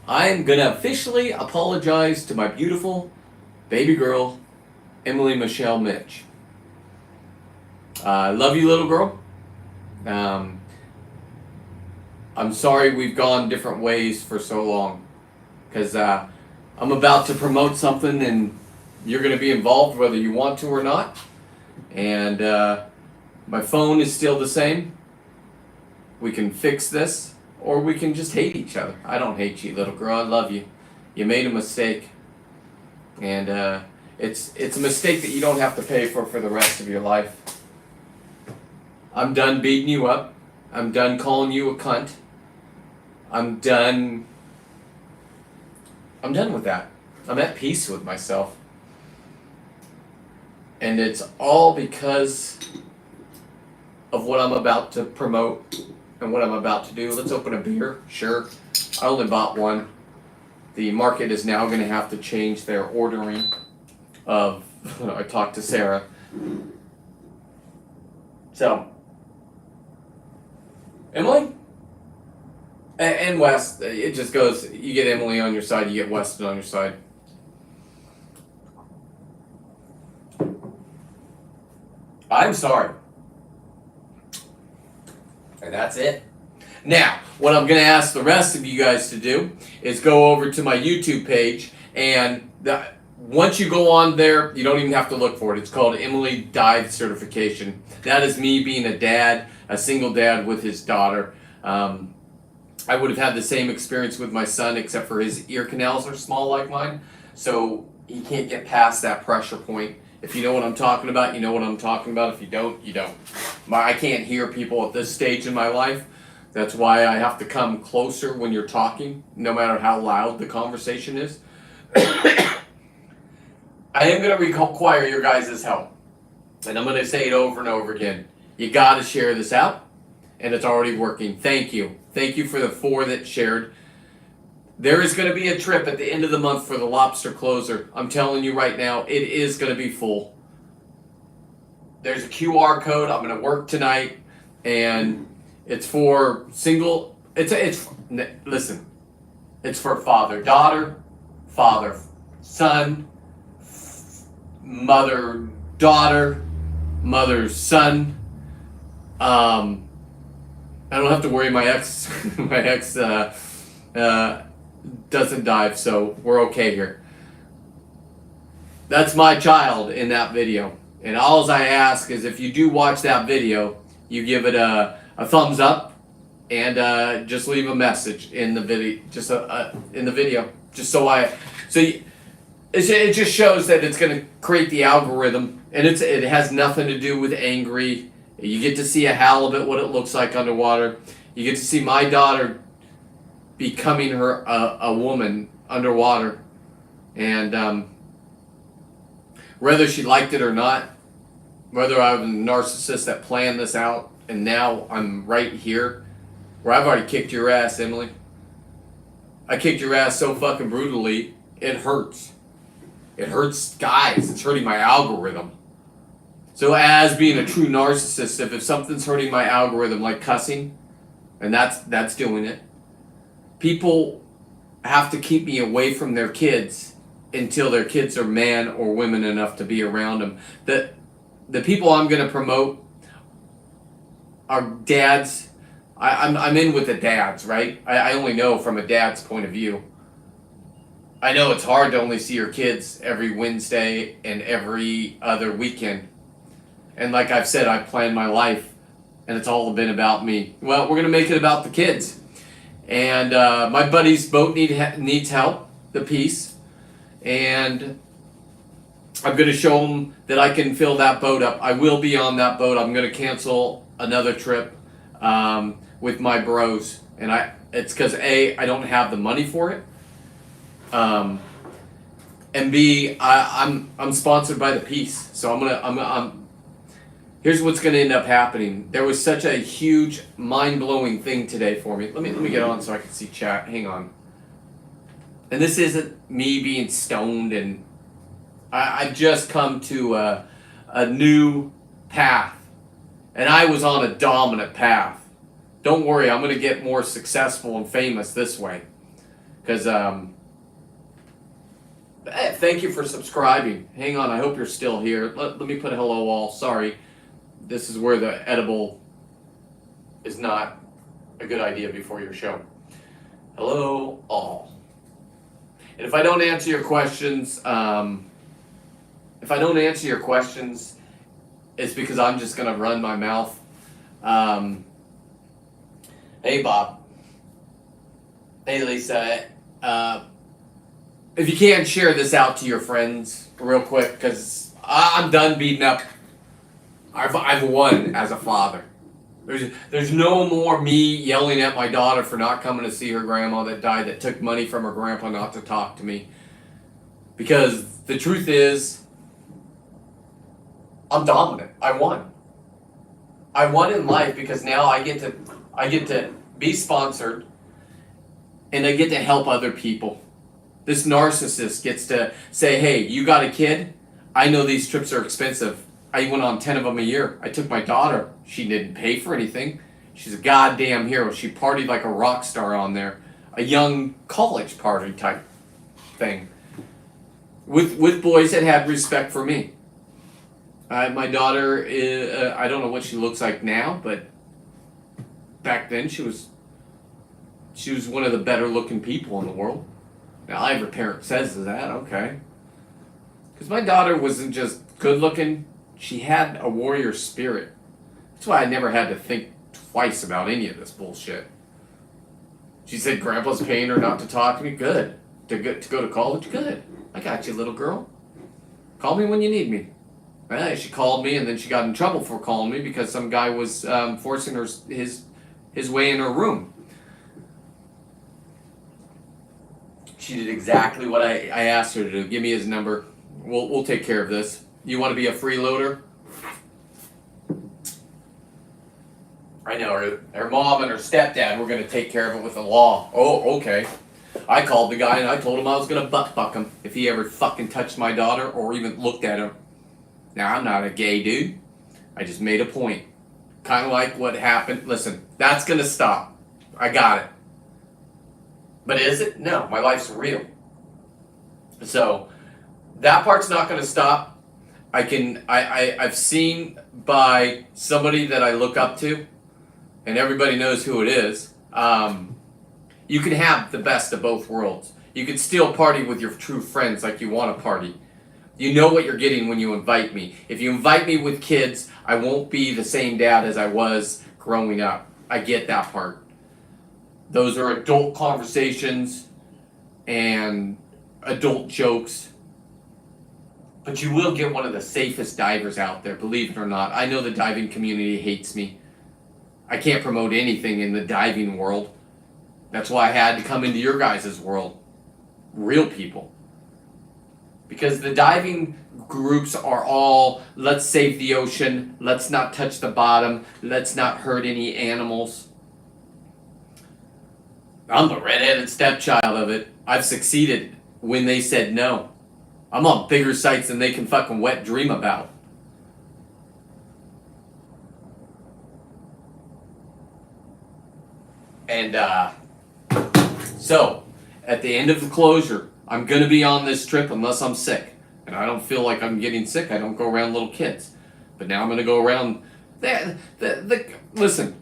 I'm gonna officially apologize to my beautiful baby girl, Emily Michelle Mitch. I love you, little girl. Um, I'm sorry we've gone different ways for so long, because I'm about to promote something and you're gonna be involved whether you want to or not. And my phone is still the same. We can fix this, or we can just hate each other. I don't hate you, little girl. I love you. You made a mistake, and it's a mistake that you don't have to pay for the rest of your life. I'm done beating you up. I'm done calling you a cunt. I'm done. I'm done with that. I'm at peace with myself. And it's all because of what I'm about to promote and what I'm about to do. Let's open a beer. Sure. I only bought one. The market is now going to have to change their ordering of. I talked to Sarah. So, Emily? And West. It just goes, you get Emily on your side, you get Weston on your side. I'm sorry. And that's it. Now, what I'm going to ask the rest of you guys to do is go over to my YouTube page, and once you go on there, you don't even have to look for it. It's called Emily Dive Certification. That is me being a dad, a single dad with his daughter. I would have had the same experience with my son, except for his ear canals are small like mine, so he can't get past that pressure point. If you know what I'm talking about, you know what I'm talking about. If you don't, you don't. I can't hear people at this stage in my life. That's why I have to come closer when you're talking, no matter how loud the conversation is. I am going to require your guys' help. And I'm going to say it over and over again. You got to share this out, and it's already working. Thank you. Thank you for the 4 that shared. There is going to be a trip at the end of the month for the Lobster Closer. I'm telling you right now, it is going to be full. There's a QR code. I'm going to work tonight, and it's for single. Listen. It's for father-daughter, father-son, mother-daughter, mother-son. I don't have to worry. My ex doesn't dive, so we're okay here. That's my child in that video. And all I ask is if you do watch that video, you give it a thumbs up and just leave a message in the video. It just shows that it's going to create the algorithm, and it has nothing to do with angry. You get to see a halibut, what it looks like underwater. You get to see my daughter becoming her a woman underwater, and whether she liked it or not, whether I'm a narcissist that planned this out, and now I'm right here, where I've already kicked your ass, Emily. I kicked your ass so fucking brutally, it hurts. It hurts, guys. It's hurting my algorithm. So as being a true narcissist, if something's hurting my algorithm, like cussing, and that's doing it, people have to keep me away from their kids until their kids are man or women enough to be around them. The people I'm going to promote are dads. I'm in with the dads, right? I only know from a dad's point of view. I know it's hard to only see your kids every Wednesday and every other weekend. And like I've said, I planned my life, and it's all been about me. Well, we're going to make it about the kids. And my buddy's boat needs help, the piece. And I'm going to show him that I can fill that boat up. I will be on that boat. I'm going to cancel another trip with my bros. And it's because A, I don't have the money for it. And B, I'm sponsored by the piece. So I'm here's what's going to end up happening. There was such a huge, mind-blowing thing today for me. Let me get on so I can see chat. Hang on. And this isn't me being stoned, and I've just come to a new path. And I was on a dominant path. Don't worry, I'm going to get more successful and famous this way. Because, thank you for subscribing. Hang on, I hope you're still here. Let me put a hello all. Sorry. This is where the edible is not a good idea before your show. Hello all. And if I don't answer your questions, it's because I'm just going to run my mouth. Hey, Bob. Hey, Lisa. If you can, share this out to your friends real quick, because I'm done beating up. I've won as a father. There's no more me yelling at my daughter for not coming to see her grandma that died, that took money from her grandpa not to talk to me. Because the truth is, I'm dominant. I won. I won in life because now I get to be sponsored, and I get to help other people. This narcissist gets to say, hey, you got a kid? I know these trips are expensive. I went on 10 of them a year. I took my daughter. She didn't pay for anything. She's a goddamn hero. She partied like a rock star on there. A young college party type thing. With boys that had respect for me. My daughter, I don't know what she looks like now, but back then she was one of the better looking people in the world. Now every parent says that, okay. Because my daughter wasn't just good looking, she had a warrior spirit. That's why I never had to think twice about any of this bullshit. She said Grandpa's paying her not to talk to me, good. To go to college, good. I got you, little girl. Call me when you need me. She called me, and then she got in trouble for calling me because some guy was forcing his way in her room. She did exactly what I asked her to do. Give me his number. We'll take care of this. You want to be a freeloader? I know her mom and her stepdad were going to take care of it with the law. Oh, okay. I called the guy and I told him I was going to butt-fuck him if he ever fucking touched my daughter or even looked at her. Now, I'm not a gay dude. I just made a point. Kind of like what happened. Listen, that's going to stop. I got it. But is it? No, my life's real. So, that part's not going to stop. I've seen by somebody that I look up to, and everybody knows who it is, you can have the best of both worlds. You can still party with your true friends like you want to party. You know what you're getting when you invite me. If you invite me with kids, I won't be the same dad as I was growing up. I get that part. Those are adult conversations and adult jokes. But you will get one of the safest divers out there, believe it or not. I know the diving community hates me. I can't promote anything in the diving world. That's why I had to come into your guys' world. Real people. Because the diving groups are all, let's save the ocean, let's not touch the bottom, let's not hurt any animals. I'm the redheaded stepchild of it. I've succeeded when they said no. I'm on bigger sites than they can fucking wet dream about. And, so, at the end of the closure, I'm going to be on this trip unless I'm sick. And I don't feel like I'm getting sick. I don't go around little kids. But now I'm going to go around... Listen,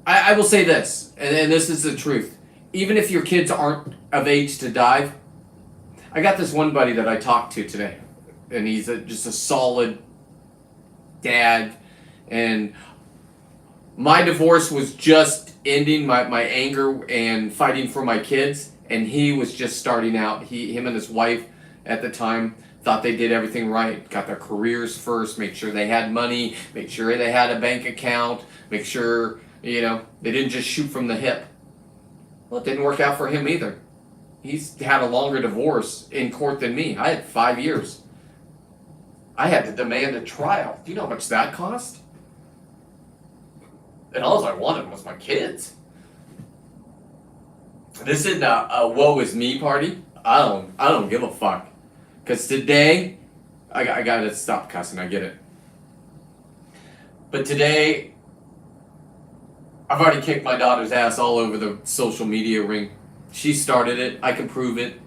I will say this, and this is the truth. Even if your kids aren't of age to dive, I got this one buddy that I talked to today. And he's just a solid dad. And my divorce was just ending my anger and fighting for my kids. And he was just starting out. Him and his wife at the time thought they did everything right. Got their careers first, make sure they had money, make sure they had a bank account, make sure, they didn't just shoot from the hip. Well, it didn't work out for him either. He's had a longer divorce in court than me. I had 5 years. I had to demand a trial. Do you know how much that cost? And all I wanted was my kids. This isn't a woe is me party. I don't give a fuck. Because today, I gotta stop cussing, I get it. But today, I've already kicked my daughter's ass all over the social media ring. She started it. I can prove it.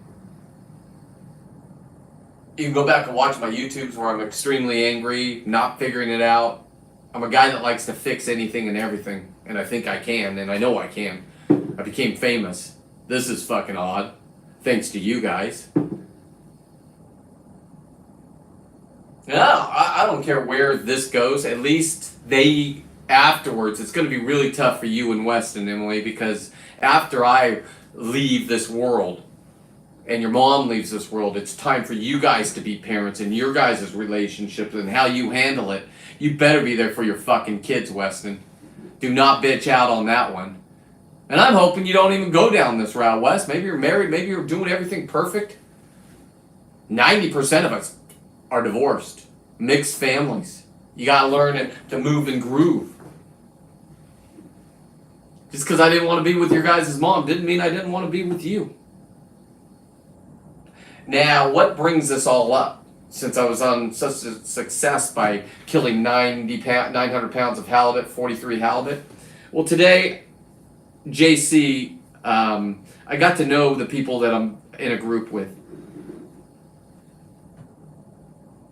You can go back and watch my YouTubes where I'm extremely angry, not figuring it out. I'm a guy that likes to fix anything and everything, and I think I can, and I know I can. I became famous. This is fucking odd. Thanks to you guys. No, I don't care where this goes. At least afterwards, it's going to be really tough for you and Weston, Emily, because after I leave this world and your mom leaves this world, it's time for you guys to be parents and your guys' relationships and how you handle it. You better be there for your fucking kids, Weston. Do not bitch out on that one. And I'm hoping you don't even go down this route, Wes. Maybe you're married, maybe you're doing everything perfect. 90% of us are divorced. Mixed families. You gotta learn to move and groove. Just because I didn't want to be with your guys' mom didn't mean I didn't want to be with you. Now, what brings this all up? Since I was on such a success by killing 900 pounds of halibut, 43 halibut. Well, today, JC, I got to know the people that I'm in a group with.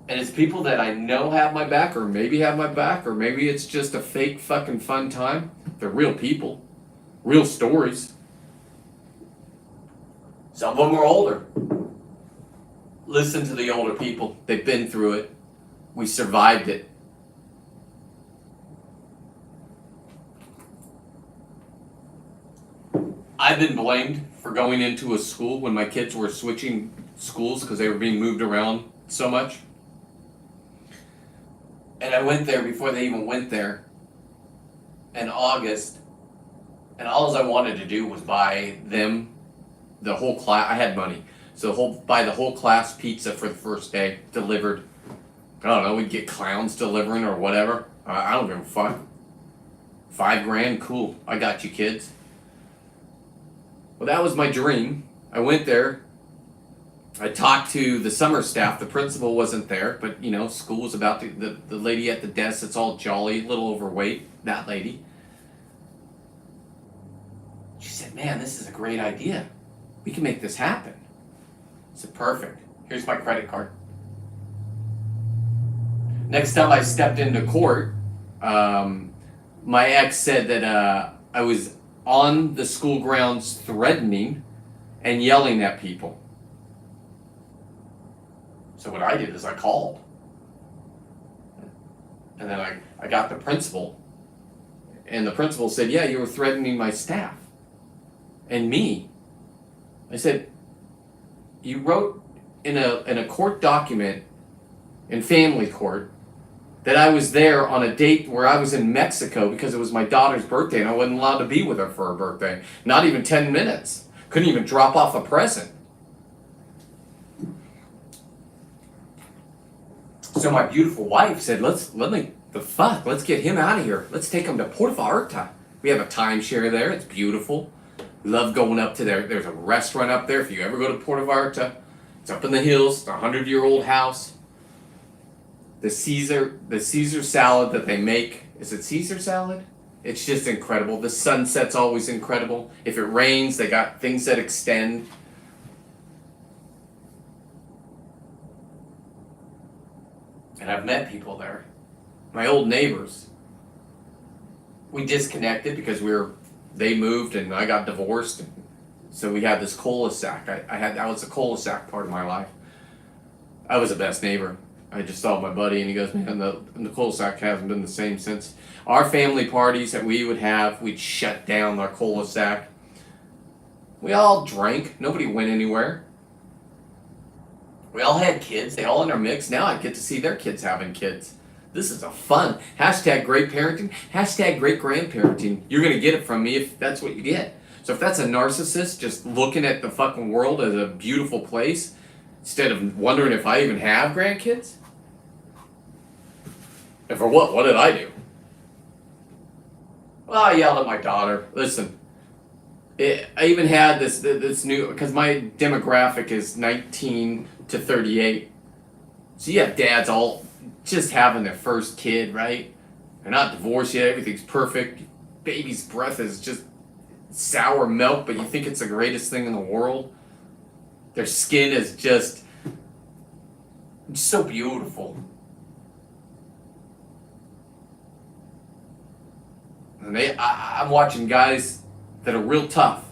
And it's people that I know have my back, or maybe have my back, or maybe it's just a fake fucking fun time. They're real people. Real stories. Some of them are older. Listen to the older people. They've been through it. We survived it. I've been blamed for going into a school when my kids were switching schools because they were being moved around so much. And I went there before they even went there in August. And all I wanted to do was buy them the whole class. I had money. So buy the whole class pizza for the first day, delivered. I don't know, we'd get clowns delivering or whatever. I don't give a fuck. $5,000, cool. I got you, kids. Well, that was my dream. I went there. I talked to the summer staff. The principal wasn't there, but you know, school was about to. The lady at the desk that's all jolly, a little overweight, that lady. She said, "Man, this is a great idea. We can make this happen." I said, "Perfect. Here's my credit card." Next time I stepped into court, my ex said that I was on the school grounds threatening and yelling at people. So what I did is I called. And then I got the principal. And the principal said, "Yeah, you were threatening my staff. And me." I said, "You wrote in a court document, in family court, that I was there on a date where I was in Mexico because it was my daughter's birthday and I wasn't allowed to be with her for her birthday. Not even 10 minutes. Couldn't even drop off a present." So my beautiful wife said, let's get him out of here. Let's take him to Puerto Vallarta. We have a timeshare there. It's beautiful. Love going up to there. There's a restaurant up there. If you ever go to Puerto Vallarta, it's up in the hills. It's a 100-year-old house. The Caesar salad that they make, is it Caesar salad? It's just incredible. The sunset's always incredible. If it rains, they got things that extend. And I've met people there. My old neighbors. We disconnected because they moved and I got divorced. So we had this cul-de-sac. That was the cul-de-sac part of my life. I was the best neighbor. I just saw my buddy and he goes, "Man, the cul-de-sac hasn't been the same since." Our family parties that we would have, we'd shut down our cul-de-sac. We all drank. Nobody went anywhere. We all had kids. They all in our mix. Now I get to see their kids having kids. This is a fun. Hashtag great parenting. Hashtag great grandparenting. You're going to get it from me if that's what you get. So if that's a narcissist just looking at the fucking world as a beautiful place, instead of wondering if I even have grandkids? And for what? What did I do? Well, I yelled at my daughter. Listen, I even had this new, because my demographic is 19 to 38. So you have dads all just having their first kid, right? They're not divorced yet. Everything's perfect. Baby's breath is just sour milk, but you think it's the greatest thing in the world. Their skin is just so beautiful. And I'm watching guys that are real tough.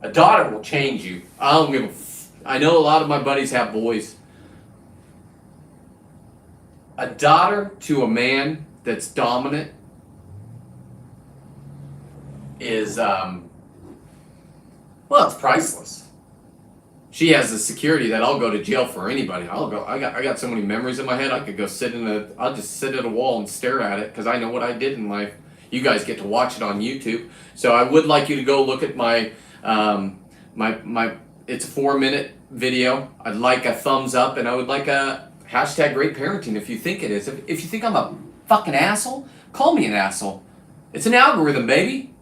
A daughter will change you. I know a lot of my buddies have boys. A daughter to a man that's dominant is, it's priceless. She has the security that I'll go to jail for anybody. I got so many memories in my head. I could go I'll just sit at a wall and stare at it because I know what I did in life. You guys get to watch it on YouTube. So I would like you to go look at my it's a 4-minute video. I'd like a thumbs up, and I would like a hashtag great parenting if you think it is. If you think I'm a fucking asshole, call me an asshole. It's an algorithm, baby.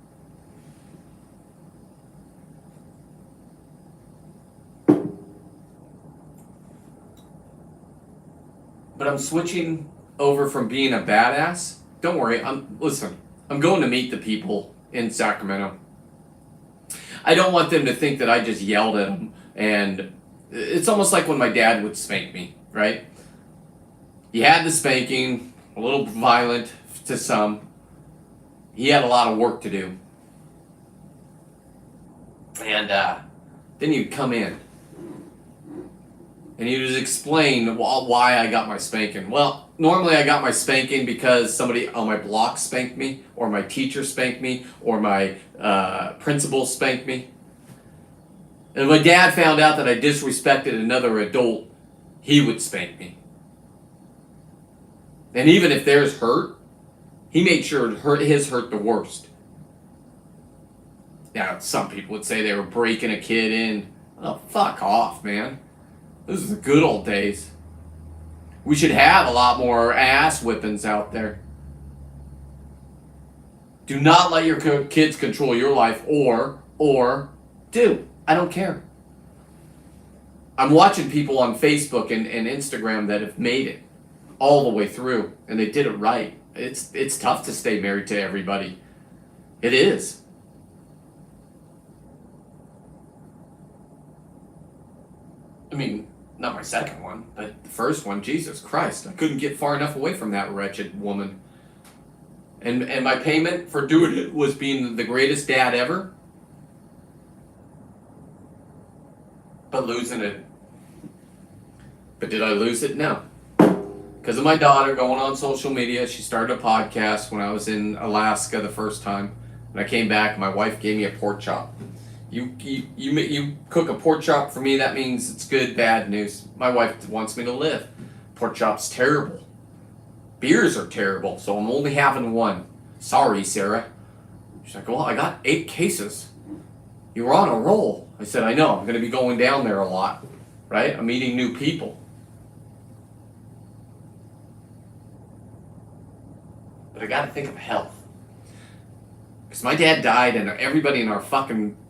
But I'm switching over from being a badass. Don't worry, I'm going to meet the people in Sacramento. I don't want them to think that I just yelled at them, and it's almost like when my dad would spank me, right? He had the spanking, a little violent to some. He had a lot of work to do. And then he'd come in. And he would just explain why I got my spanking. Well, normally I got my spanking because somebody on my block spanked me, or my teacher spanked me, or my principal spanked me. And when my dad found out that I disrespected another adult, he would spank me. And even if theirs hurt, he made sure his hurt the worst. Now, some people would say they were breaking a kid in. Oh, fuck off, man. Those are the good old days. We should have a lot more ass whippings out there. Do not let your kids control your life, or do. I don't care. I'm watching people on Facebook and Instagram that have made it all the way through, and they did it right. It's tough to stay married to everybody. It is. I mean, not my second one, but the first one, Jesus Christ. I couldn't get far enough away from that wretched woman. And my payment for doing it was being the greatest dad ever, but losing it. But did I lose it? No. Because of my daughter going on social media. She started a podcast when I was in Alaska the first time. When I came back, my wife gave me a pork chop. You cook a pork chop for me, that means it's good, bad news. My wife wants me to live. Pork chop's terrible. Beers are terrible, so I'm only having one. Sorry, Sarah. She's like, well, I got 8 cases. You were on a roll. I said, I know, I'm going to be going down there a lot, right? I'm meeting new people. But I got to think of health. Because my dad died, and everybody in our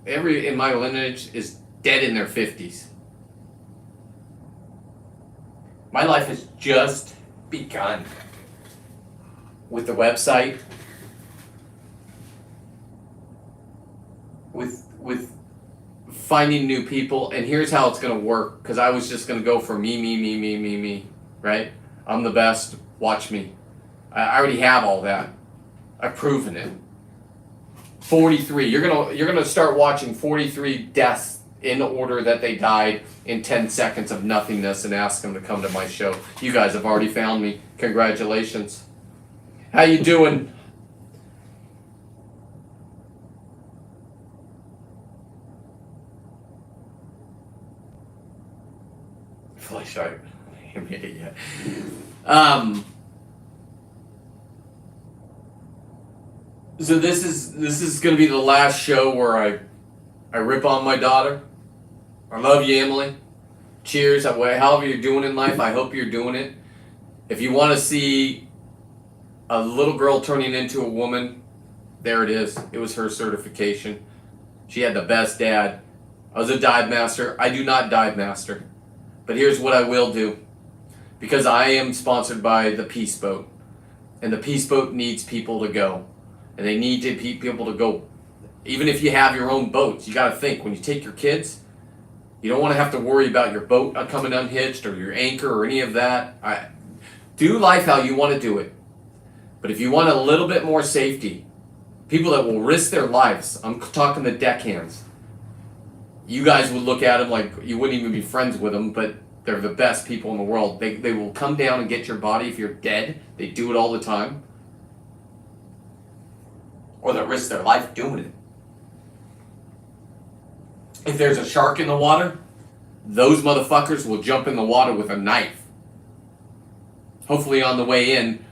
in my lineage is dead in their 50s. My life has just begun with the website, with finding new people, and here's how it's going to work, because I was just going to go for me, right? I'm the best, watch me. I already have all that. I've proven it. 43. You're gonna start watching 43 deaths in order that they died in 10 seconds of nothingness, and ask them to come to my show. You guys have already found me. Congratulations. How you doing? Flashlight. Yeah. So this is gonna be the last show where I rip on my daughter. I love you, Emily. Cheers. However you're doing in life, I hope you're doing it. If you want to see a little girl turning into a woman, there it is. It was her certification. She had the best dad. I was a dive master. I do not dive master. But here's what I will do. Because I am sponsored by the Peace Boat. And the Peace Boat needs people to go. And they need people to go Even if you have your own boats, you got to think when you take your kids, you don't want to have to worry about your boat coming unhitched or your anchor or any of that. Do life how you want to do it. But if you want a little bit more safety, people that will risk their lives, I'm talking the deckhands. You guys would look at them like you wouldn't even be friends with them, but they're the best people in the world. They will come down and get your body if you're dead. They do it all the time. Or they'll risk their life doing it. If there's a shark in the water, those motherfuckers will jump in the water with a knife. Hopefully on the way in,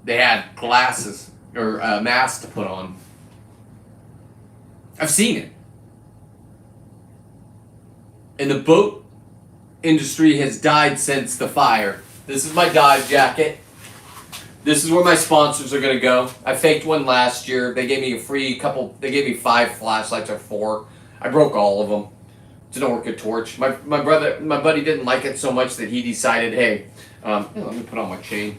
they had glasses or masks to put on. I've seen it. And the boat industry has died since the fire. This is my dive jacket. This is where my sponsors are going to go. I faked one last year. They gave me a free couple. They gave me 5 flashlights or 4. I broke all of them. It's an orchid torch. My buddy didn't like it so much that he decided, hey, let me put on my chain.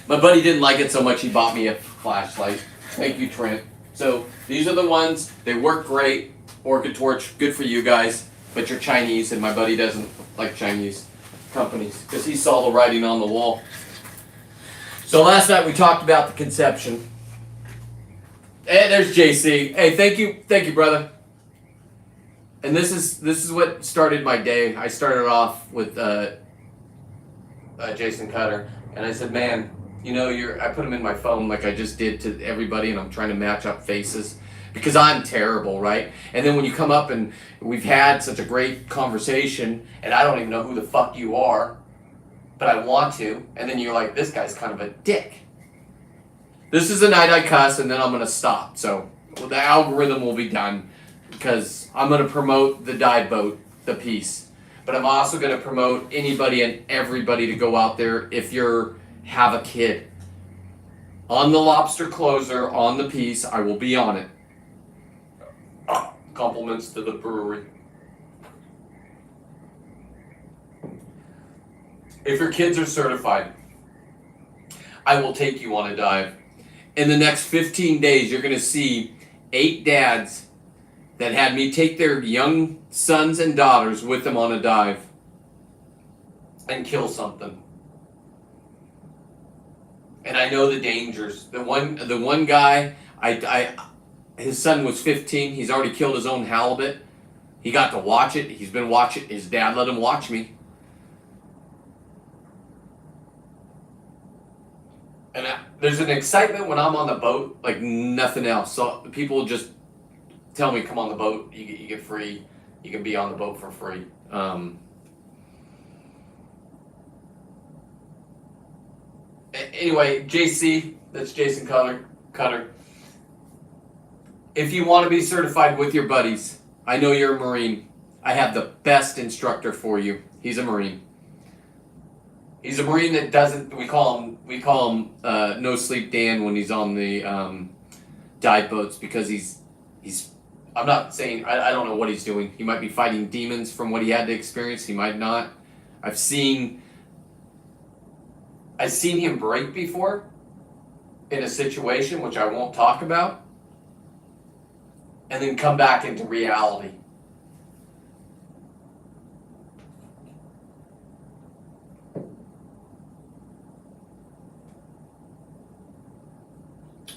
My buddy didn't like it so much he bought me a flashlight. Thank you, Trent. So these are the ones. They work great. Orchid torch, good for you guys. But you're Chinese, and my buddy doesn't like Chinese companies because he saw the writing on the wall. So last night we talked about the conception. Hey, there's JC. Hey, thank you, brother. And this is what started my day. I started off with Jason Cutter, and I said, man, you know, I put him in my phone like I just did to everybody, and I'm trying to match up faces because I'm terrible, right? And then when you come up and we've had such a great conversation, and I don't even know who the fuck you are, but I want to, and then you're like, this guy's kind of a dick. This is the night I cuss, and then I'm going to stop. So the algorithm will be done because I'm going to promote the dive boat, the piece. But I'm also going to promote anybody and everybody to go out there if you have a kid. On the lobster closer, on the piece, I will be on it. Compliments to the brewery. If your kids are certified, I will take you on a dive. In the next 15 days, you're going to see 8 dads that had me take their young sons and daughters with them on a dive and kill something. And I know the dangers. The one guy, his son was 15. He's already killed his own halibut. He got to watch it. He's been watching. His dad let him watch me. And there's an excitement when I'm on the boat like nothing else. So people just tell me, come on the boat. You get free. You can be on the boat for free. Anyway, JC, that's Jason Cutter. If you want to be certified with your buddies, I know you're a Marine. I have the best instructor for you. He's a Marine. He's a Marine that doesn't. We call him No Sleep Dan when he's on the dive boats because he's. I'm not saying I don't know what he's doing. He might be fighting demons from what he had to experience. He might not. I've seen him break before in a situation which I won't talk about, and then come back into reality.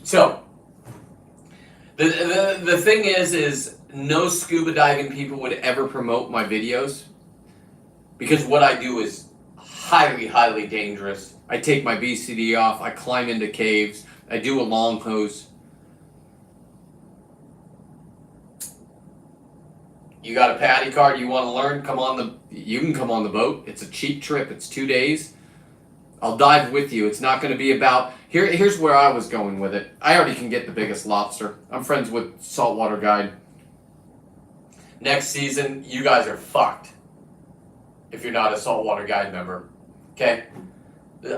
So, the thing is no scuba diving people would ever promote my videos because what I do is highly, highly dangerous. I take my BCD off, I climb into caves, I do a long hose. You got a PADI card, you want to learn, you can come on the boat. It's a cheap trip, it's 2 days. I'll dive with you. It's not going to be about... Here's where I was going with it. I already can get the biggest lobster. I'm friends with Saltwater Guide. Next season, you guys are fucked if you're not a Saltwater Guide member. Okay?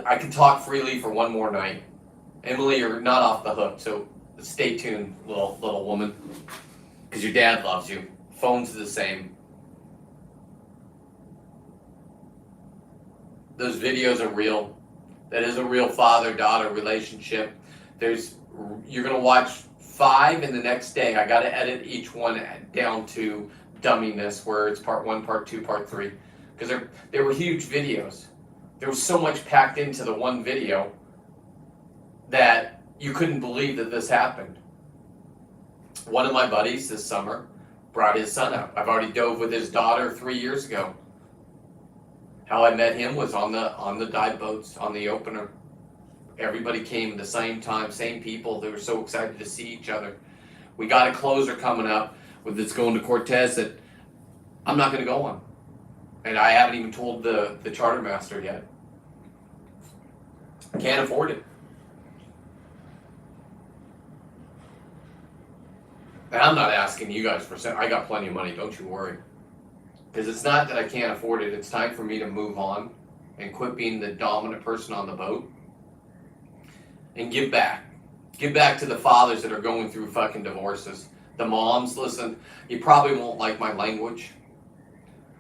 I can talk freely for one more night. Emily, you're not off the hook, so stay tuned, little woman. Because your dad loves you. Phone's the same. Those videos are real. That is a real father-daughter relationship. You're going to watch 5, and the next day I got to edit each one down to dumminess, where it's part 1, part 2, part 3, because they were huge videos. There was so much packed into the one video that you couldn't believe that this happened. One of my buddies this summer brought his son up. I've already dove with his daughter 3 years ago. How I met him was on the dive boats, on the opener. Everybody came at the same time, same people. They were so excited to see each other. We got a closer coming up that's going to Cortez that I'm not going to go on. And I haven't even told the charter master yet. I can't afford it. And I'm not asking you guys for I got plenty of money, don't you worry. Because it's not that I can't afford it. It's time for me to move on and quit being the dominant person on the boat and give back. Give back to the fathers that are going through fucking divorces. The moms, listen, you probably won't like my language.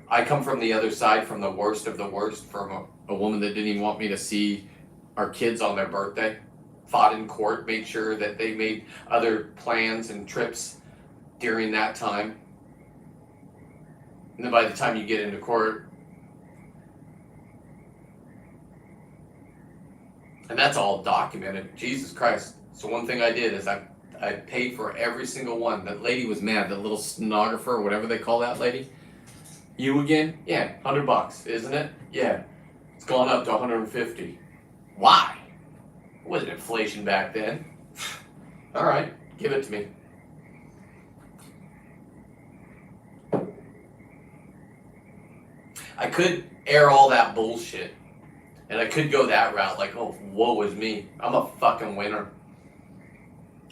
I come from the other side, from the worst of the worst, from a woman that didn't even want me to see our kids on their birthday. Fought in court, made sure that they made other plans and trips during that time. And then by the time you get into court, and that's all documented. Jesus Christ. So one thing I did is I paid for every single one. That lady was mad, that little stenographer, or whatever they call that lady. You again? Yeah, $100, isn't it? Yeah. It's gone up to 150. Why? It wasn't inflation back then. All right, give it to me. I could air all that bullshit, and I could go that route, like, oh, woe is me. I'm a fucking winner.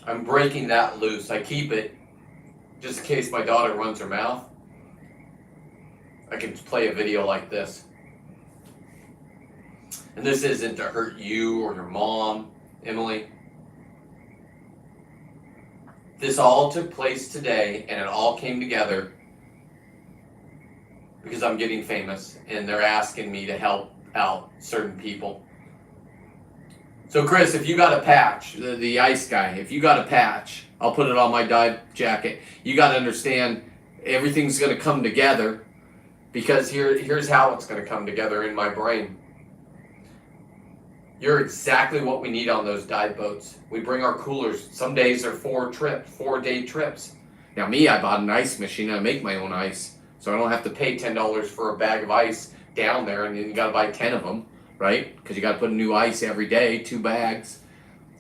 I'm breaking that loose. I keep it just in case my daughter runs her mouth. I can play a video like this. And this isn't to hurt you or your mom, Emily. This all took place today, and it all came together because I'm getting famous, and they're asking me to help out certain people. So Chris, if you got a patch, the ice guy, if you got a patch, I'll put it on my dive jacket. You got to understand everything's going to come together, because here's how it's going to come together in my brain. You're exactly what we need on those dive boats. We bring our coolers. Some days they're 4-day trips. Now me, I bought an ice machine. I make my own ice. So I don't have to pay $10 for a bag of ice down there, and then you got to buy 10 of them, right? Because you got to put new ice every day, 2 bags.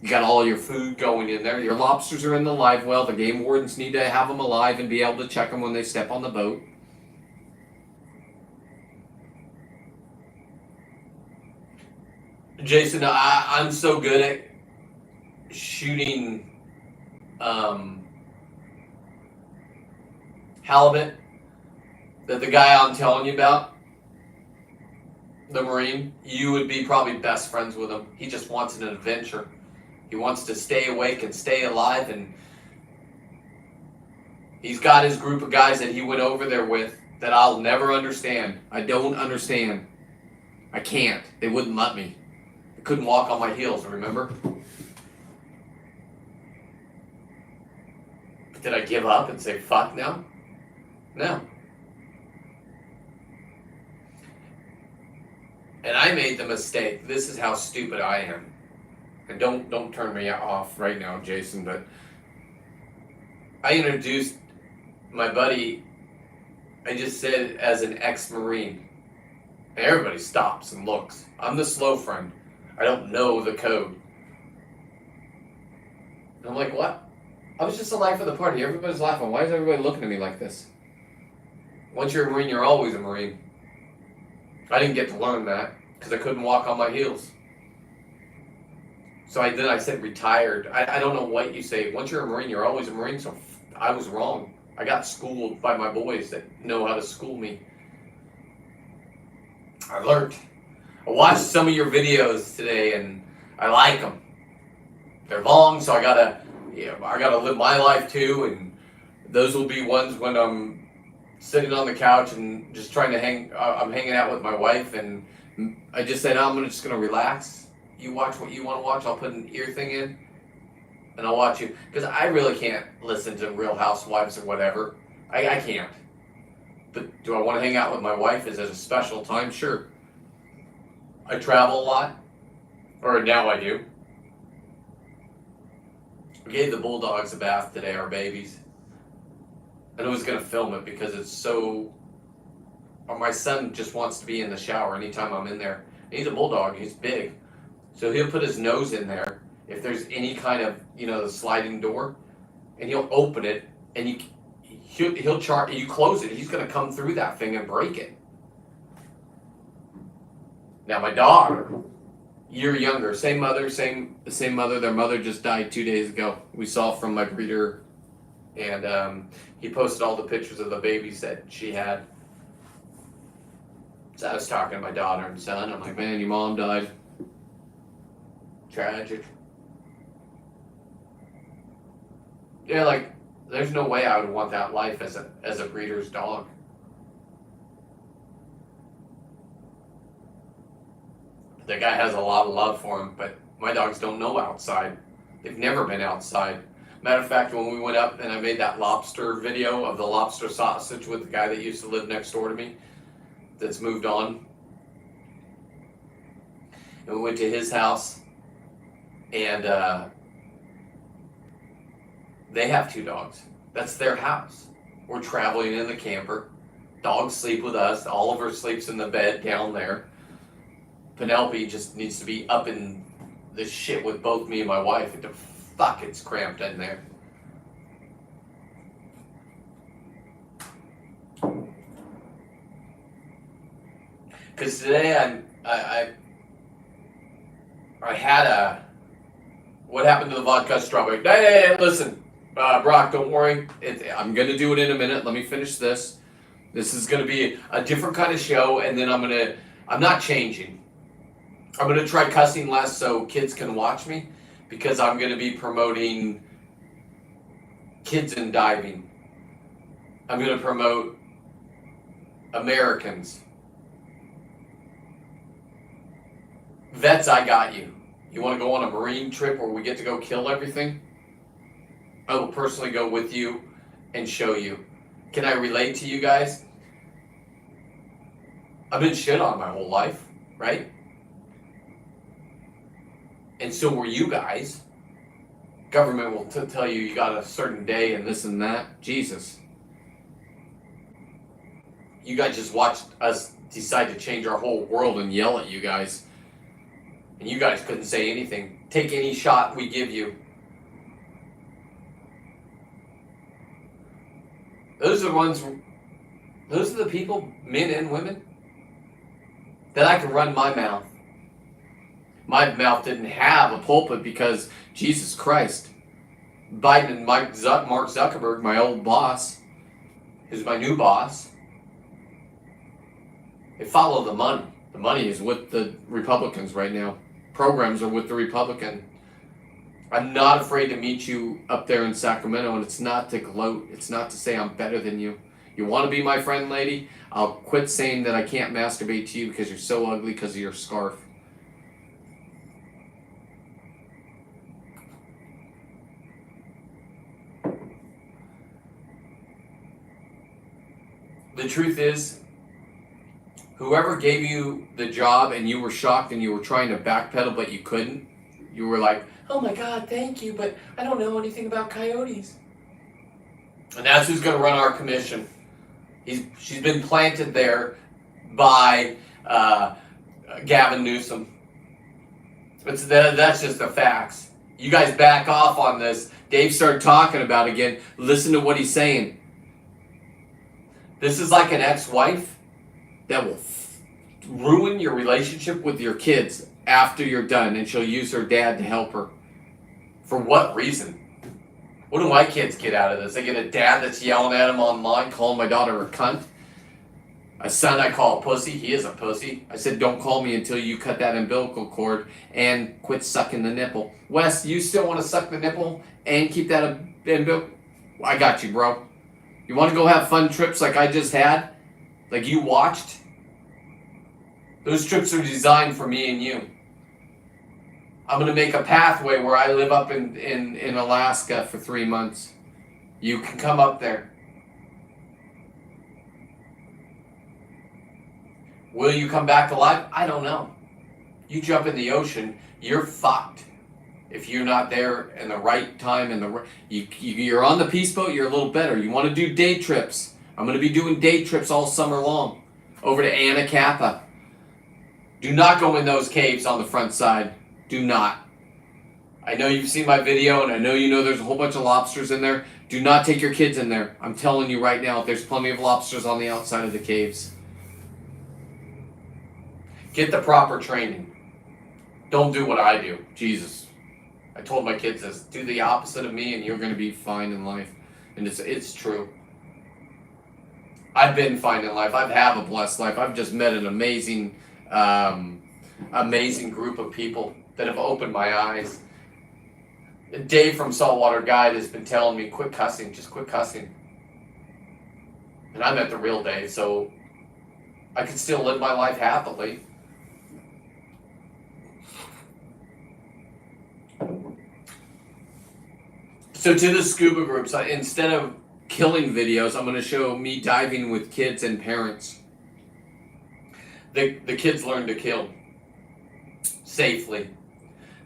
You got all your food going in there. Your lobsters are in the live well. The game wardens need to have them alive and be able to check them when they step on the boat. Jason, I'm so good at shooting halibut that the guy I'm telling you about, the Marine, you would be probably best friends with him. He just wants an adventure. He wants to stay awake and stay alive, and he's got his group of guys that he went over there with that I'll never understand. I don't understand. I can't. They wouldn't let me. I couldn't walk on my heels, remember? But did I give up and say, fuck no? No. And I made the mistake. This is how stupid I am. And don't turn me off right now, Jason, but I introduced my buddy, I just said, as an ex-Marine. And everybody stops and looks. I'm the slow friend. I don't know the code. And I'm like, what? I was just the life of the party. Everybody's laughing. Why is everybody looking at me like this? Once you're a Marine, you're always a Marine. I didn't get to learn that because I couldn't walk on my heels. So I said retired. I don't know what you say. Once you're a Marine, you're always a Marine. So I was wrong. I got schooled by my boys that know how to school me. I learned. I watched some of your videos today, and I like them. They're long, so I gotta live my life too. And those will be ones when I'm sitting on the couch and just trying to I'm hanging out with my wife, and I just said, I'm just gonna relax. You watch what you want to watch. I'll put an ear thing in. and I'll watch you, because I really can't listen to Real Housewives or whatever. I can't. But do I want to hang out with my wife? Is it a special time? Sure. I travel a lot, or now I do. We gave the bulldogs a bath today, our babies. And I was going to film it because it's so... Or my son just wants to be in the shower anytime I'm in there. He's a bulldog, he's big. So he'll put his nose in there if there's any kind of, the sliding door, and he'll open it, and you close it, he's going to come through that thing and break it. Now my daughter, year younger, same mother, their mother just died 2 days ago. We saw from my breeder, and he posted all the pictures of the babies that she had. So I was talking to my daughter and son, I'm like, man, your mom died. Tragic. Yeah, like, there's no way I would want that life as a breeder's dog. The guy has a lot of love for him, but my dogs don't know outside. They've never been outside. Matter of fact, when we went up and I made that lobster video of the lobster sausage with the guy that used to live next door to me, that's moved on, and we went to his house, and they have 2 dogs. That's their house. We're traveling in the camper. Dogs sleep with us. Oliver sleeps in the bed down there. Penelope just needs to be up in the shit with both me and my wife. And fuck, it's cramped in there. Because today I had a... What happened to the vodka strawberry? Hey, listen, Brock, don't worry. I'm going to do it in a minute. Let me finish this. This is going to be a different kind of show, and then I'm not changing. I'm going to try cussing less so kids can watch me, because I'm going to be promoting kids in diving. I'm going to promote Americans. Vets, I got you. You want to go on a marine trip where we get to go kill everything? I will personally go with you and show you. Can I relate to you guys? I've been shit on my whole life, right? And so were you guys. Government will tell you you got a certain day and this and that. Jesus. You guys just watched us decide to change our whole world and yell at you guys. And you guys couldn't say anything. Take any shot we give you. Those are the people, men and women, that I can run my mouth. My mouth didn't have a pulpit because, Jesus Christ, Biden and Mark Zuckerberg, my old boss, who's my new boss, they follow the money. The money is with the Republicans right now. Programs are with the Republican. I'm not afraid to meet you up there in Sacramento, and it's not to gloat. It's not to say I'm better than you. You want to be my friend, lady? I'll quit saying that I can't masturbate to you because you're so ugly because of your scarf. The truth is, whoever gave you the job and you were shocked and you were trying to backpedal but you couldn't, you were like, oh my God, thank you, but I don't know anything about coyotes. And that's who's going to run our commission. She's been planted there by Gavin Newsom. That's just the facts. You guys back off on this. Dave started talking about it again. Listen to what he's saying. This is like an ex-wife that will ruin your relationship with your kids after you're done, and she'll use her dad to help her. For what reason? What do my kids get out of this? They get a dad that's yelling at them online, calling my daughter a cunt. A son I call a pussy. He is a pussy. I said, don't call me until you cut that umbilical cord and quit sucking the nipple. Wes, you still want to suck the nipple and keep that umbilical? I got you, bro. You want to go have fun trips like I just had? Like you watched? Those trips are designed for me and you. I'm going to make a pathway where I live up in Alaska for 3 months. You can come up there. Will you come back alive? I don't know. You jump in the ocean, you're fucked. If you're not there in the right time and you're on the peace boat, you're a little better. You want to do day trips. I'm going to be doing day trips all summer long over to Anacapa. Do not go in those caves on the front side. Do not. I know you've seen my video and I know you know there's a whole bunch of lobsters in there. Do not take your kids in there. I'm telling you right now, there's plenty of lobsters on the outside of the caves. Get the proper training. Don't do what I do. Jesus. I told my kids this. Do the opposite of me and you're going to be fine in life. And it's true. I've been fine in life. I've had a blessed life. I've just met an amazing group of people that have opened my eyes. Dave from Saltwater Guide has been telling me, quit cussing, just quit cussing. And I met the real Dave, so I can still live my life happily. So to the scuba groups, instead of killing videos, I'm going to show me diving with kids and parents. The kids learn to kill safely.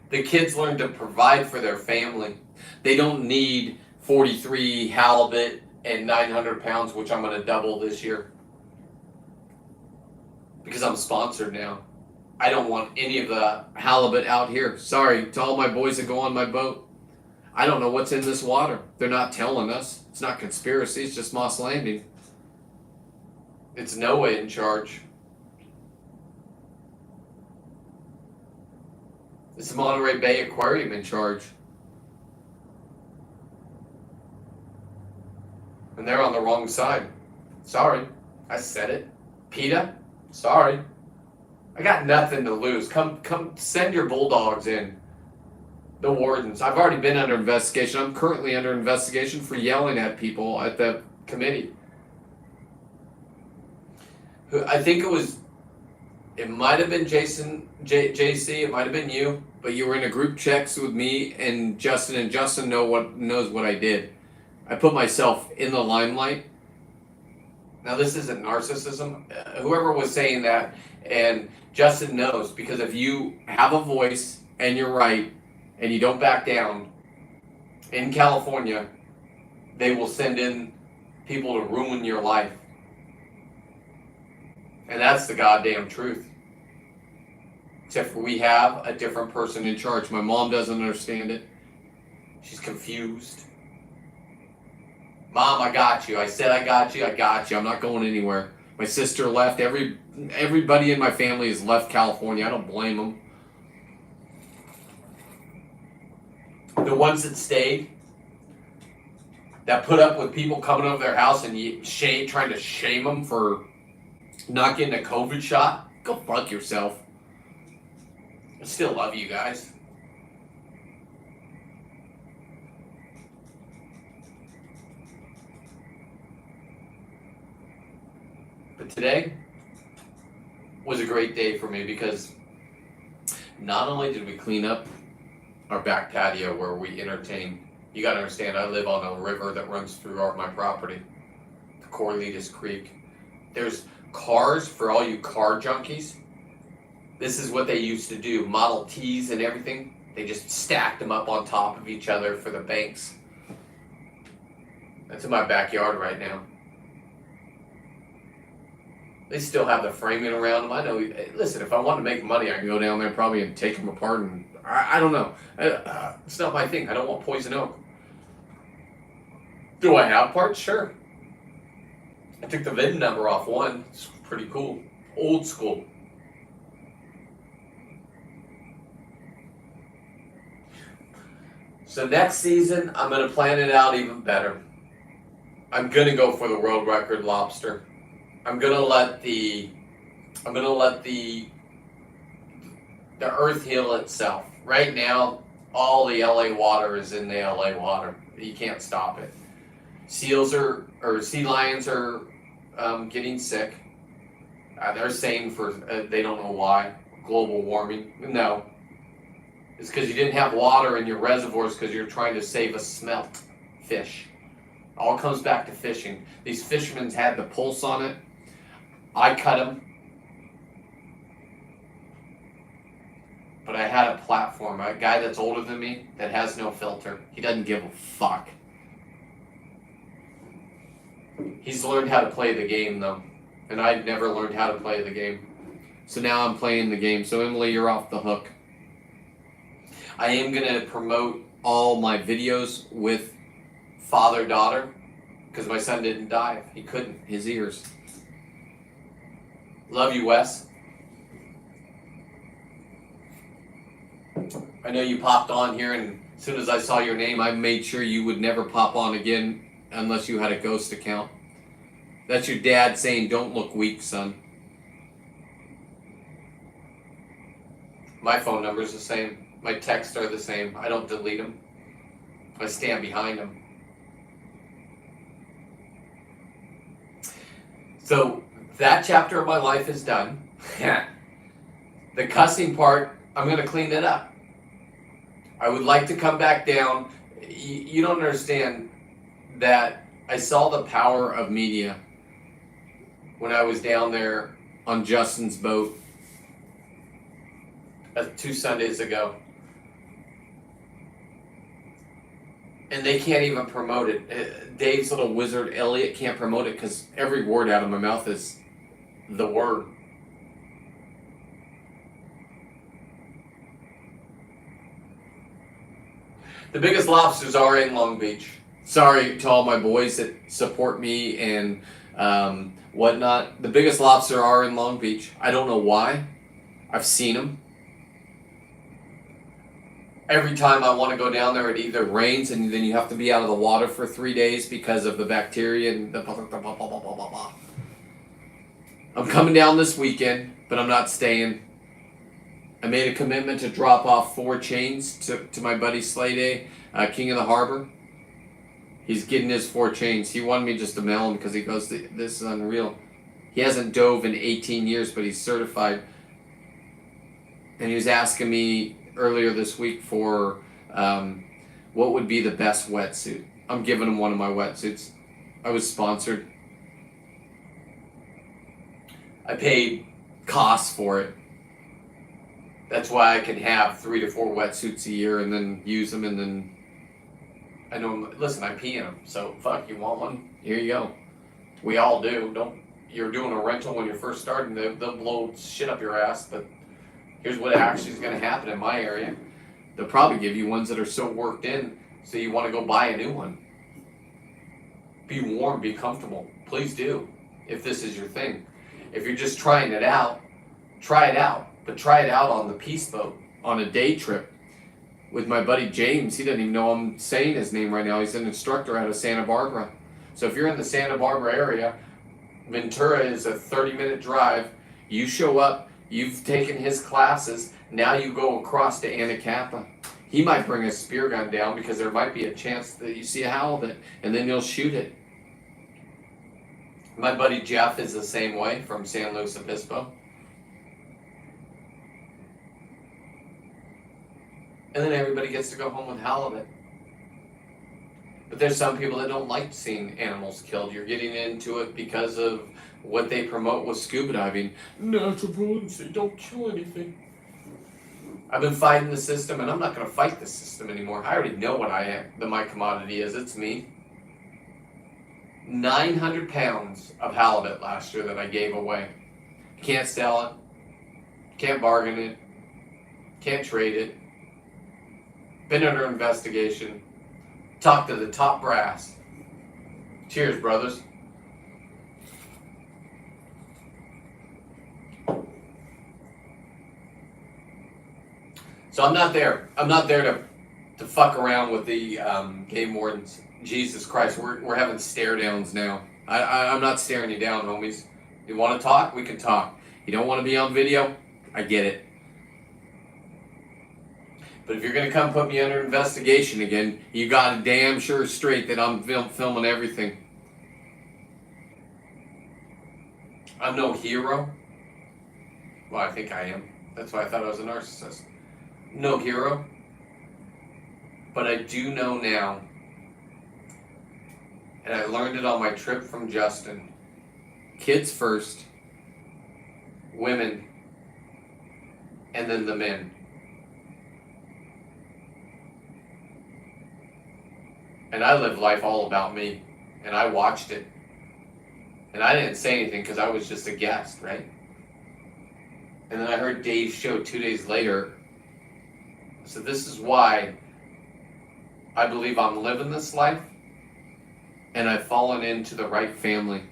The kids learn to provide for their family. They don't need 43 halibut and 900 pounds, which I'm going to double this year. Because I'm sponsored now. I don't want any of the halibut out here. Sorry to all my boys that go on my boat. I don't know what's in this water. They're not telling us. It's not conspiracy. It's just Moss Landing. It's Noah in charge. It's the Monterey Bay Aquarium in charge. And they're on the wrong side. Sorry. I said it. PETA? Sorry. I got nothing to lose. Come send your bulldogs in. The wardens. I've already been under investigation. I'm currently under investigation for yelling at people at the committee. I think it might have been JC, it might have been you, but you were in a group checks with me and Justin knows what I did. I put myself in the limelight. Now this isn't narcissism. Whoever was saying that, and Justin knows, because if you have a voice and you're right, and you don't back down, in California, they will send in people to ruin your life. And that's the goddamn truth. Except for we have a different person in charge. My mom doesn't understand it. She's confused. Mom, I got you. I said I got you. I got you. I'm not going anywhere. My sister left. Everybody in my family has left California. I don't blame them. The ones that stayed, that put up with people coming over their house and trying to shame them for not getting a COVID shot, go fuck yourself. I still love you guys. But today was a great day for me because not only did we clean up our back patio where we entertain. You gotta understand, I live on a river that runs through my property, the Corlitas Creek. There's cars for all you car junkies. This is what they used to do. Model Ts and everything. They just stacked them up on top of each other for the banks. That's in my backyard right now. They still have the framing around them. I know. Listen, if I want to make money, I can go down there probably and take them apart. And I don't know. It's not my thing. I don't want poison oak. Do I have parts? Sure. I took the VIN number off one. It's pretty cool. Old school. So next season, I'm going to plan it out even better. I'm going to go for the world record lobster. I'm going to let the earth heal itself. Right now, all the LA water is in the LA water. You can't stop it. Sea lions are getting sick. They're saying they don't know why. Global warming. No. It's because you didn't have water in your reservoirs because you're trying to save a smelt fish. All comes back to fishing. These fishermen had the pulse on it. I cut them. But I had a platform. A guy that's older than me that has no filter. He doesn't give a fuck. He's learned how to play the game, though. And I've never learned how to play the game. So now I'm playing the game. So Emily, you're off the hook. I am going to promote all my videos with father-daughter. Because my son didn't die. He couldn't. His ears. Love you, Wes. I know you popped on here, and as soon as I saw your name, I made sure you would never pop on again unless you had a ghost account. That's your dad saying, don't look weak, son. My phone number is the same. My texts are the same. I don't delete them. I stand behind them. So that chapter of my life is done. The cussing part, I'm going to clean it up. I would like to come back down. You don't understand that I saw the power of media when I was down there on Justin's boat 2 Sundays ago. And they can't even promote it. Dave's little wizard, Elliot, can't promote it because every word out of my mouth is the word. The biggest lobsters are in Long Beach. Sorry to all my boys that support me and whatnot. The biggest lobster are in Long Beach. I don't know why. I've seen them. Every time I want to go down there, it either rains and then you have to be out of the water for 3 days because of the bacteria and the blah, blah, blah, blah, blah, blah, blah. I'm coming down this weekend, but I'm not staying. I made a commitment to drop off 4 chains to my buddy Slade, King of the Harbor. He's getting his 4 chains. He wanted me just to mail him because he goes, this is unreal. He hasn't dove in 18 years, but he's certified. And he was asking me earlier this week for what would be the best wetsuit. I'm giving him one of my wetsuits. I was sponsored. I paid costs for it. That's why I can have 3 to 4 wetsuits a year and then use them, and then I know, listen, I pee in them, so fuck, you want one? Here you go. We all do. You're doing a rental when you're first starting, they'll blow shit up your ass, but here's what actually is going to happen in my area. They'll probably give you ones that are so worked in, so you want to go buy a new one. Be warm, be comfortable. Please do, if this is your thing. If you're just trying it out, try it out. But try it out on the Peace Boat, on a day trip with my buddy James. He doesn't even know I'm saying his name right now. He's an instructor out of Santa Barbara. So if you're in the Santa Barbara area, Ventura is a 30-minute drive. You show up, you've taken his classes, now you go across to Anacapa. He might bring a spear gun down because there might be a chance that you see a halibut, and then you'll shoot it. My buddy Jeff is the same way from San Luis Obispo. And then everybody gets to go home with halibut. But there's some people that don't like seeing animals killed. You're getting into it because of what they promote with scuba diving. Natural buoyancy, don't kill anything. I've been fighting the system, and I'm not going to fight the system anymore. I already know what my commodity is. It's me. 900 pounds of halibut last year that I gave away. Can't sell it. Can't bargain it. Can't trade it. Been under investigation. Talk to the top brass. Cheers, brothers. So I'm not there. I'm not there to fuck around with the game wardens. Jesus Christ, we're having stare downs now. I'm not staring you down, homies. You want to talk? We can talk. You don't want to be on video? I get it. But if you're going to come put me under investigation again, you got a damn sure straight that I'm filming everything. I'm no hero. Well, I think I am. That's why I thought I was a narcissist. no hero, but I do know now, and I learned it on my trip from Justin, kids first, women, and then the men. And I lived life all about me, and I watched it. And I didn't say anything because I was just a guest, right? And then I heard Dave's show 2 days later. So this is why I believe I'm living this life, and I've fallen into the right family.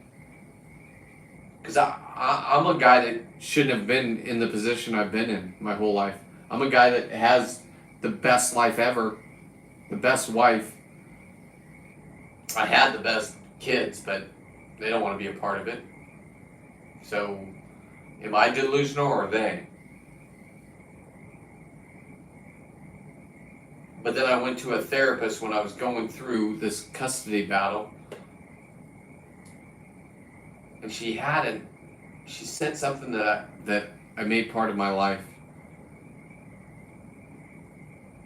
Because I'm a guy that shouldn't have been in the position I've been in my whole life. I'm a guy that has the best life ever, the best wife. I had the best kids, but they don't want to be a part of it. So, am I delusional or are they? But then I went to a therapist when I was going through this custody battle. And she said something that I made part of my life.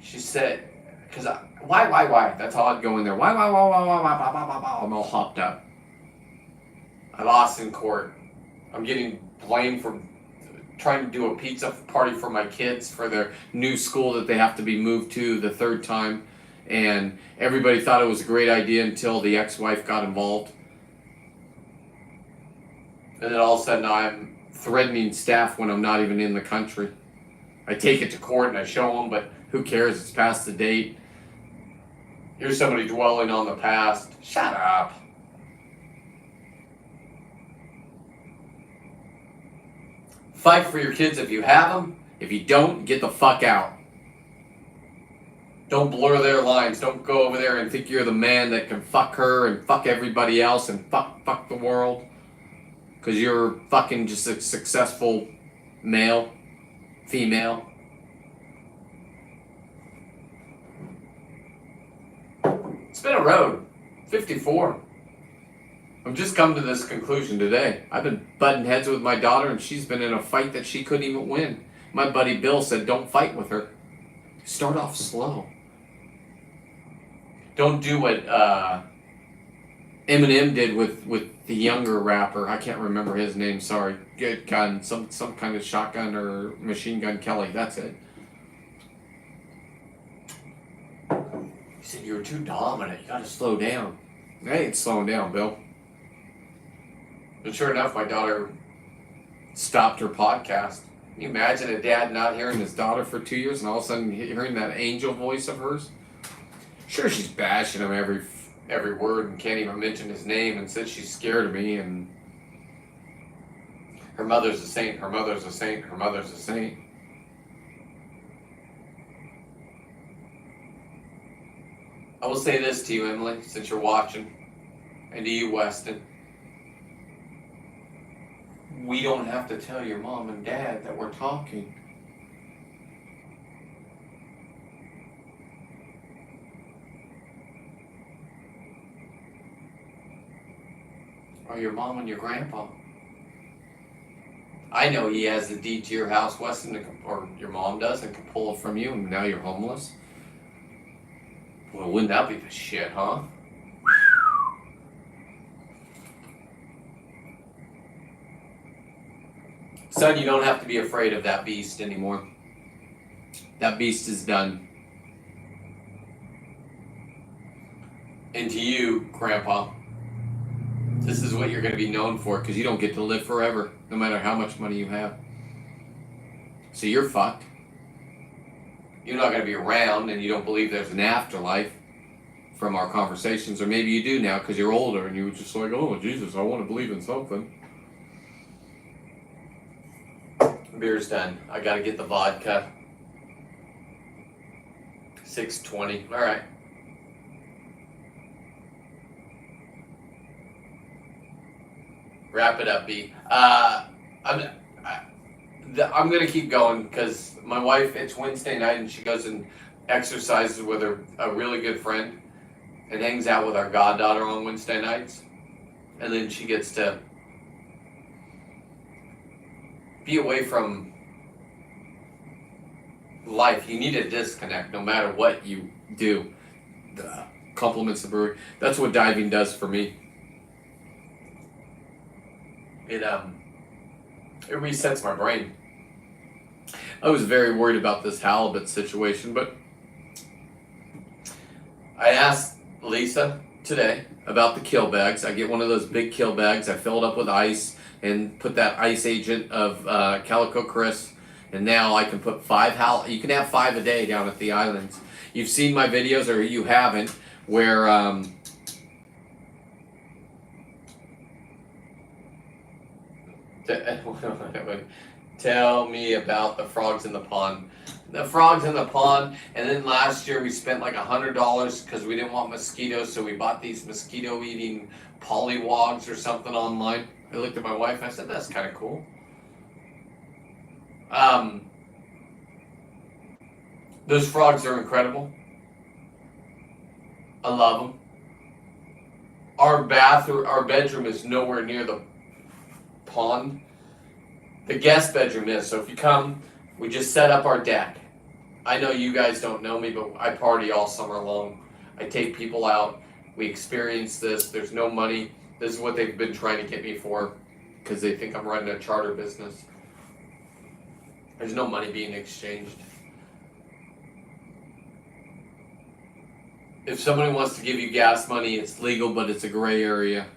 She said, because why? That's all I'd go in there. Why? I'm all hopped up. I lost in court. I'm getting blamed for trying to do a pizza party for my kids for their new school that they have to be moved to the third time. And everybody thought it was a great idea until the ex-wife got involved. And then all of a sudden I'm threatening staff when I'm not even in the country. I take it to court and I show them, but who cares? It's past the date. Here's somebody dwelling on the past. Shut up. Fight for your kids if you have them. If you don't, get the fuck out. Don't blur their lines. Don't go over there and think you're the man that can fuck her and fuck everybody else and fuck the world. Because you're fucking just a successful male, female. It's been a road. 54. I've just come to this conclusion today. I've been butting heads with my daughter, and she's been in a fight that she couldn't even win. My buddy Bill said, don't fight with her. Start off slow. Don't do what Eminem did with the younger rapper. I can't remember his name, sorry. Good gun, some kind of shotgun or machine gun Kelly, that's it. He said, you're too dominant, you gotta slow down. I ain't slowing down, Bill. But sure enough, my daughter stopped her podcast. Can you imagine a dad not hearing his daughter for 2 years and all of a sudden hearing that angel voice of hers? Sure, she's bashing him every word and can't even mention his name and says she's scared of me and her mother's a saint, her mother's a saint, her mother's a saint. I will say this to you, Emily, since you're watching, and to you, Weston. We don't have to tell your mom and dad that we're talking. Or your mom and your grandpa. I know he has the deed to your house, Weston, or your mom does, and can pull it from you, and now you're homeless. Well, wouldn't that be the shit, huh? Son, you don't have to be afraid of that beast anymore. That beast is done. And to you, Grandpa, this is what you're going to be known for because you don't get to live forever, no matter how much money you have. So you're fucked. You're not going to be around and you don't believe there's an afterlife from our conversations, or maybe you do now because you're older and you were just like, oh, Jesus, I want to believe in something. Beer's done. I got to get the vodka. 6:20. All right. Wrap it up, B. I'm going to keep going because my wife, it's Wednesday night and she goes and exercises with a really good friend and hangs out with our goddaughter on Wednesday nights. And then she gets to be away from life. You need a disconnect no matter what you do. Compliments the brewery. That's what diving does for me. It resets my brain. I was very worried about this halibut situation, but I asked Lisa today about the kill bags. I get one of those big kill bags. I fill it up with ice and put that ice agent of Calico Chris, and now I can put you can have 5 a day down at the islands. You've seen my videos, or you haven't, where tell me about the frogs in the pond. The frogs in the pond, and then last year we spent like $100 because we didn't want mosquitoes, so we bought these mosquito-eating pollywogs or something online. I looked at my wife and I said, that's kind of cool. Those frogs are incredible. I love them. Our bedroom is nowhere near the pond. The guest bedroom is, so if you come, we just set up our deck. I know you guys don't know me, but I party all summer long. I take people out. We experience this. There's no money. This is what they've been trying to get me for because they think I'm running a charter business. There's no money being exchanged. If somebody wants to give you gas money, it's legal, but it's a gray area.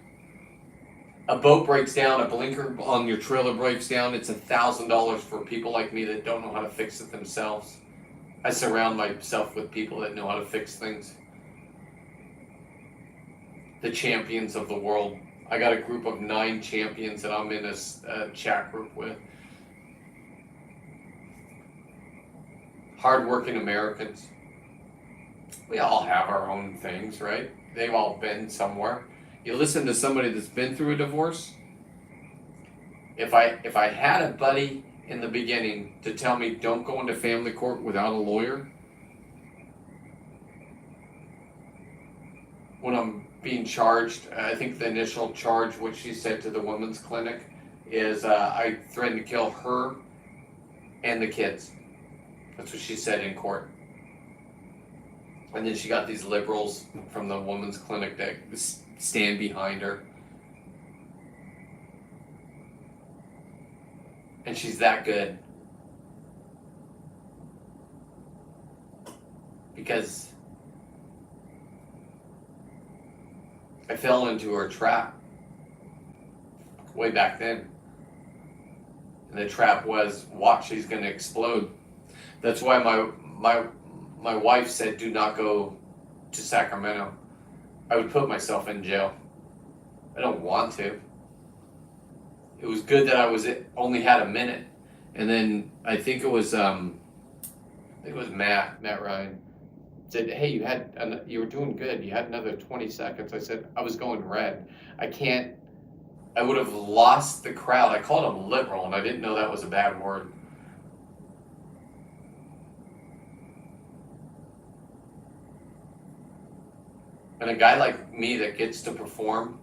A boat breaks down, a blinker on your trailer breaks down, it's $1,000 for people like me that don't know how to fix it themselves. I surround myself with people that know how to fix things. The champions of the world. I got a group of 9 champions that I'm in a chat group with. Hardworking Americans. We all have our own things, right? They've all been somewhere. You listen to somebody that's been through a divorce. If I had a buddy in the beginning to tell me don't go into family court without a lawyer, when I'm being charged, I think the initial charge, what she said to the women's clinic, is I threatened to kill her and the kids. That's what she said in court. And then she got these liberals from the women's clinic that stand behind her. And she's that good. Because I fell into her trap way back then. And the trap was, watch, she's going to explode. That's why my wife said, do not go to Sacramento. I would put myself in jail. I don't want to. It was good that I only had a minute. And then I think it was Matt Ryan said, hey, you were doing good. You had another 20 seconds. I said, I was going red. I would have lost the crowd. I called him liberal, and I didn't know that was a bad word. And a guy like me that gets to perform,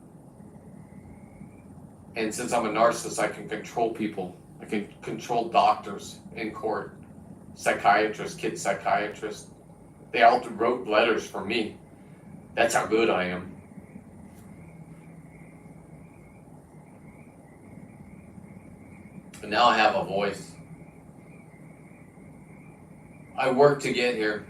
and since I'm a narcissist, I can control people. I can control doctors in court, psychiatrists, kid psychiatrists. They all wrote letters for me. That's how good I am. And now I have a voice. I worked to get here.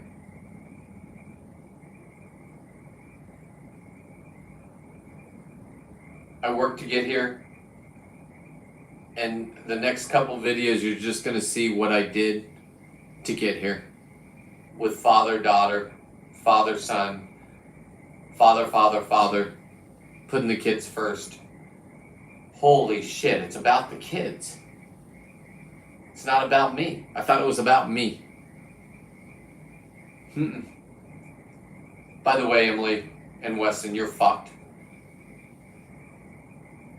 I worked to get here. And the next couple videos, you're just going to see what I did to get here. With father, daughter, father, son, father, putting the kids first. Holy shit, it's about the kids. It's not about me. I thought it was about me. By the way, Emily and Weston, you're fucked.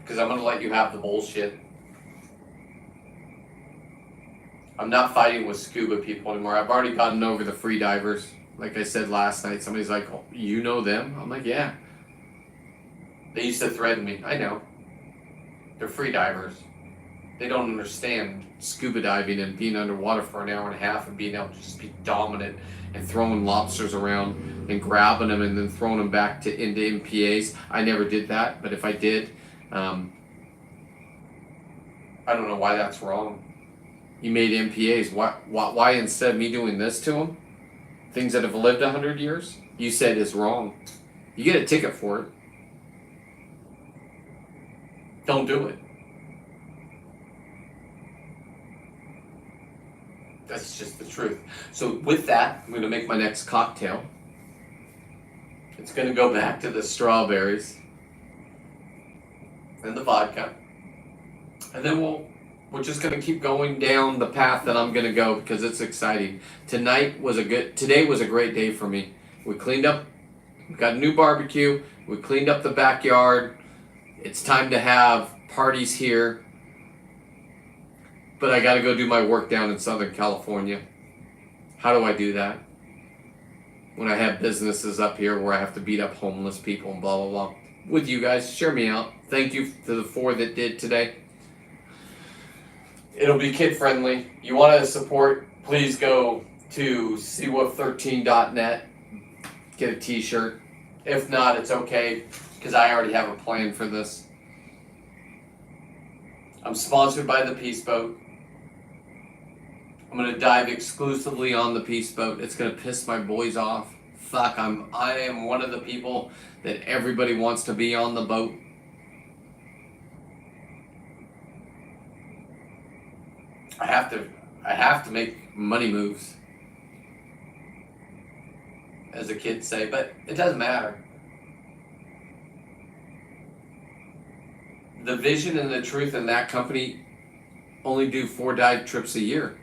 Because I'm going to let you have the bullshit. I'm not fighting with scuba people anymore. I've already gotten over the free divers. Like I said last night, somebody's like, oh, you know them? I'm like, yeah. They used to threaten me. I know. They're free divers. They don't understand scuba diving and being underwater for an hour and a half and being able to just be dominant and throwing lobsters around and grabbing them and then throwing them back into MPAs. I never did that, but if I did, I don't know why that's wrong. You made MPAs. Why instead of me doing this to them, things that have lived 100 years, you said is wrong. You get a ticket for it. Don't do it. That's just the truth. So with that, I'm going to make my next cocktail. It's going to go back to the strawberries and the vodka. And then we're just going to keep going down the path that I'm going to go because it's exciting. Today was a great day for me. We cleaned up, we got a new barbecue, we cleaned up the backyard. It's time to have parties here. But I got to go do my work down in Southern California. How do I do that? When I have businesses up here where I have to beat up homeless people and blah, blah, blah. With you guys, share me out. Thank you to the 4 that did today. It'll be kid friendly. You want to support, please go to seawolf13.net. Get a t-shirt. If not, it's okay because I already have a plan for this. I'm sponsored by the Peace Boat. I'm going to dive exclusively on the Peace Boat. It's going to piss my boys off. Fuck, I am one of the people that everybody wants to be on the boat. I have to make money moves, as the kids say, but it doesn't matter. The vision and the truth in that company only do 4 dive trips a year.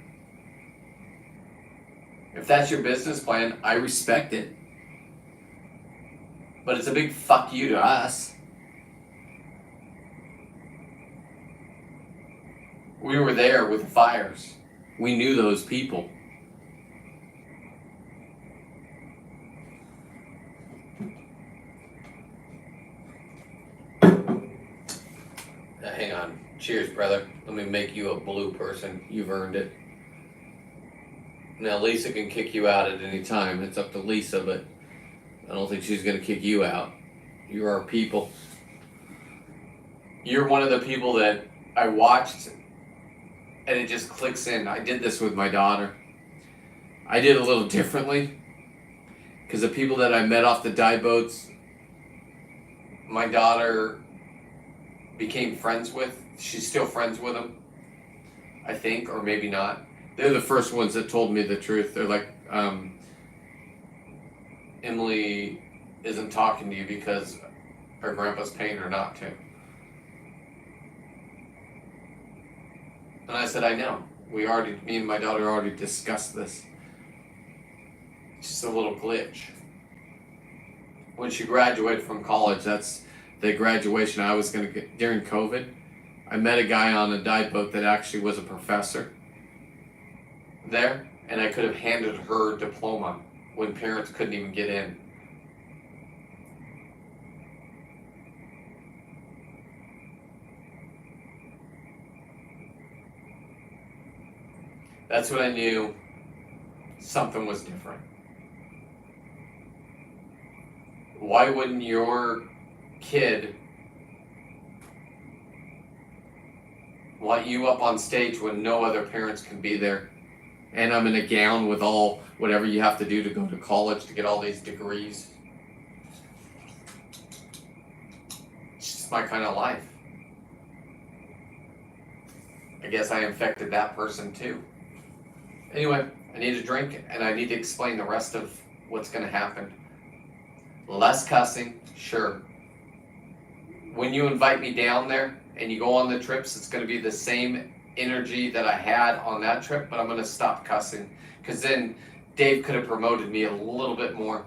If that's your business plan, I respect it. But it's a big fuck you to us. We were there with the fires. We knew those people. Hang on. Cheers, brother. Let me make you a blue person. You've earned it. Now, Lisa can kick you out at any time. It's up to Lisa, but I don't think she's going to kick you out. You're our people. You're one of the people that I watched, and it just clicks in. I did this with my daughter. I did a little differently, because the people that I met off the dive boats, my daughter became friends with. She's still friends with them, I think, or maybe not. They're the first ones that told me the truth. They're like, Emily isn't talking to you because her grandpa's paying her not to. And I said, I know. Me and my daughter already discussed this. It's just a little glitch. When she graduated from college, that's the graduation I was going to get. During COVID, I met a guy on a dive boat that actually was a professor there, and I could have handed her diploma when parents couldn't even get in. That's when I knew something was different. Why wouldn't your kid want you up on stage when no other parents can be there? And I'm in a gown with all whatever you have to do to go to college to get all these degrees. It's just my kind of life. I guess I infected that person too. Anyway, I need a drink and I need to explain the rest of what's going to happen. Less cussing, sure. When you invite me down there and you go on the trips, it's going to be the same energy that I had on that trip, but I'm going to stop cussing, because then Dave could have promoted me a little bit more.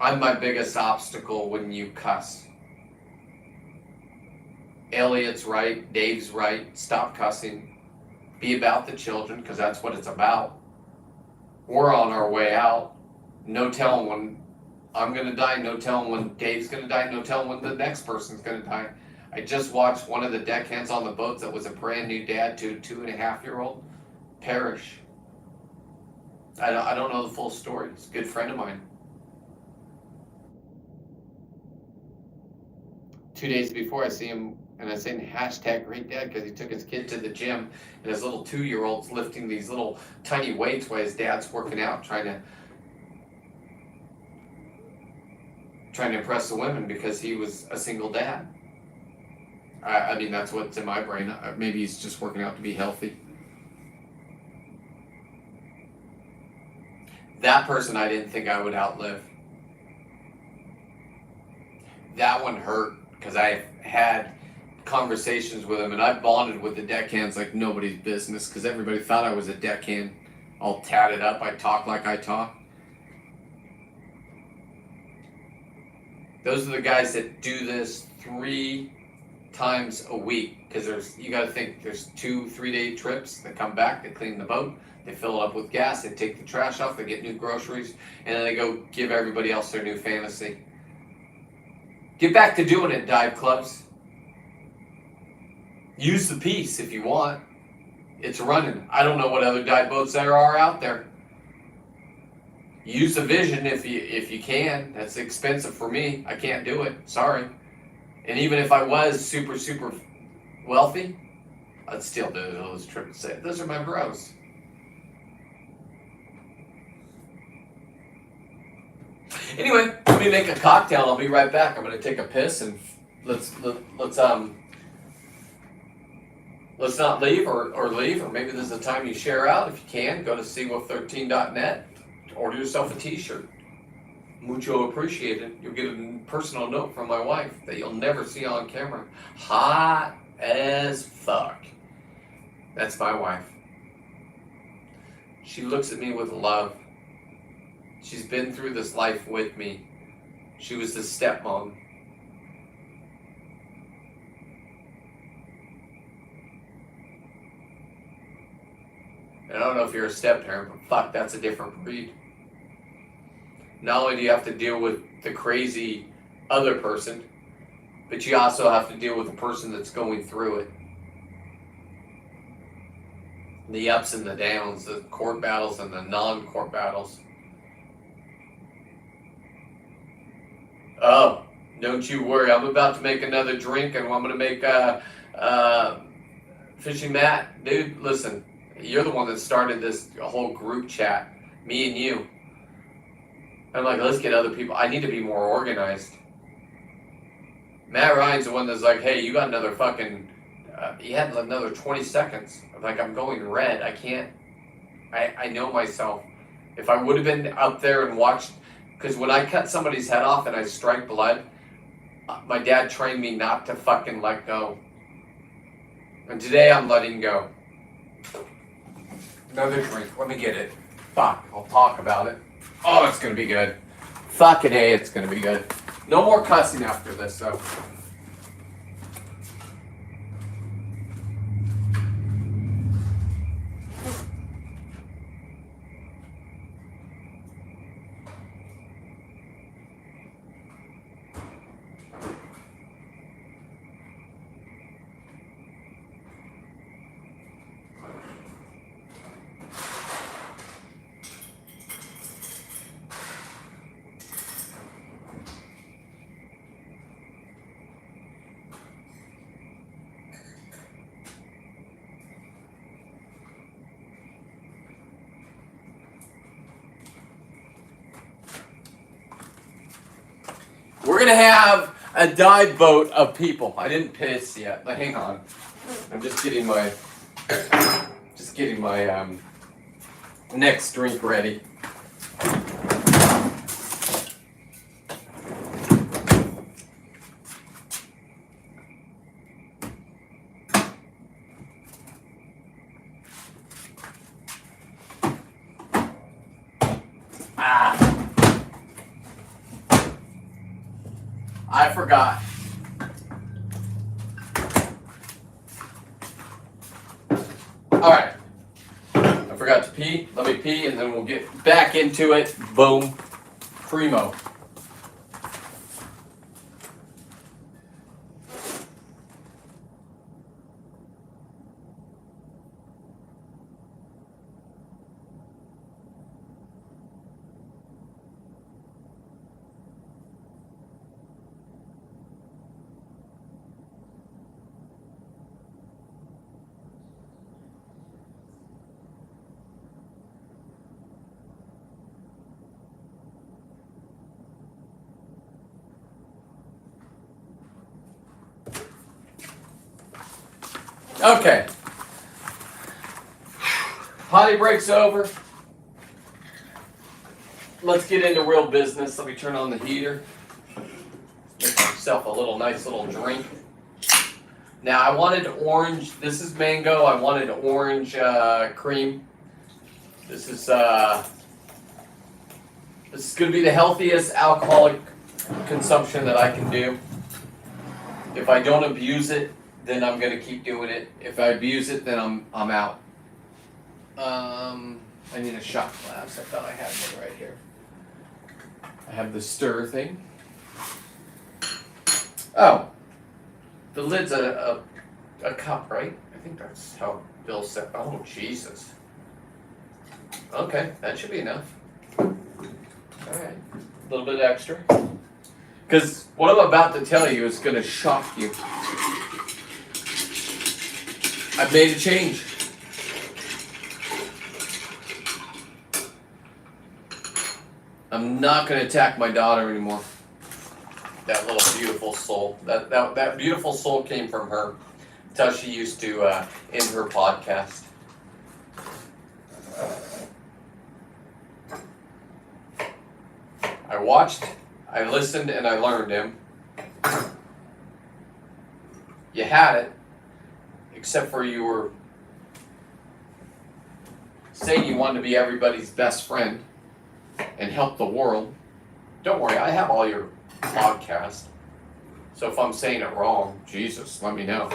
I'm my biggest obstacle when you cuss. Elliot's right, Dave's right, stop cussing. Be about the children, because that's what it's about. We're on our way out. No telling when I'm going to die, no telling when Dave's going to die, no telling when the next person's going to die. I just watched one of the deckhands on the boats that was a brand new dad to a 2.5-year-old perish. I don't know the full story. It's a good friend of mine. 2 days before, I see him, and I say hashtag great dad because he took his kid to the gym, and his little 2-year-old's lifting these little tiny weights while his dad's working out, trying to impress the women because he was a single dad. I mean, that's what's in my brain. Maybe he's just working out to be healthy. That person I didn't think I would outlive. That one hurt because I had conversations with him, and I bonded with the deckhands like nobody's business because everybody thought I was a deckhand, all tatted up. I talk like I talk. Those are the guys that do this 3 times a week because you got to think there's 2-3 day trips. They come back, they clean the boat, they fill it up with gas, they take the trash off, they get new groceries, and then they go give everybody else their new fantasy. Get back to doing it, dive clubs. Use the piece if you want. It's running. I don't know what other dive boats there are out there. Use the Vision if you can. That's expensive for me. I can't do it. Sorry. And even if I was super, super wealthy, I'd still do those trips. Those are my bros. Anyway, let me make a cocktail. I'll be right back. I'm going to take a piss and let's not leave or leave, or maybe there's a time you share out. If you can, go to seawolf13.net. Order yourself a t-shirt. Mucho appreciated. You'll get a personal note from my wife that you'll never see on camera. Hot as fuck. That's my wife. She looks at me with love. She's been through this life with me. She was the stepmom. And I don't know if you're a step-parent, but fuck, that's a different breed. Not only do you have to deal with the crazy other person, but you also have to deal with the person that's going through it. The ups and the downs, the court battles and the non-court battles. Oh, don't you worry. I'm about to make another drink, and I'm going to make fishing mat. Dude, listen. You're the one that started this whole group chat, me and you. I'm like, let's get other people. I need to be more organized. Matt Ryan's the one that's like, hey, you got another fucking, he had another 20 seconds. I'm like, I'm going red. I can't, I know myself. If I would have been up there and watched, because when I cut somebody's head off and I strike blood, my dad trained me not to fucking let go. And today I'm letting go. Another drink. Let me get it. Fuck. I'll talk about it. Oh, it's going to be good. Fucking A, it's going to be good. No more cussing after this, though. We're going to have a dive boat of people. I didn't piss yet, but hang on. I'm just getting my next drink ready. I forgot. Alright. I forgot to pee. Let me pee and then we'll get back into it. Boom. Primo. Okay. Potty break's over. Let's get into real business. Let me turn on the heater. Make myself a nice little drink. Now I wanted orange. This is mango. I wanted orange cream. This is going to be the healthiest alcoholic consumption that I can do. If I don't abuse it, then I'm going to keep doing it. If I abuse it, then I'm out. I need a shot glass. I thought I had one right here. I have the stir thing. Oh, the lid's a cup, right? I think that's how Bill said. Oh, Jesus. Okay, that should be enough. All right, a little bit extra. Because what I'm about to tell you is going to shock you. I've made a change. I'm not going to attack my daughter anymore. That little beautiful soul. That beautiful soul came from her. That's how she used to end her podcast. I watched, I listened, and I learned him. You had it, except for you were saying you wanted to be everybody's best friend and help the world. Don't worry, I have all your podcasts. So if I'm saying it wrong, Jesus, let me know.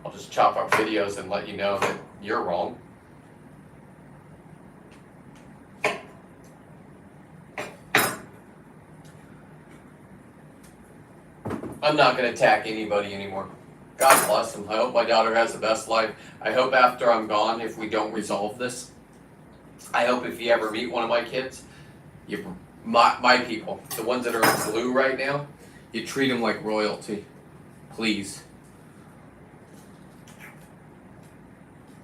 I'll just chop up videos and let you know that you're wrong. I'm not going to attack anybody anymore. God bless them. I hope my daughter has the best life. I hope after I'm gone, if we don't resolve this, I hope if you ever meet one of my kids, my people, the ones that are in blue right now, you treat them like royalty. Please.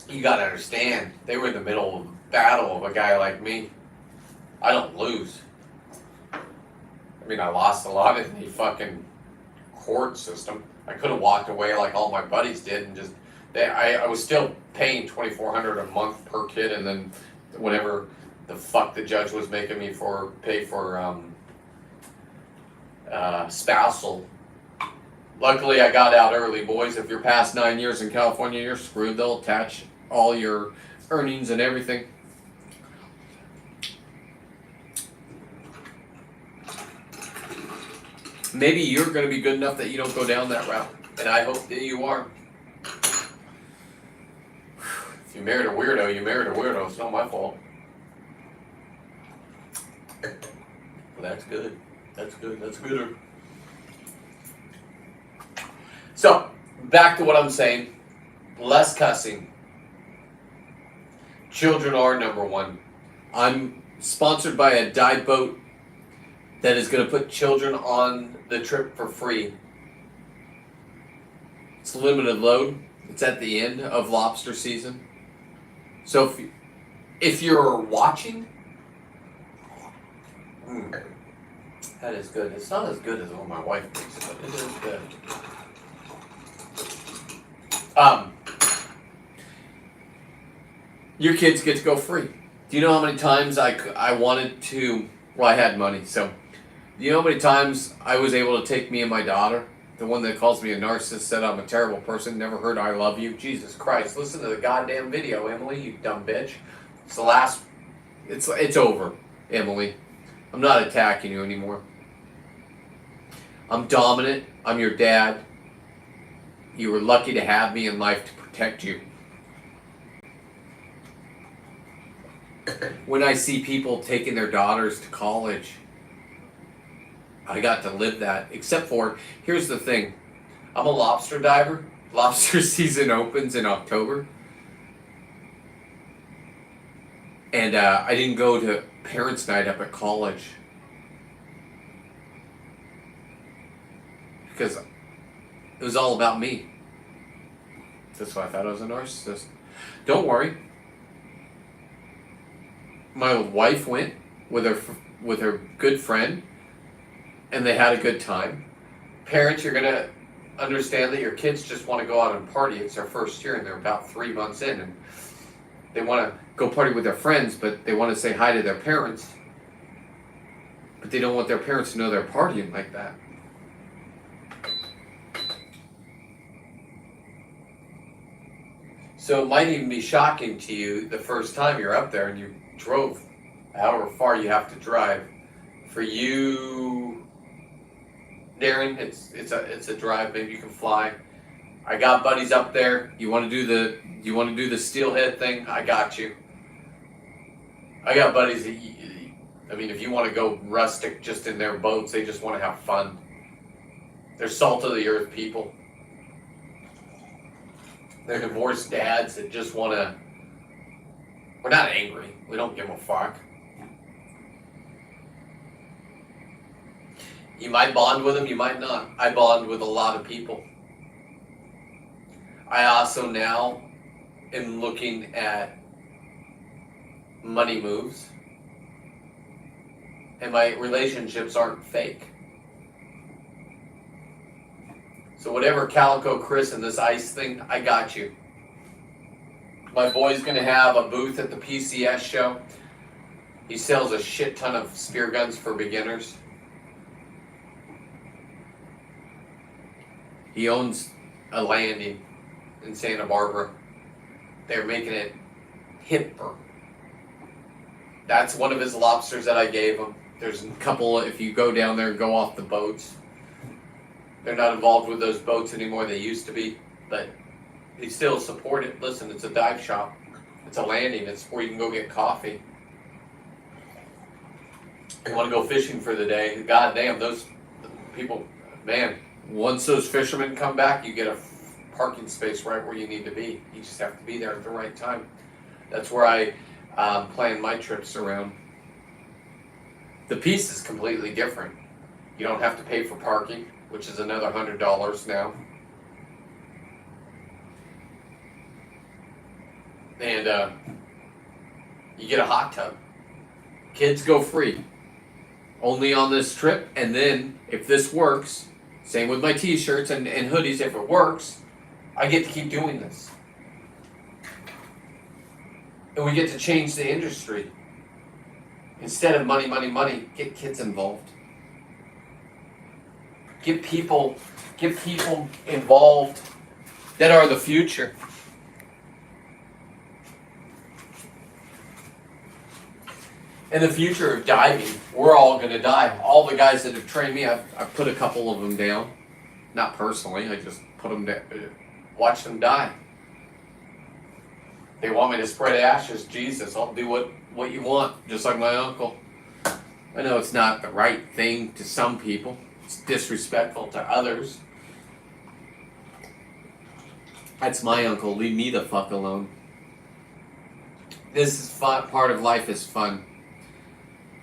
You got to understand, they were in the middle of a battle of a guy like me. I don't lose. I mean, I lost a lot in the fucking court system. I could have walked away like all my buddies did and just I was still paying $2,400 a month per kid, and then whatever the fuck the judge was making me pay for spousal. Luckily I got out early, boys. If you're past 9 years in California, you're screwed. They'll attach all your earnings and everything. Maybe you're going to be good enough that you don't go down that route. And I hope that you are. If you married a weirdo, you married a weirdo. It's not my fault. Well, that's good. That's good. That's gooder. So, back to what I'm saying. Less cussing. Children are number one. I'm sponsored by a dive boat that is going to put children on the trip for free. It's limited load. It's at the end of lobster season. So if you're watching, that is good. It's not as good as what my wife makes, but it is good. Your kids get to go free. Do you know how many times I wanted to, well, I had money, so do you know how many times I was able to take me and my daughter? The one that calls me a narcissist, said I'm a terrible person, never heard I love you. Jesus Christ, listen to the goddamn video, Emily, you dumb bitch. It's the last, it's over, Emily. I'm not attacking you anymore. I'm dominant. I'm your dad. You were lucky to have me in life to protect you. When I see people taking their daughters to college, I got to live that. Except for, here's the thing. I'm a lobster diver. Lobster season opens in October. And I didn't go to parents' night up at college. Because it was all about me. That's why I thought I was a narcissist. Don't worry. My wife went with her good friend, and they had a good time. Parents, you're gonna understand that your kids just want to go out and party. It's their first year and they're about 3 months in, and they want to go party with their friends, but they want to say hi to their parents. But they don't want their parents to know they're partying like that. So it might even be shocking to you the first time you're up there and you drove however far you have to drive. For you, Darren, it's a drive. Maybe you can fly. I got buddies up there. You want to do the steelhead thing? I got you. I got buddies that, if you want to go rustic just in their boats, they just want to have fun. They're salt of the earth people. They're divorced dads that just want to. We're not angry. We don't give a fuck. You might bond with them, you might not. I bond with a lot of people. I also now am looking at money moves. And my relationships aren't fake. So whatever Calico Chris and this ice thing, I got you. My boy's going to have a booth at the PCS show. He sells a shit ton of spear guns for beginners. He owns a landing in Santa Barbara. They're making it hipper. That's one of his lobsters that I gave him. There's a couple, if you go down there and go off the boats. They're not involved with those boats anymore. They used to be, but they still support it. Listen, it's a dive shop. It's a landing. It's where you can go get coffee. You want to go fishing for the day. God damn, those people, man, once those fishermen come back, you get a parking space right where you need to be. You just have to be there at the right time. That's where I plan my trips around. The piece is completely different. You don't have to pay for parking, which is another $100 now. And you get a hot tub. Kids go free. Only on this trip, and then if this works, same with my t-shirts and hoodies, if it works, I get to keep doing this. And we get to change the industry. Instead of money, money, money, get kids involved. Get people involved that are the future. In the future of diving, we're all going to die. All the guys that have trained me, I've put a couple of them down. Not personally, I just put them down, watch them die. They want me to spread ashes. Jesus, I'll do what you want, just like my uncle. I know it's not the right thing to some people. It's disrespectful to others. That's my uncle. Leave me the fuck alone. This is fun. Part of life is fun.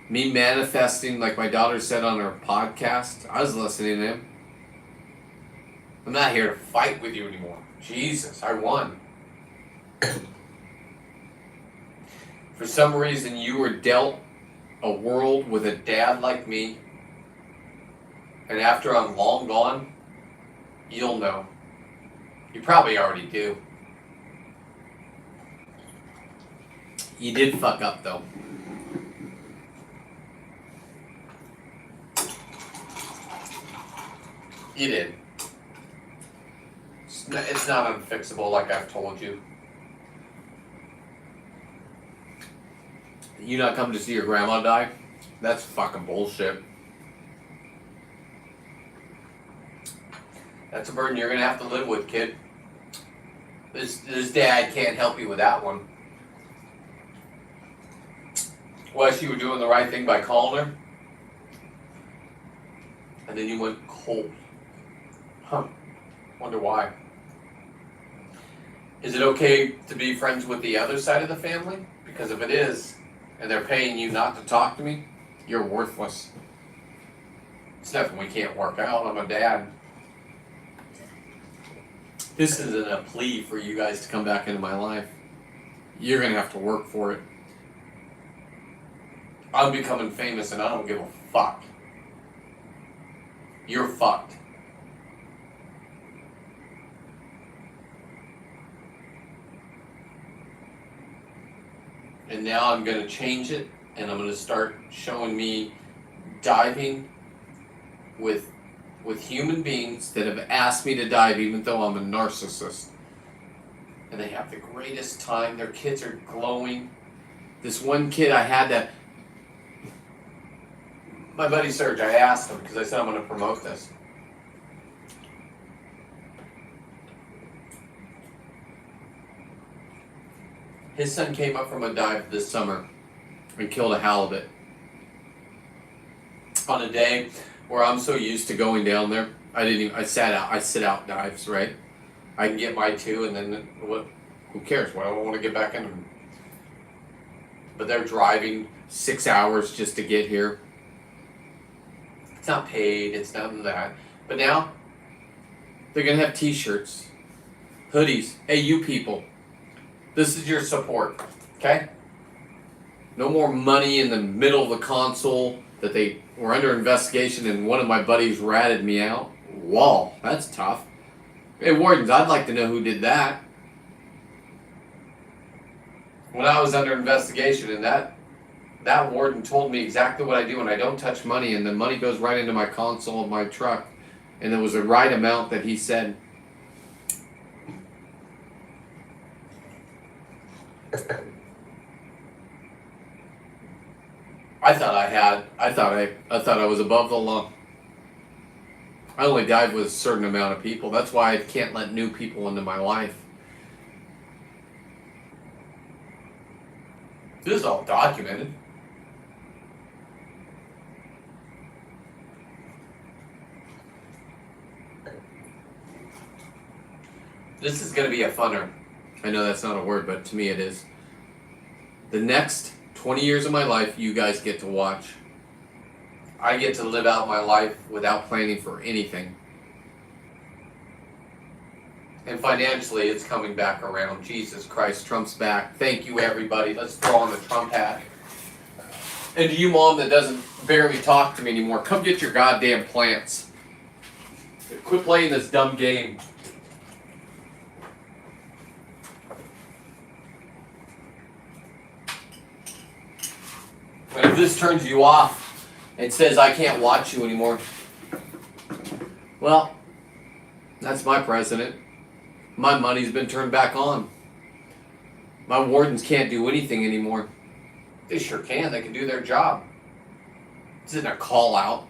Me manifesting, like my daughter said on her podcast, I was listening to him. I'm not here to fight with you anymore. Jesus, I won. For some reason, you were dealt a world with a dad like me, and after I'm long gone, you'll know. You probably already do. You did fuck up, though. You did. It's not unfixable like I've told you. You not come to see your grandma die? That's fucking bullshit. That's a burden you're going to have to live with, kid. This dad can't help you with that one. Wes, you were doing the right thing by calling her. And then you went cold. Huh. Wonder why. Is it okay to be friends with the other side of the family? Because if it is, and they're paying you not to talk to me, you're worthless. It's nothing we can't work out. I'm a dad. This isn't a plea for you guys to come back into my life. You're going to have to work for it. I'm becoming famous and I don't give a fuck. You're fucked. And now I'm going to change it, and I'm going to start showing me diving with human beings that have asked me to dive, even though I'm a narcissist. And they have the greatest time. Their kids are glowing. This one kid I had to, my buddy Serge, I asked him because I said I'm going to promote this. His son came up from a dive this summer and killed a halibut. On a day where I'm so used to going down there, I sit out dives, right? I can get my two, and then who cares? Well, I don't want to get back in them. But they're driving 6 hours just to get here. It's not paid, it's none of that. But now, they're going to have t-shirts, hoodies. Hey, you people, this is your support, okay? No more money in the middle of the console that they were under investigation and one of my buddies ratted me out. Whoa, that's tough. Hey, wardens, I'd like to know who did that. When I was under investigation, and that warden told me exactly what I do, and I don't touch money, and the money goes right into my console of my truck, and it was the right amount that he said. I thought I was above the law. I only dive with a certain amount of people. That's why I can't let new people into my life. This is all documented. This is going to be a funner. I know that's not a word, but to me it is. The next 20 years of my life, you guys get to watch. I get to live out my life without planning for anything. And financially, it's coming back around. Jesus Christ, Trump's back. Thank you, everybody. Let's throw on the Trump hat. And to you, Mom, that doesn't barely talk to me anymore, come get your goddamn plants. Quit playing this dumb game. And if this turns you off and says I can't watch you anymore, well, that's my president. My money's been turned back on. My wardens can't do anything anymore. They sure can. They can do their job. This isn't a call out.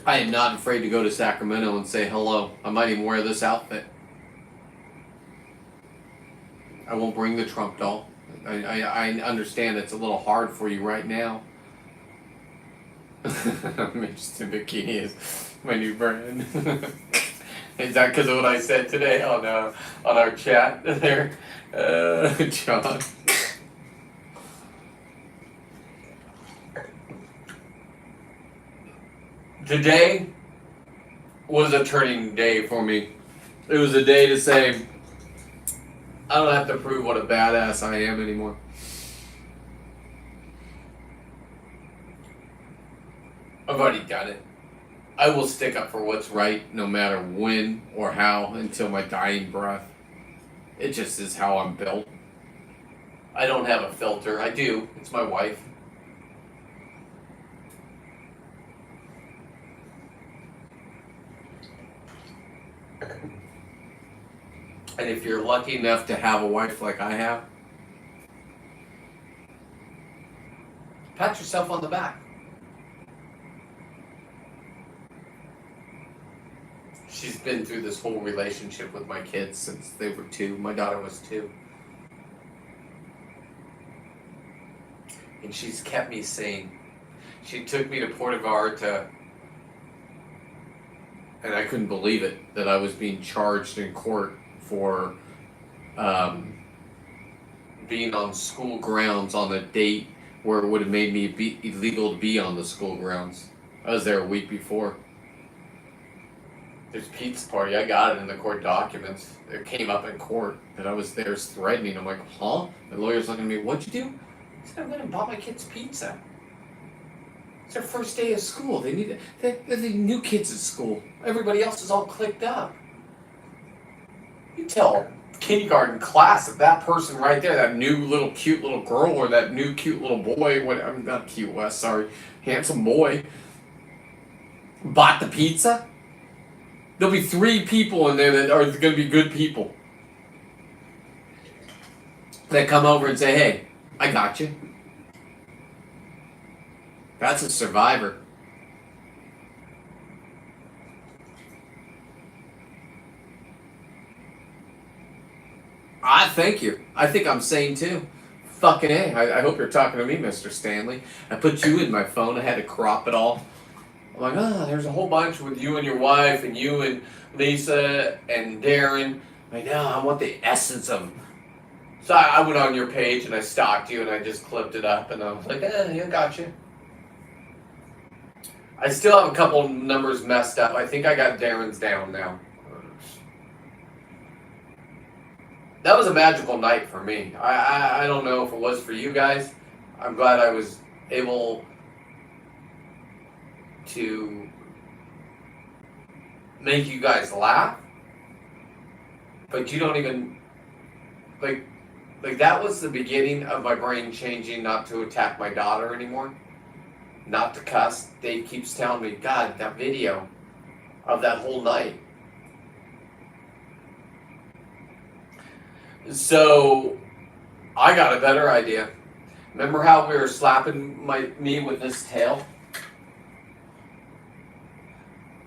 I am not afraid to go to Sacramento and say hello. I might even wear this outfit. I won't bring the Trump doll. I understand it's a little hard for you right now. Mixed in bikini is my new brand. Is that because of what I said today on our chat there, John? Today was a turning day for me. It was a day to say, I don't have to prove what a badass I am anymore. I've already done it. I will stick up for what's right no matter when or how until my dying breath. It just is how I'm built. I don't have a filter. I do. It's my wife. And if you're lucky enough to have a wife like I have, pat yourself on the back. She's been through this whole relationship with my kids since they were 2. My daughter was 2. And she's kept me sane. She took me to Puerto Vallarta, and I couldn't believe it that I was being charged in court for being on school grounds on a date where it would have made me illegal to be on the school grounds. I was there a week before. There's pizza party. I got it in the court documents. It came up in court that I was there threatening. I'm like, huh? The lawyer's looking at me, what'd you do? I said, I went and bought my kids pizza. It's their first day of school. They need new kids at school. Everybody else is all clicked up. tell a kindergarten class if that person right there, that new little cute little girl or that new cute little boy, I mean, not cute, Wes, sorry, handsome boy, bought the pizza, there'll be 3 people in there that are going to be good people. That come over and say, hey, I got you. That's a survivor. I thank you. I think I'm sane too. Fucking A. I hope you're talking to me, Mr. Stanley. I put you in my phone. I had to crop it all. I'm like, there's a whole bunch with you and your wife and you and Lisa and Darren. I'm like, no, I want the essence of... So I went on your page and I stalked you and I just clipped it up and I was like, yeah, got you. I still have a couple numbers messed up. I think I got Darren's down now. That was a magical night for me. I don't know if it was for you guys. I'm glad I was able to make you guys laugh. But you don't even... Like that was the beginning of my brain changing not to attack my daughter anymore. Not to cuss. Dave keeps telling me, God, that video of that whole night. So, I got a better idea. Remember how we were slapping me with this tail?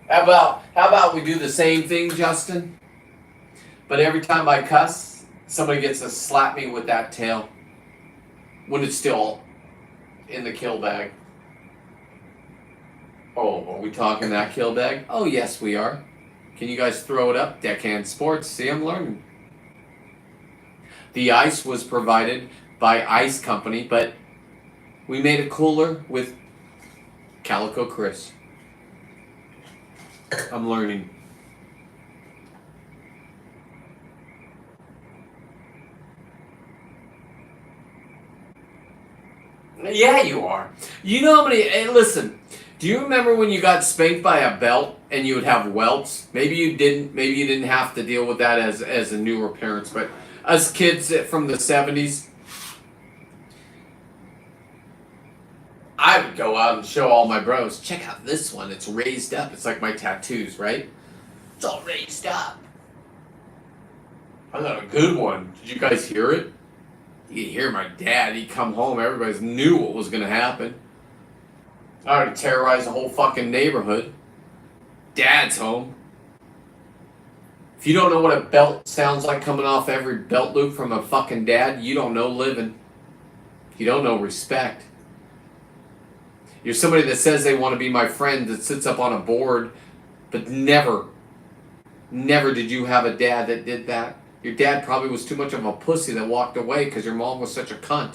How about we do the same thing, Justin? But every time I cuss, somebody gets to slap me with that tail when it's still in the kill bag. Oh, are we talking that kill bag? Oh, yes, we are. Can you guys throw it up? Deckhand Sports. See, I'm learning. The ice was provided by Ice Company, but we made it cooler with Calico Chris. I'm learning. Yeah, you are. You know how many... Hey, listen, do you remember when you got spanked by a belt and you would have welts? Maybe you didn't. Maybe you didn't have to deal with that as a newer parents, but... Us kids from the 70s, I would go out and show all my bros, check out this one, it's raised up. It's like my tattoos, right? It's all raised up. I got a good one. Did you guys hear it? You hear my dad, he'd come home, everybody knew what was going to happen. I already terrorized the whole fucking neighborhood. Dad's home. If you don't know what a belt sounds like coming off every belt loop from a fucking dad, you don't know living. You don't know respect. You're somebody that says they want to be my friend that sits up on a board, but never did you have a dad that did that. Your dad probably was too much of a pussy that walked away because your mom was such a cunt.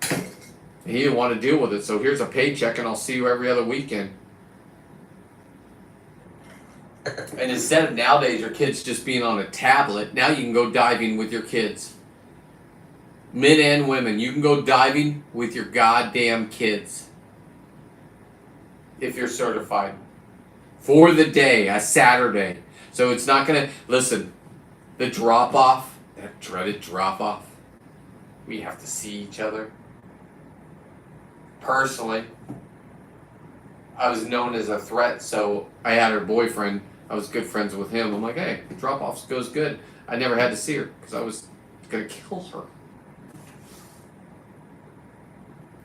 And he didn't want to deal with it, so here's a paycheck and I'll see you every other weekend. And instead of nowadays your kids just being on a tablet, now you can go diving with your kids. Men and women, you can go diving with your goddamn kids. If you're certified. For the day, a Saturday. So it's not going to... Listen, the drop-off, that dreaded drop-off, we have to see each other. Personally, I was known as a threat, so I had her boyfriend. I was good friends with him. I'm like, hey, the drop-off goes good. I never had to see her because I was going to kill her.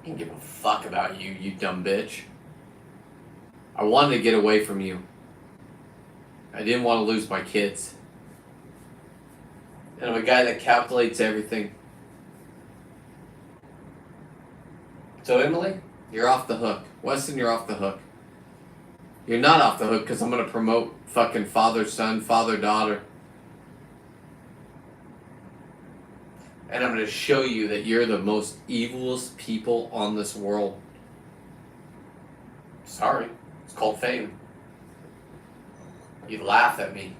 I didn't give a fuck about you, you dumb bitch. I wanted to get away from you. I didn't want to lose my kids. And I'm a guy that calculates everything. So Emily, you're off the hook. Weston, you're off the hook. You're not off the hook because I'm going to promote fucking father-son, father-daughter. And I'm going to show you that you're the most evilest people on this world. Sorry. It's called fame. You laugh at me.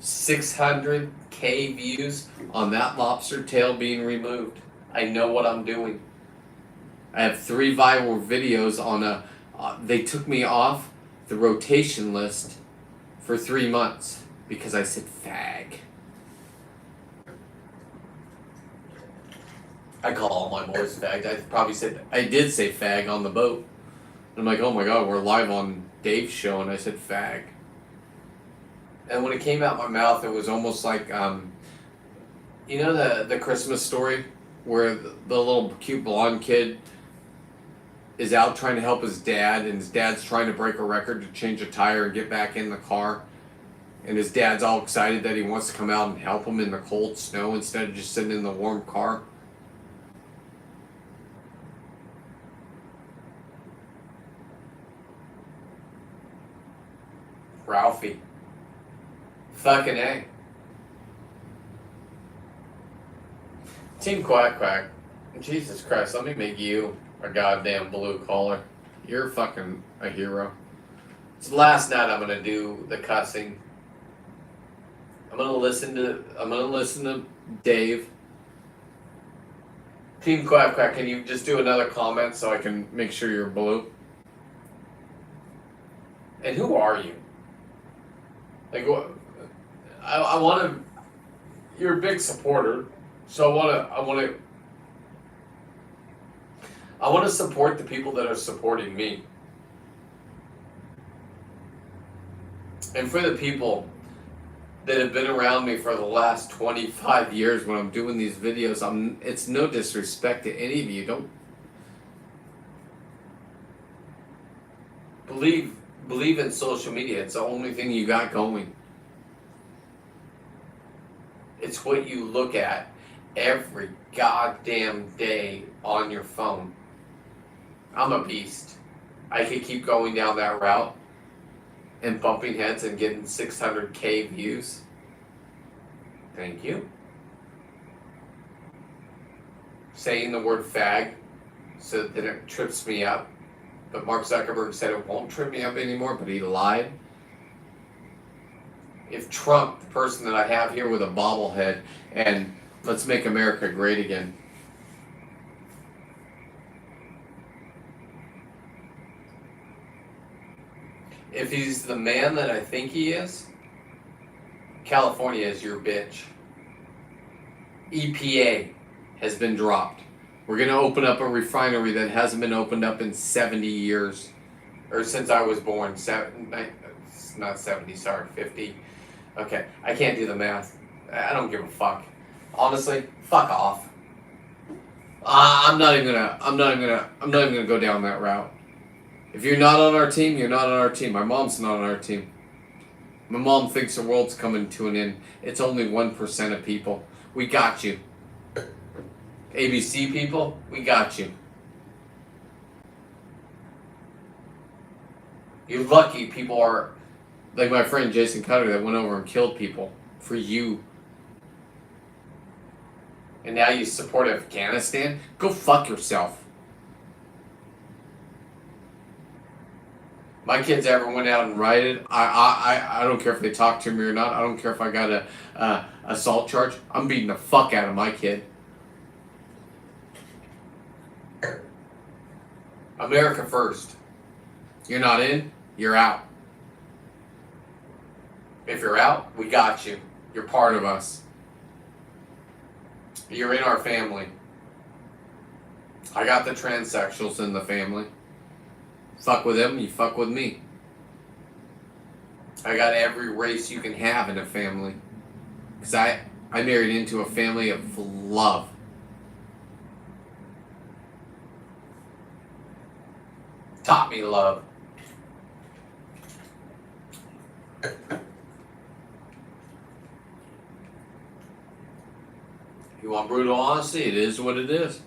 600K views on that lobster tail being removed. I know what I'm doing. I have 3 viral videos on they took me off the rotation list for 3 months. because I said fag. I call all my boys fag. I did say fag on the boat. I'm like, oh my god, we're live on Dave's show, and I said fag. And when it came out my mouth, it was almost like, you know the Christmas Story, where the little cute blonde kid is out trying to help his dad, and his dad's trying to break a record to change a tire and get back in the car. And his dad's all excited that he wants to come out and help him in the cold snow instead of just sitting in the warm car. Ralphie. Fucking A. Team Quack Quack. Jesus Christ, let me make you a goddamn blue collar. You're fucking a hero. It's the last night I'm gonna do the cussing. I'm gonna listen to Dave. Team Quack Quack, can you just do another comment so I can make sure you're blue? And who are you? Like, I want to. You're a big supporter, so I want to support the people that are supporting me. And for the people that have been around me for the last 25 years when I'm doing these videos, it's no disrespect to any of you. Don't believe in social media. It's the only thing you got going. It's what you look at every goddamn day on your phone. I'm a beast. I could keep going down that route and bumping heads and getting 600K views. Thank you. Saying the word fag so that it trips me up. But Mark Zuckerberg said it won't trip me up anymore, but he lied. If Trump, the person that I have here with a bobblehead, and let's make America great again. If he's the man that I think he is, California is your bitch. EPA has been dropped. We're going to open up a refinery that hasn't been opened up in 70 years. Or since I was born. Not 70, sorry, 50. Okay, I can't do the math. I don't give a fuck. Honestly, fuck off. I'm not even gonna go down that route. If you're not on our team, you're not on our team. My mom's not on our team. My mom thinks the world's coming to an end. It's only 1% of people. We got you. ABC people, we got you. You're lucky people are, like my friend Jason Cutter that went over and killed people for you. And now you support Afghanistan? Go fuck yourself. My kids ever went out and rioted, I don't care if they talk to me or not. I don't care if I got a assault charge. I'm beating the fuck out of my kid. America first. You're not in, you're out. If you're out, we got you. You're part of us. You're in our family. I got the transsexuals in the family. Fuck with them, you fuck with me. I got every race you can have in a family. Because I married into a family of love. Taught me love. You want brutal honesty? It is what it is.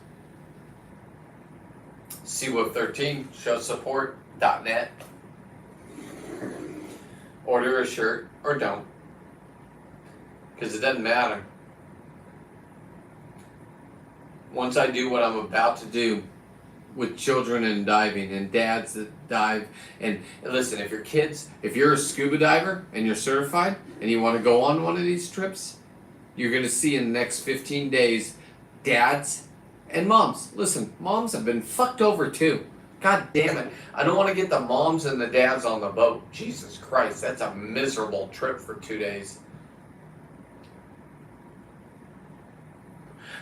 Seawolf 13, showsupport.net. Order a shirt or don't. Because it doesn't matter. Once I do what I'm about to do with children and diving and dads that dive, and listen, if you're a scuba diver and you're certified and you want to go on one of these trips, you're going to see in the next 15 days dads and moms. Listen, moms have been fucked over too. God damn it. I don't want to get the moms and the dads on the boat. Jesus Christ, that's a miserable trip for 2 days.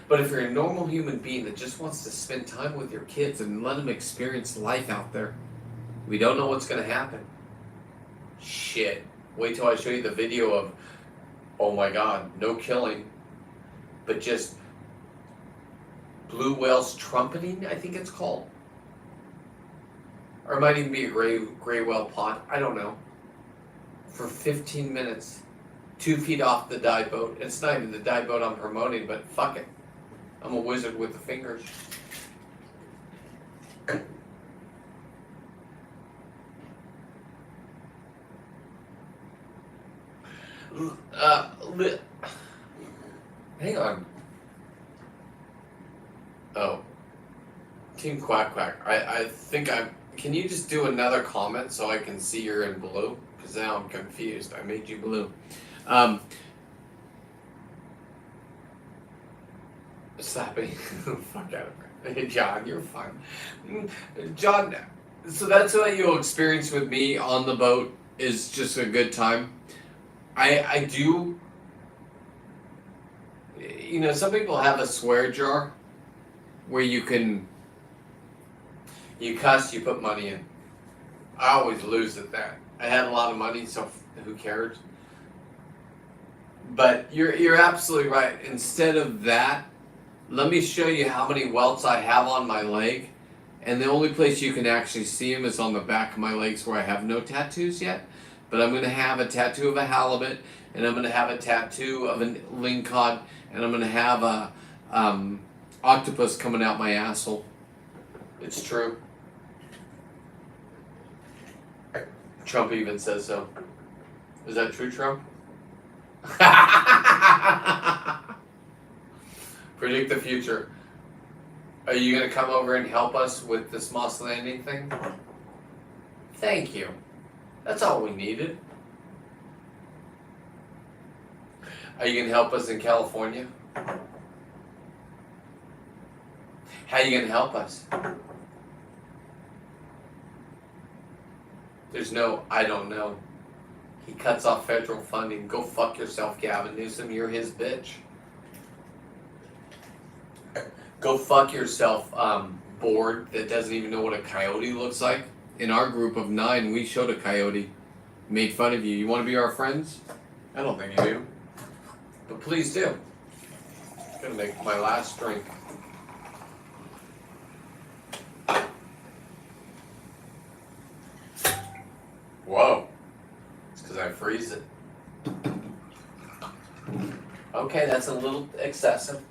But if you're a normal human being that just wants to spend time with your kids and let them experience life out there, we don't know what's going to happen. Shit. Wait till I show you the video of, oh my God, no killing, but just blue whales trumpeting, I think it's called. Or it might even be a gray whale pod. I don't know. For 15 minutes, 2 feet off the dive boat. It's not even the dive boat I'm promoting, but fuck it. I'm a wizard with the fingers. Hang on. Oh. Team Quack Quack. I think can you just do another comment so I can see you're in blue? Because now I'm confused. I made you blue. Slapping. Fuck out of it. John, you're fine. John, so that's what you'll experience with me on the boat, is just a good time. I do, you know, some people have a swear jar where you cuss, you put money in. I always lose at that. I had a lot of money, so who cares? But you're absolutely right. Instead of that, let me show you how many welts I have on my leg. And the only place you can actually see them is on the back of my legs where I have no tattoos yet. But I'm going to have a tattoo of a halibut, and I'm going to have a tattoo of a lingcod, and I'm going to have a octopus coming out my asshole. It's true. Trump even says so. Is that true, Trump? Predict the future. Are you going to come over and help us with this Moss Landing thing? Thank you. That's all we needed. Are you going to help us in California? How are you going to help us? There's no, I don't know. He cuts off federal funding. Go fuck yourself, Gavin Newsom. You're his bitch. Go fuck yourself, board that doesn't even know what a coyote looks like. In our group of 9, we showed a coyote. Made fun of you. You want to be our friends? I don't think you do. But please do. I'm gonna make my last drink. Whoa. It's because I freeze it. Okay, that's a little excessive.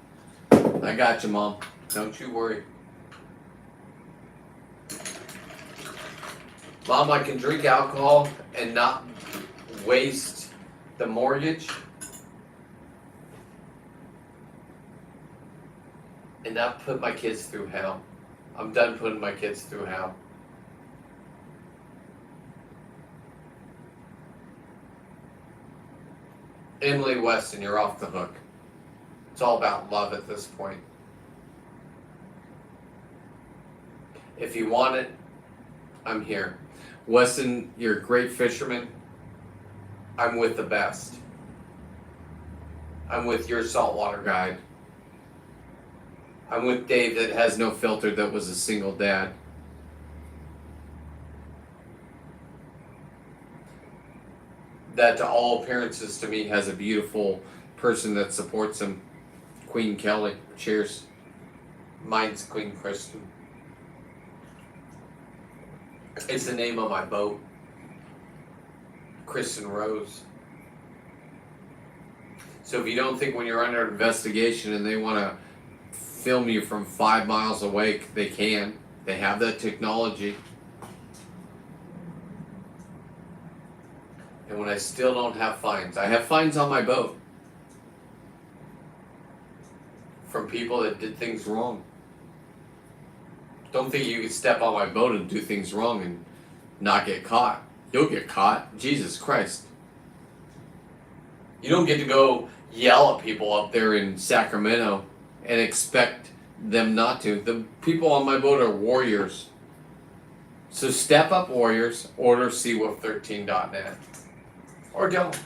I got you, Mom. Don't you worry. Mom, I can drink alcohol and not waste the mortgage and not put my kids through hell. I'm done putting my kids through hell. Emily Weston, you're off the hook. It's all about love at this point. If you want it, I'm here. Weston, you're a great fisherman. I'm with the best. I'm with your saltwater guide. I'm with Dave that has no filter, that was a single dad. That to all appearances to me has a beautiful person that supports him. Queen Kelly. Cheers. Mine's Queen Kristen. It's the name of my boat. Kristen Rose. So if you don't think when you're under investigation and they want to film you from 5 miles away, they can. They have that technology. And when I still don't have fines, I have fines on my boat from people that did things wrong. Don't think you can step on my boat and do things wrong and not get caught. You'll get caught. Jesus Christ. You don't get to go yell at people up there in Sacramento and expect them not to. The people on my boat are warriors. So step up warriors, order Seawolf13.net. Or don't.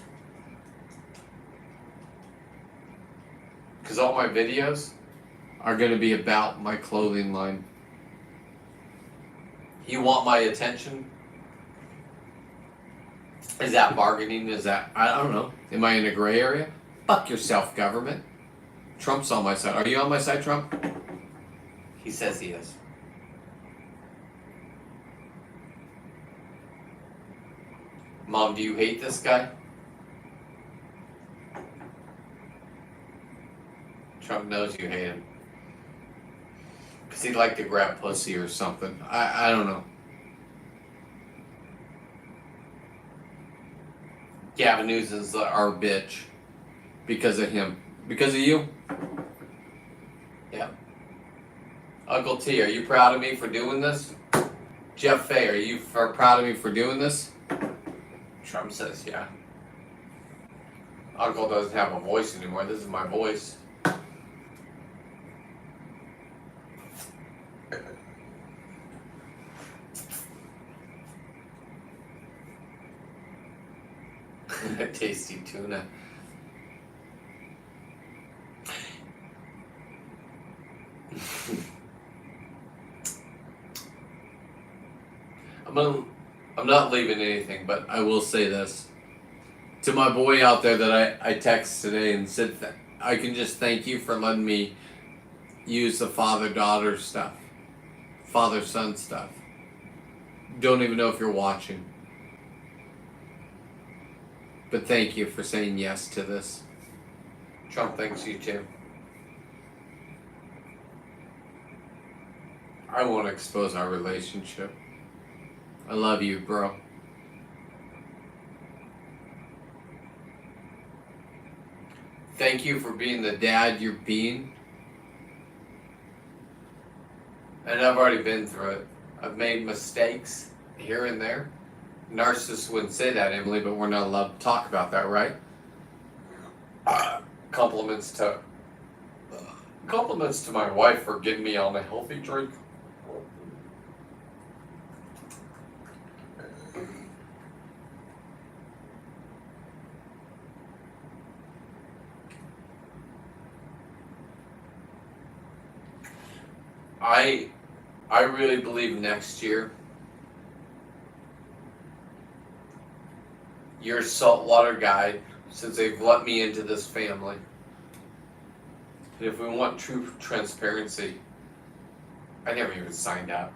Because all my videos are going to be about my clothing line. You want my attention? Is that bargaining? Is that, I don't know. Am I in a gray area? Fuck yourself, government. Trump's on my side. Are you on my side, Trump? He says he is. Mom, do you hate this guy? Trump knows you hate him. Because he'd like to grab pussy or something. I don't know. Gavin Newsom's our bitch. Because of him. Because of you? Yeah. Uncle T, are you proud of me for doing this? Jeff Fay, are you proud of me for doing this? Trump says, yeah. Uncle doesn't have a voice anymore. This is my voice. Tasty tuna. I'm not leaving anything, but I will say this. To my boy out there that I texted today and said I can just thank you for letting me use the father-daughter stuff. Father-son stuff. Don't even know if you're watching. But thank you for saying yes to this. Trump thanks you too. I won't expose our relationship. I love you, bro. Thank you for being the dad you're being. And I've already been through it. I've made mistakes here and there. Narcissists wouldn't say that, Emily, but we're not allowed to talk about that, right? Compliments to my wife for getting me on a healthy drink. I really believe next year your saltwater guide, since they've let me into this family, and if we want true transparency, I never even signed up.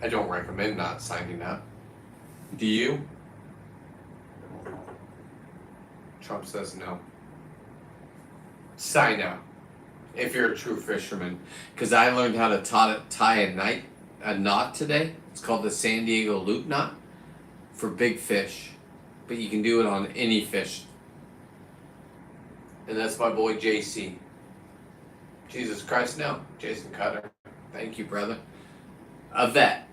I don't recommend not signing up. Do you? Trump says no. Sign up if you're a true fisherman, because I learned how to tie a knot today. It's called the San Diego loop knot for big fish, but you can do it on any fish. And that's my boy JC. Jesus Christ, no. Jason Cutter. Thank you, brother. A vet.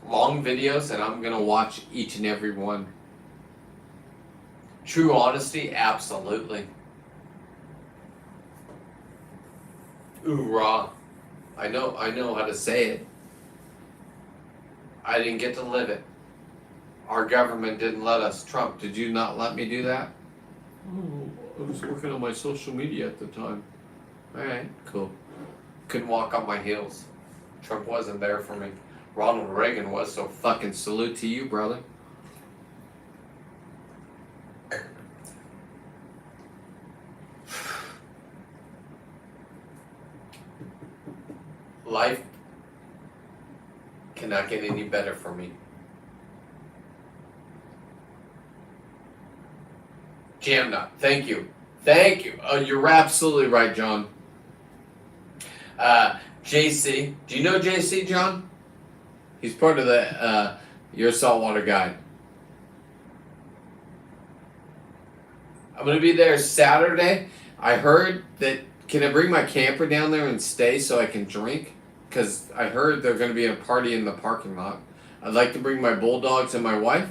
Long videos, and I'm going to watch each and every one. True honesty, absolutely. Oorah. I know how to say it. I didn't get to live it. Our government didn't let us. Trump, did you not let me do that? Oh, I was working on my social media at the time. Alright, cool. Couldn't walk on my heels. Trump wasn't there for me. Ronald Reagan was, so fucking salute to you, brother. Life cannot get any better for me. Jam Nut, thank you. Thank you. Oh, you're absolutely right, John. JC, do you know JC, John? He's part of the Your Saltwater Guide. I'm going to be there Saturday. I heard that, can I bring my camper down there and stay so I can drink? Because I heard they're going to be a party in the parking lot. I'd like to bring my bulldogs and my wife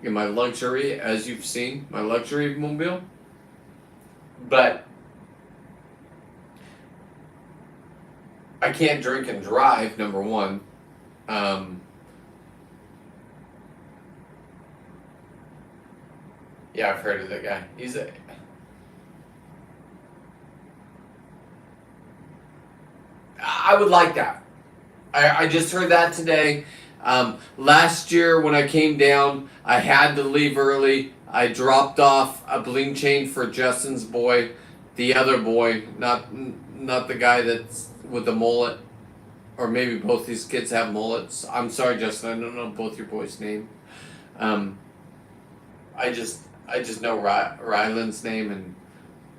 in my luxury, as you've seen, my luxury mobile. But I can't drink and drive, number one. Yeah, I've heard of that guy. I would like that. I just heard that today. Last year when I came down, I had to leave early. I dropped off a bling chain for Justin's boy, the other boy, not the guy that's with the mullet, or maybe both these kids have mullets. I'm sorry, Justin. I don't know both your boys' name. I just know Ryland's name, and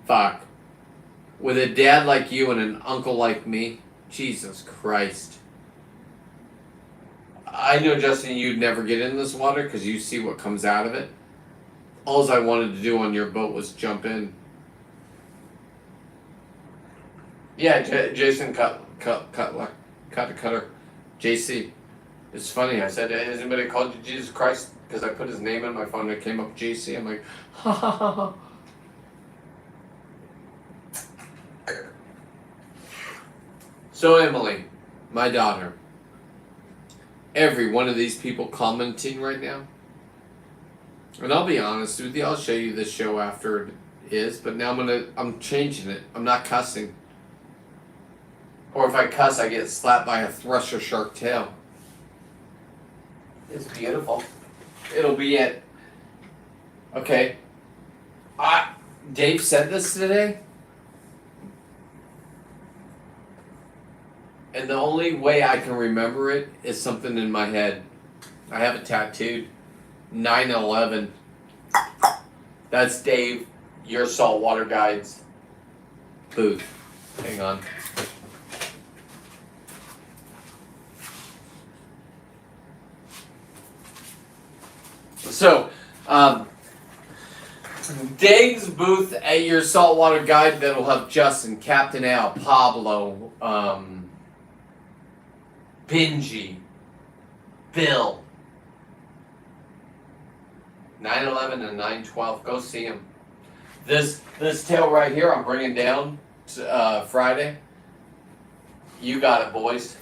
fuck. With a dad like you and an uncle like me, Jesus Christ. I know, Justin, you'd never get in this water because you see what comes out of it. All I wanted to do on your boat was jump in. Yeah, Jason Cutter. JC. It's funny, I said, has anybody called you Jesus Christ? Because I put his name in my phone and it came up JC. I'm like, ha ha ha ha. So Emily, my daughter, every one of these people commenting right now, and I'll be honest with you, I'll show you this show after it is, but now I'm changing it. I'm not cussing. Or if I cuss, I get slapped by a thresher shark tail. It's beautiful. It'll be at, okay, Dave said this today, and the only way I can remember it is something in my head. I have it tattooed. 9/11. That's Dave, your saltwater guides booth. Hang on. So, Dave's booth at your saltwater guide that'll have Justin, Captain Al, Pablo, Benji, Bill. 9/11 and 9/12. Go see him. This tail right here I'm bringing down Friday. You got it, boys.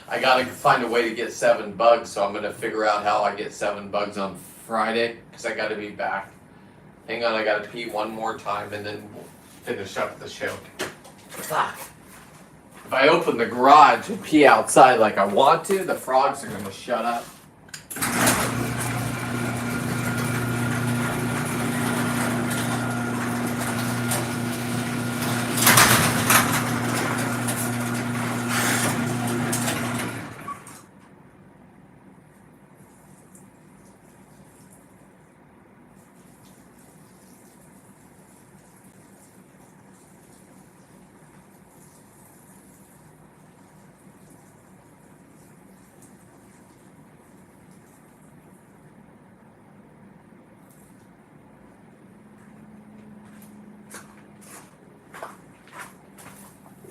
I gotta find a way to get 7 bugs, so I'm gonna figure out how I get 7 bugs on Friday, because I gotta be back. Hang on, I gotta pee one more time and then we'll finish up the show. Fuck. If I open the garage and pee outside like I want to, the frogs are gonna shut up.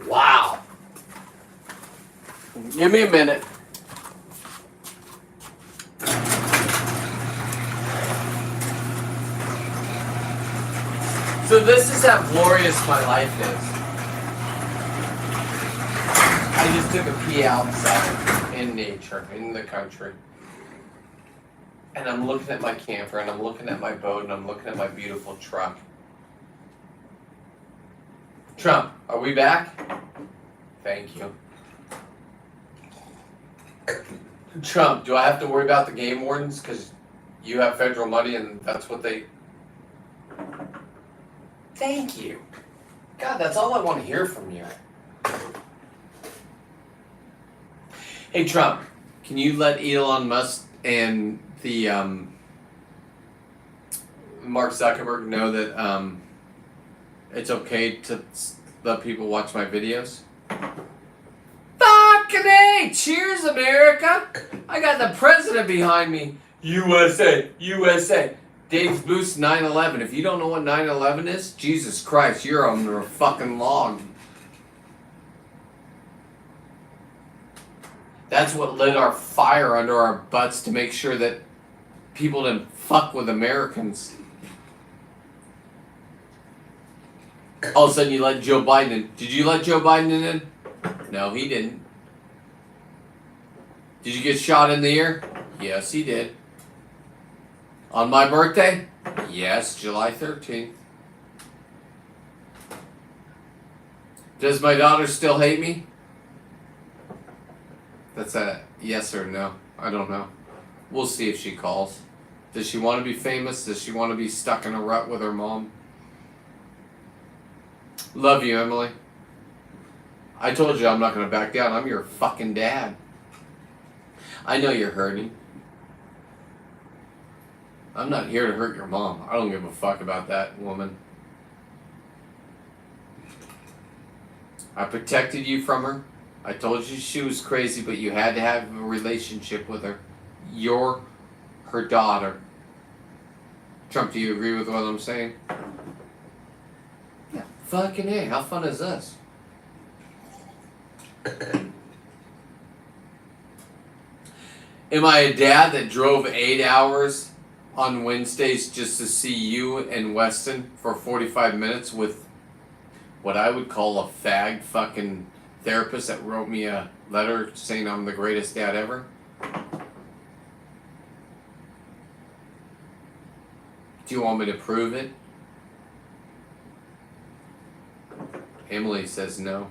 Wow. Give me a minute. So this is how glorious my life is. I just took a pee outside in nature, in the country. And I'm looking at my camper, and I'm looking at my boat, and I'm looking at my beautiful truck. Trump, are we back? Thank you. Trump, do I have to worry about the game wardens? Because you have federal money and that's what they... Thank you. God, that's all I want to hear from you. Hey, Trump, can you let Elon Musk and the Mark Zuckerberg know that it's okay to let people watch my videos? Fucking A! Cheers, America! I got the president behind me. USA! USA! Dave's Boost 9/11. If you don't know what 9/11 is, Jesus Christ, you're under a fucking log. That's what lit our fire under our butts to make sure that people didn't fuck with Americans. All of a sudden you let Joe Biden in. Did you let Joe Biden in? No, he didn't. Did you get shot in the ear? Yes, he did. On my birthday? Yes, July 13th. Does my daughter still hate me? That's a yes or no. I don't know. We'll see if she calls. Does she want to be famous? Does she want to be stuck in a rut with her mom? Love you, Emily. I told you I'm not going to back down. I'm your fucking dad. I know you're hurting. I'm not here to hurt your mom. I don't give a fuck about that woman. I protected you from her. I told you she was crazy, but you had to have a relationship with her. You're her daughter. Trump, do you agree with what I'm saying? Yeah. Fucking A. How fun is this? Am I a dad that drove 8 hours on Wednesdays just to see you and Weston for 45 minutes with what I would call a fag fucking therapist that wrote me a letter saying I'm the greatest dad ever? Do you want me to prove it? Emily says no.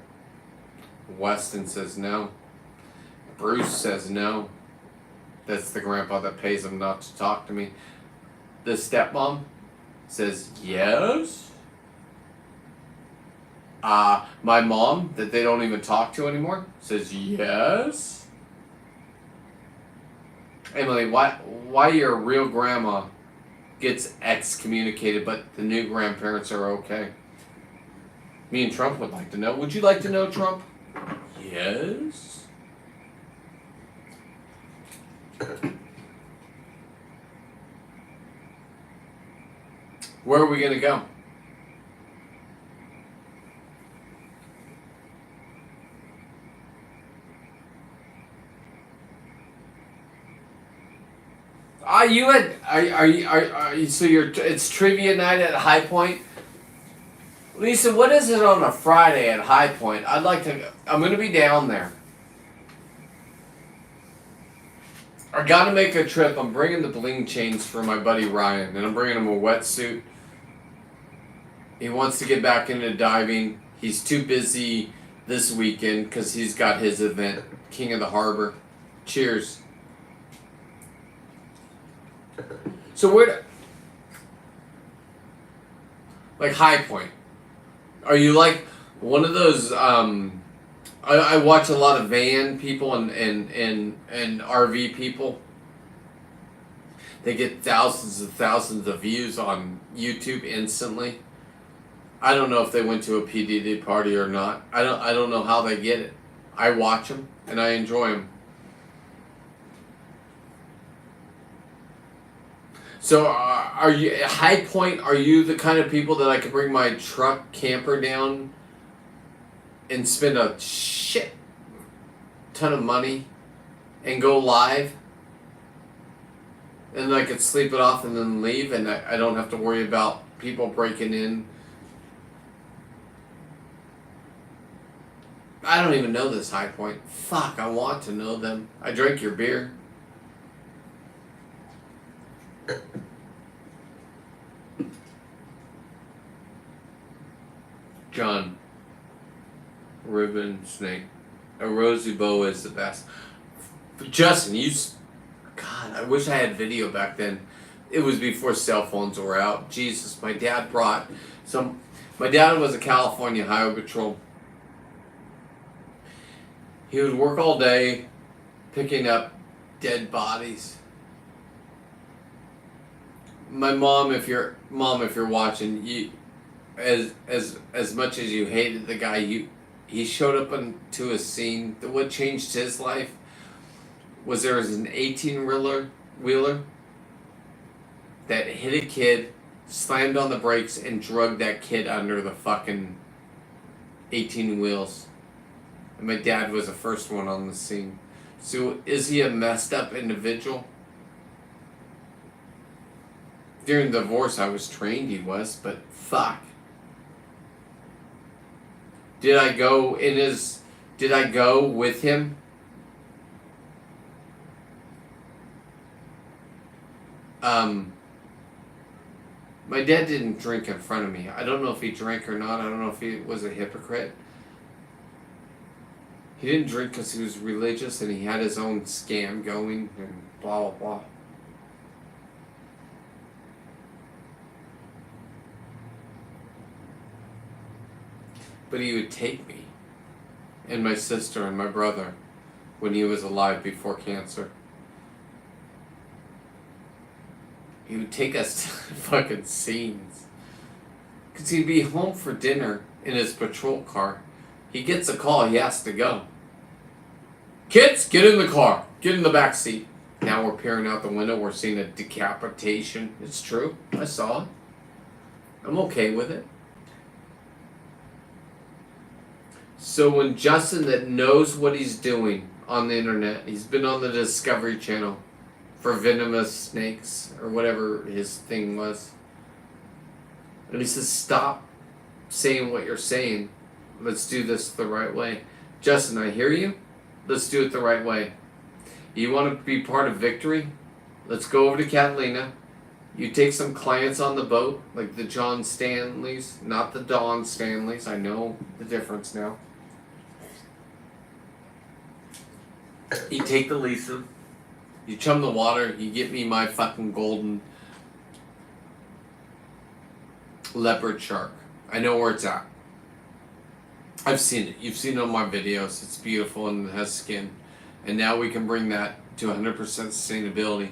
Weston says no. Bruce says no. That's the grandpa that pays him not to talk to me. The stepmom says yes. My mom, that they don't even talk to anymore, says yes. Emily, why your real grandma gets excommunicated, but the new grandparents are okay? Me and Trump would like to know. Would you like to know, Trump? Yes. Where are we going to go? It's trivia night at High Point? Lisa, what is it on a Friday at High Point? I'm going to be down there. I got to make a trip. I'm bringing the bling chains for my buddy Ryan, and I'm bringing him a wetsuit. He wants to get back into diving. He's too busy this weekend because he's got his event, King of the Harbor. Cheers. So like High Point, are you like one of those, I watch a lot of van people and RV people. They get thousands and thousands of views on YouTube instantly. I don't know if they went to a PDD party or not. I don't know how they get it. I watch them and I enjoy them. So are you at High Point? Are you the kind of people that I could bring my truck camper down and spend a shit ton of money and go live, and I could sleep it off and then leave, and I don't have to worry about people breaking in? I don't even know this High Point. Fuck, I want to know them. I drank your beer. John. Ribbon snake. A rosy bow is the best. Justin, God, I wish I had video back then. It was before cell phones were out. Jesus, my dad brought some. My dad was a California Highway Patrol. He would work all day picking up dead bodies. My mom, if you're watching, as much as you hated the guy, he showed up into a scene. What changed his life was there was an 18-wheeler that hit a kid, slammed on the brakes, and drugged that kid under the fucking 18 wheels. And my dad was the first one on the scene. So is he a messed up individual? During the divorce, I was trained he was, but fuck. Did I go in his? Did I go with him? My dad didn't drink in front of me. I don't know if he drank or not. I don't know if he was a hypocrite. He didn't drink because he was religious and he had his own scam going and blah, blah, blah. But he would take me and my sister and my brother when he was alive before cancer. He would take us to fucking scenes. Because he'd be home for dinner in his patrol car. He gets a call, he has to go. Kids, get in the car. Get in the back seat. Now we're peering out the window, we're seeing a decapitation. It's true. I saw it. I'm okay with it. So when Justin, that knows what he's doing on the internet, he's been on the Discovery Channel for venomous snakes or whatever his thing was. And he says, stop saying what you're saying. Let's do this the right way. Justin, I hear you. Let's do it the right way. You want to be part of victory? Let's go over to Catalina. You take some clients on the boat, like the John Stanleys, not the Don Stanleys. I know the difference now. You take the Lisa. You chum the water, you get me my fucking golden leopard shark. I know where it's at. I've seen it. You've seen it on my videos. It's beautiful and it has skin. And now we can bring that to 100% sustainability.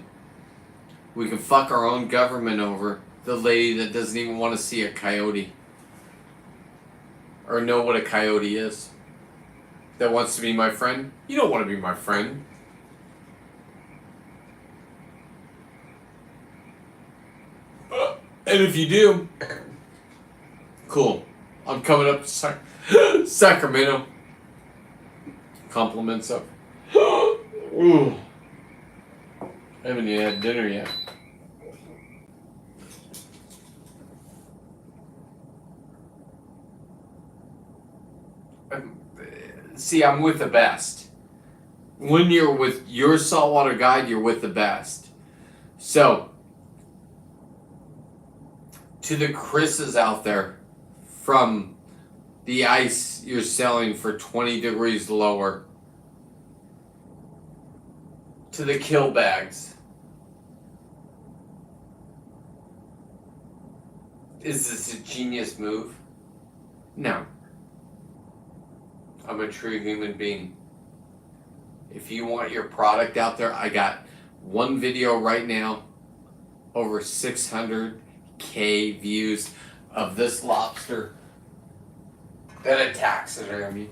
We can fuck our own government over. The lady that doesn't even want to see a coyote. Or know what a coyote is. That wants to be my friend. You don't want to be my friend. And if you do, cool. I'm coming up to Sacramento. Compliments up. Ooh. I haven't even had dinner yet. See, I'm with the best. When you're with your saltwater guide, you're with the best. So, to the Chris's out there from the ice you're selling for 20 degrees lower, to the kill bags, is this a genius move? No. I'm a true human being. If you want your product out there, I got one video right now, over 600K views of this lobster that a taxidermy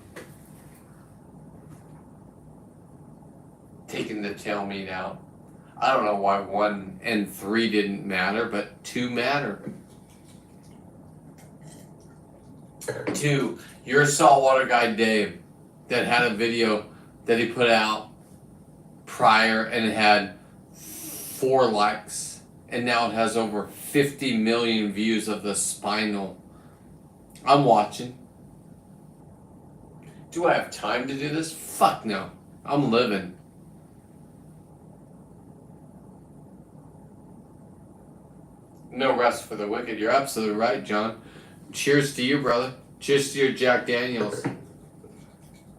taking the tail meat out. I don't know why 1 and 3 didn't matter, but 2 matter. 2, your saltwater guy Dave that had a video that he put out prior and it had 4 likes and now it has over 50 million views of the spinal. I'm watching. Do I have time to do this? Fuck no. I'm living. No rest for the wicked. You're absolutely right, John. Cheers to you, brother. Cheers to your Jack Daniels.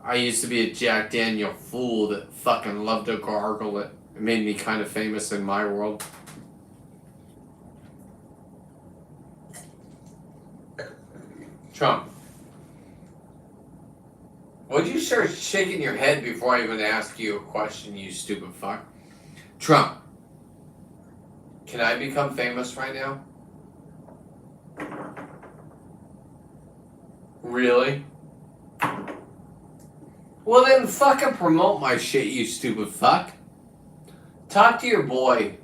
I used to be a Jack Daniel fool that fucking loved to gargle it. It made me kind of famous in my world. Trump. Would you start shaking your head before I even ask you a question, you stupid fuck? Trump. Can I become famous right now? Really? Well then fucking promote my shit, you stupid fuck. Talk to your boy.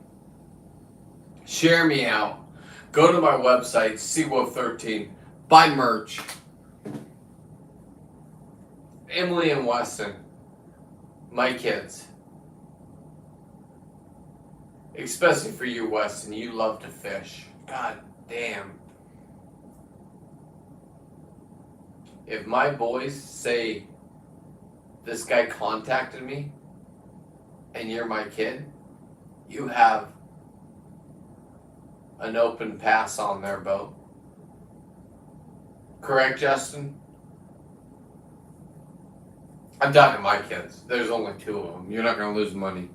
Share me out. Go to my website, Seawolf 13. Buy merch. Emily and Weston. My kids. Especially for you, Weston. You love to fish. God damn. if my boys say this guy contacted me and you're my kid, you have an open pass on their boat. Correct, Justin? I'm talking my kids. There's only 2 of them. You're not going to lose money.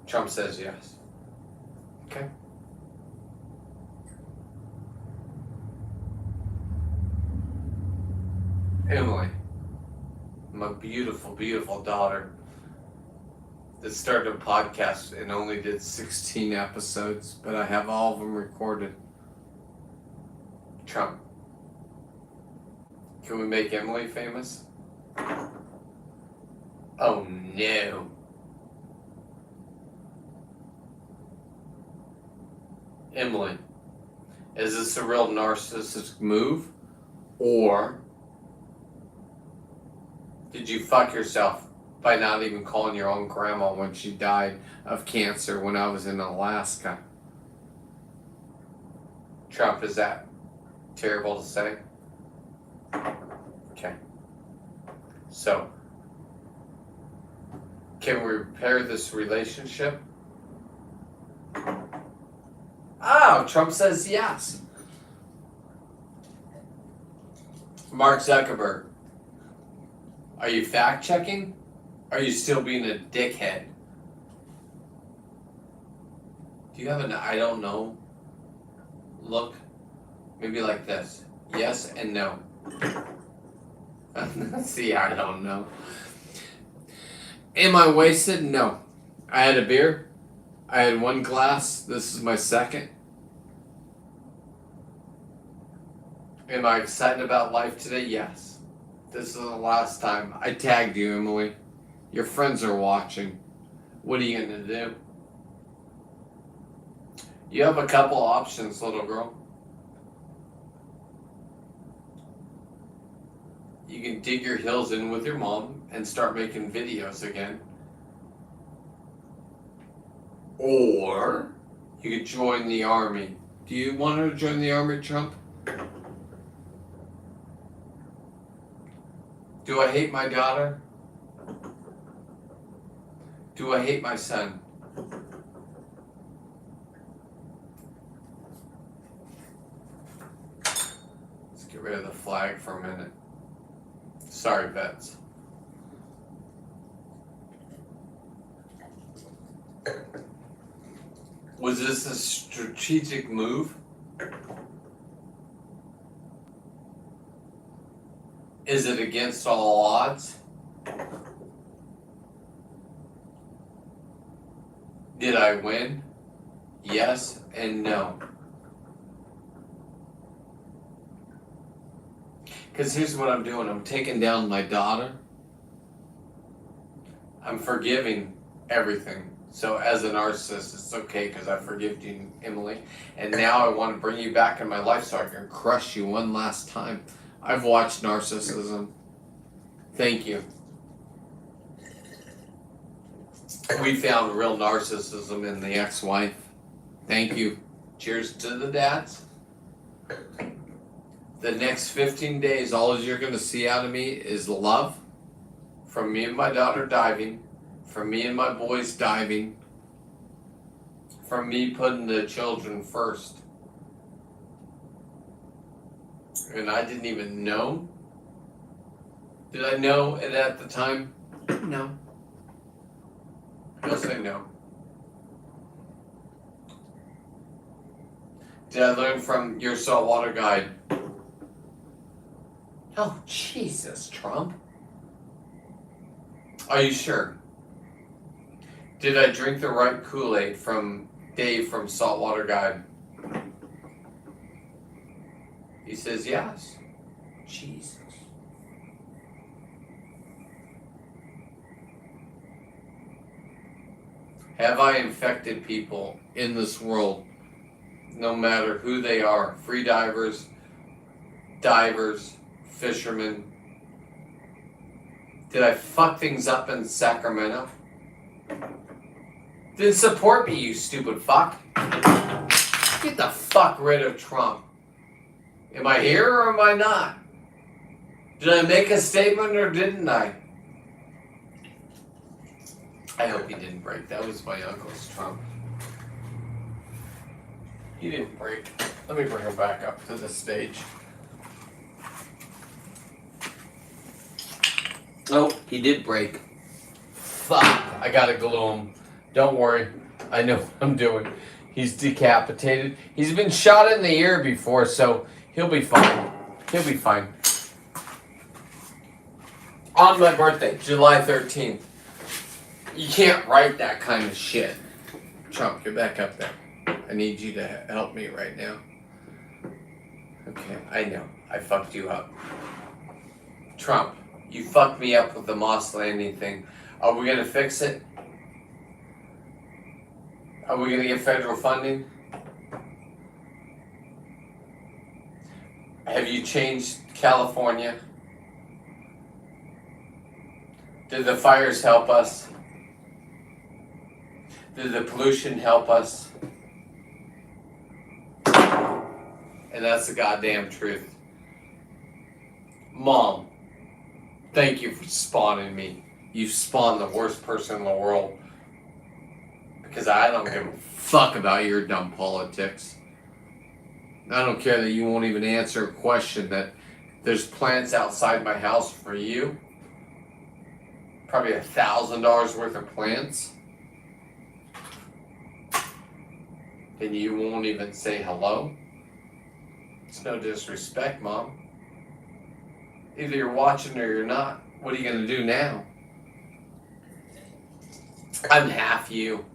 Trump says yes. Okay. Emily, my beautiful, beautiful daughter that started a podcast and only did 16 episodes, but I have all of them recorded. Trump, can we make Emily famous? Oh no. Emily, is this a real narcissistic move? Or did you fuck yourself by not even calling your own grandma when she died of cancer when I was in Alaska? Trump, is that terrible to say? Okay. So, can we repair this relationship? Oh, Trump says yes. Mark Zuckerberg, are you fact checking? Are you still being a dickhead? Do you have an I don't know look? Maybe like this. Yes and no. See, I don't know. Am I wasted? No. I had a beer. I had 1 glass. This is my second. Am I excited about life today? Yes. This is the last time. I tagged you, Emily. Your friends are watching. What are you going to do? You have a couple options, little girl. You can dig your heels in with your mom and start making videos again. Or you could join the army. Do you want her to join the army, Trump? Do I hate my daughter? Do I hate my son? Let's get rid of the flag for a minute. Sorry, vets. Was this a strategic move? Is it against all odds? Did I win? Yes and no. Because here's what I'm doing. I'm taking down my daughter. I'm forgiving everything. So as a narcissist, it's okay because I forgive you, Emily. And now I want to bring you back in my life so I can crush you one last time. I've watched narcissism. Thank you. We found real narcissism in the ex-wife. Thank you. Cheers to the dads. The next 15 days, all you're going to see out of me is love from me and my daughter diving, from me and my boys diving, from me putting the children first. And I didn't even know. Did I know it at the time? No. I'll say no. Did I learn from your saltwater guide? Oh, Jesus, Trump. Are you sure? Did I drink the right Kool-Aid from Dave from Saltwater Guide? He says yes. Jesus. Have I infected people in this world, no matter who they are? Free divers, fishermen. Did I fuck things up in Sacramento? Then support me, you stupid fuck. Get the fuck rid of Trump. Am I here or am I not? Did I make a statement or didn't I? I hope he didn't break. That was my uncle's trunk. He didn't break. Let me bring him back up to the stage. Oh, he did break. Fuck. I gotta glue him. Don't worry. I know what I'm doing. He's decapitated. He's been shot in the ear before, so he'll be fine. He'll be fine. On my birthday, July 13th. You can't write that kind of shit. Trump, get back up there. I need you to help me right now. Okay, I know. I fucked you up. Trump, you fucked me up with the Moss Landing thing. Are we gonna fix it? Are we gonna get federal funding? Have you changed California? Did the fires help us? Did the pollution help us? And that's the goddamn truth. Mom, thank you for spawning me. You spawned the worst person in the world. Because I don't give a fuck about your dumb politics. I don't care that you won't even answer a question that there's plants outside my house for you. Probably $1,000 worth of plants. And you won't even say hello? It's no disrespect, Mom. Either you're watching or you're not. What are you going to do now? I'm half you.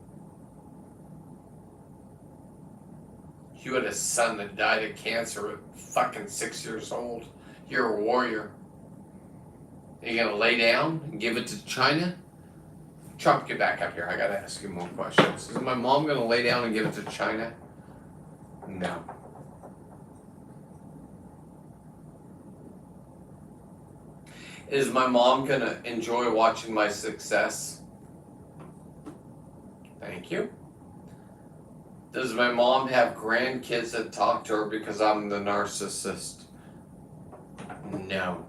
You had a son that died of cancer at fucking 6 years old. You're a warrior. Are you going to lay down and give it to China? Trump, get back up here. I got to ask you more questions. Is my mom going to lay down and give it to China? No. Is my mom going to enjoy watching my success? Thank you. Does my mom have grandkids that talk to her because I'm the narcissist? No.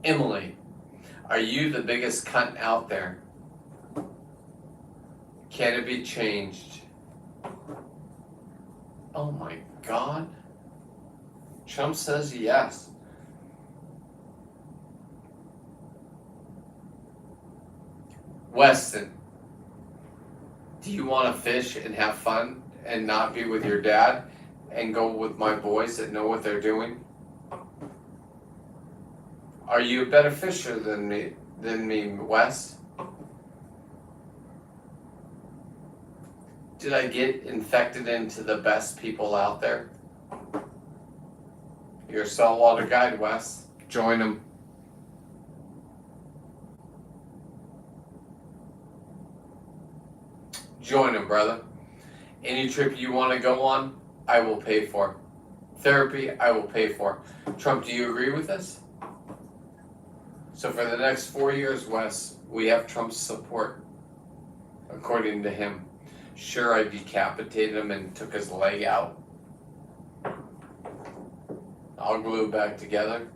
Emily, are you the biggest cunt out there? Can it be changed? Oh my God. Trump says yes. Weston, do you want to fish and have fun and not be with your dad and go with my boys that know what they're doing? Are you a better fisher than me, Wes? Did I get infected into the best people out there? You're a saltwater guide, Wes. Join them. Join them, brother. Any trip you want to go on, I will pay for. Therapy, I will pay for. Trump, do you agree with this? So for the next 4 years, Wes, we have Trump's support, according to him. Sure, I decapitated him and took his leg out. I'll glue it back together.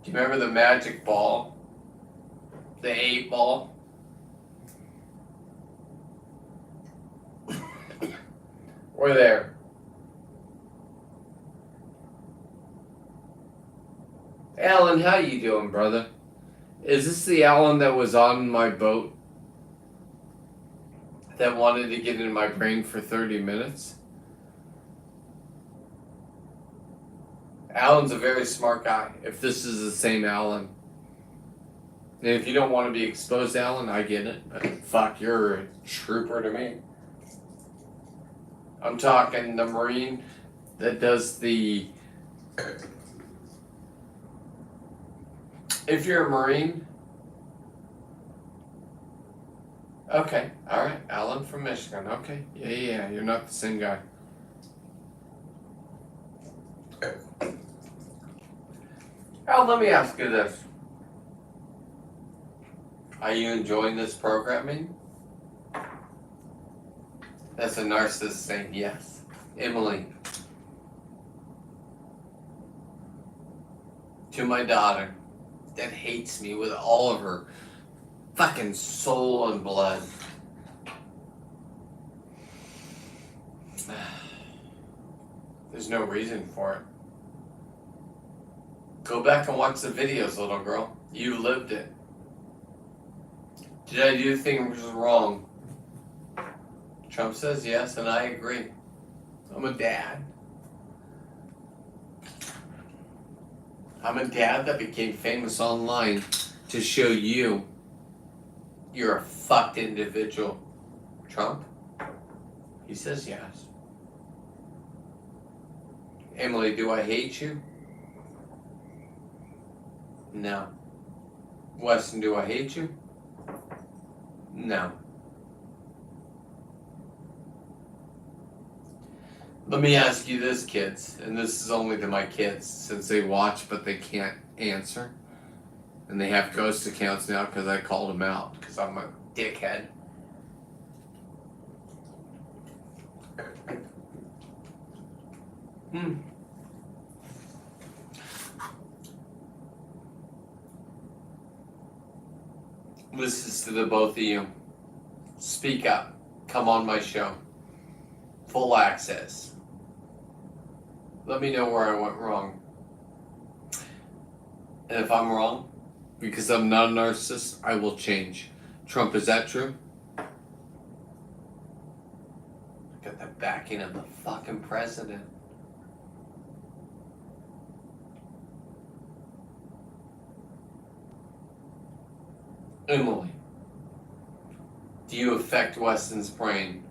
Do you remember the magic ball? The 8 ball? We're there. Alan, how you doing, brother? Is this the Alan that was on my boat that wanted to get in my brain for 30 minutes? Alan's a very smart guy, if this is the same Alan. And if you don't want to be exposed, Alan, I get it. But fuck, you're a trooper to me. I'm talking the Marine that does the... If you're a Marine... Okay, alright, Alan from Michigan, okay. Yeah, you're not the same guy. Al, let me ask you this. Are you enjoying this programming? That's a narcissist saying yes. Emily. To my daughter that hates me with all of her fucking soul and blood. There's no reason for it. Go back and watch the videos, little girl. You lived it. Did I do things wrong? Trump says yes, and I agree. I'm a dad. I'm a dad that became famous online to show you you're a fucked individual. Trump? He says yes. Emily, do I hate you? No. Weston, do I hate you? No. Let me ask you this, kids, and this is only to my kids, since they watch but they can't answer. And they have ghost accounts now because I called them out, because I'm a dickhead. This is to the both of you. Speak up. Come on my show. Full access. Let me know where I went wrong. And if I'm wrong, because I'm not a narcissist, I will change. Trump, is that true? Got the backing of the fucking president. Emily, do you affect Weston's brain?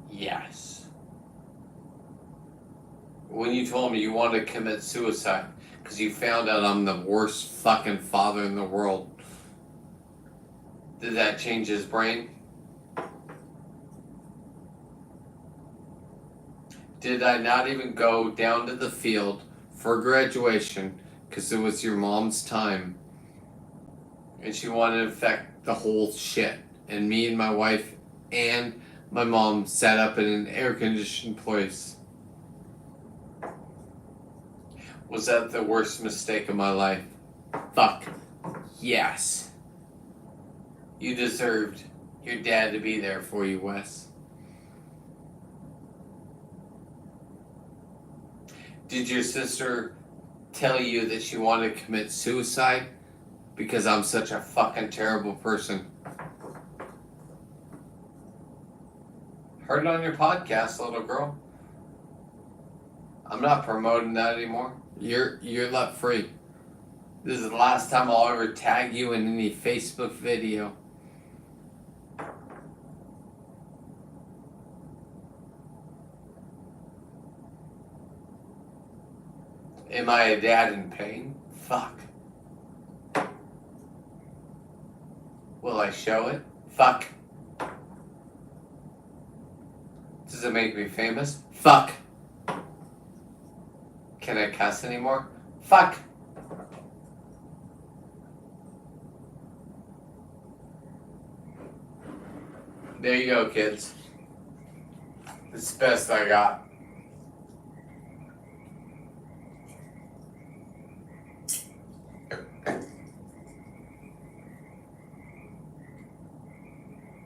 Yes. When you told me you wanted to commit suicide because you found out I'm the worst fucking father in the world, did that change his brain? Did I not even go down to the field for graduation because it was your mom's time and she wanted to affect the whole shit, and me and my wife and my mom sat up in an air-conditioned place? Was that the worst mistake of my life? Fuck. Yes. You deserved your dad to be there for you, Wes. Did your sister tell you that she wanted to commit suicide because I'm such a fucking terrible person? Heard it on your podcast, little girl. I'm not promoting that anymore. You're left free. This is the last time I'll ever tag you in any Facebook video. Am I a dad in pain? Fuck. Will I show it? Fuck. Does it make me famous? Fuck. Can I cuss anymore? Fuck. There you go, kids. It's the best I got.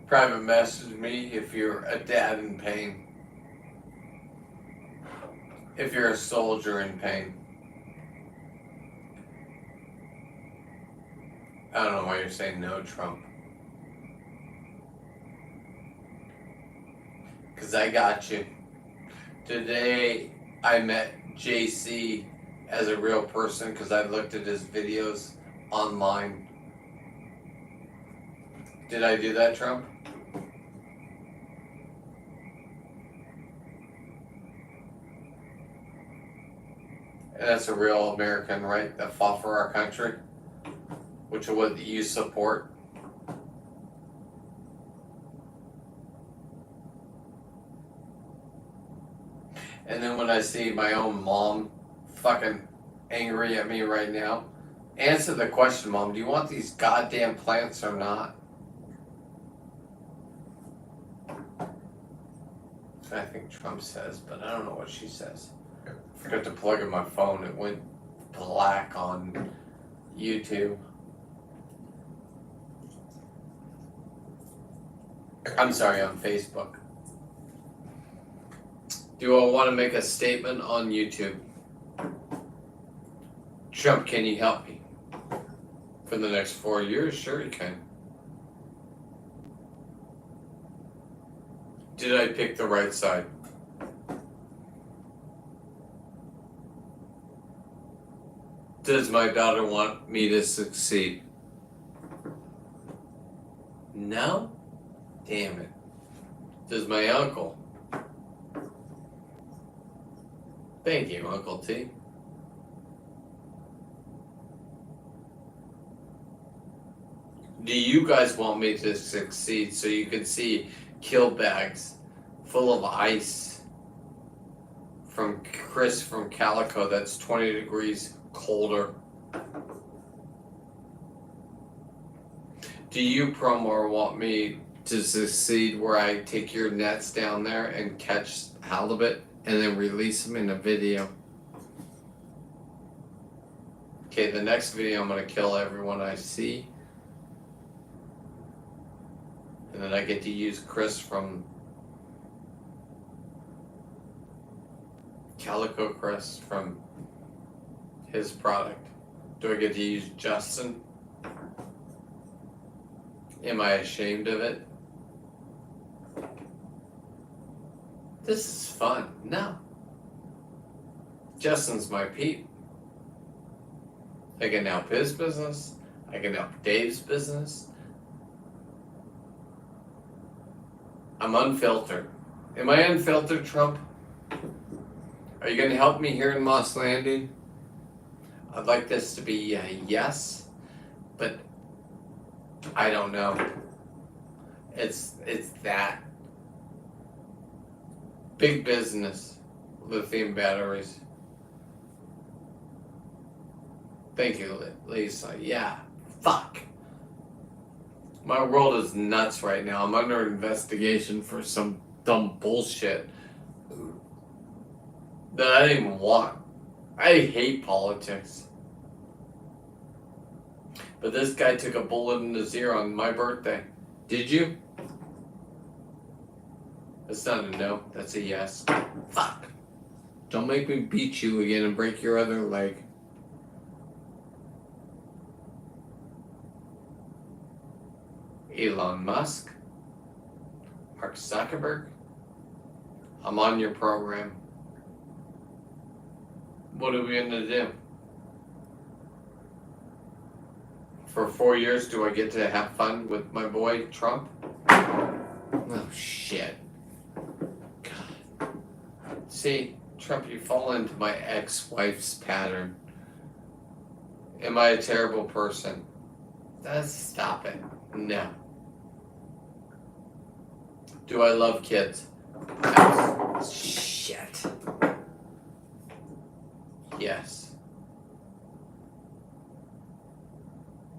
Private message me if you're a dad in pain. If you're a soldier in pain. I don't know why you're saying no, Trump. Because I got you. Today I met JC as a real person because I looked at his videos online. Did I do that, Trump? And that's a real American, right? That fought for our country, which is what you support. And then when I see my own mom fucking angry at me right now, answer the question, Mom, do you want these goddamn plants or not? I think Trump says, but I don't know what she says. I forgot to plug in my phone. It went black on YouTube. I'm sorry, on Facebook. Do I want to make a statement on YouTube? Trump, can you help me? For the next 4 years? Sure you can. Did I pick the right side? Does my daughter want me to succeed? No? Damn it. Does my uncle? Thank you, Uncle T. Do you guys want me to succeed so you can see kill bags full of ice from Chris from Calico that's 20 degrees colder? Do you promo want me to succeed where I take your nets down there and catch halibut and then release them in a video? Okay, the next video I'm going to kill everyone I see. And then I get to use Chris from Calico Chris from his product. Do I get to use Justin? Am I ashamed of it? This is fun. No. Justin's my peep. I can help his business. I can help Dave's business. I'm unfiltered. Am I unfiltered, Trump? Are you going to help me here in Moss Landing? I'd like this to be a yes, but I don't know. It's that. Big business. Lithium batteries. Thank you, Lisa. Yeah. Fuck. My world is nuts right now. I'm under investigation for some dumb bullshit that I didn't even want. I hate politics. But this guy took a bullet in his ear on my birthday. Did you? That's not a no. That's a yes. Fuck. Don't make me beat you again and break your other leg. Elon Musk, Mark Zuckerberg, I'm on your program. What are we gonna do? For 4 years, do I get to have fun with my boy Trump? Oh shit. God. See, Trump, you fall into my ex-wife's pattern. Am I a terrible person? Stop it. No. Do I love kids? Shit. Yes.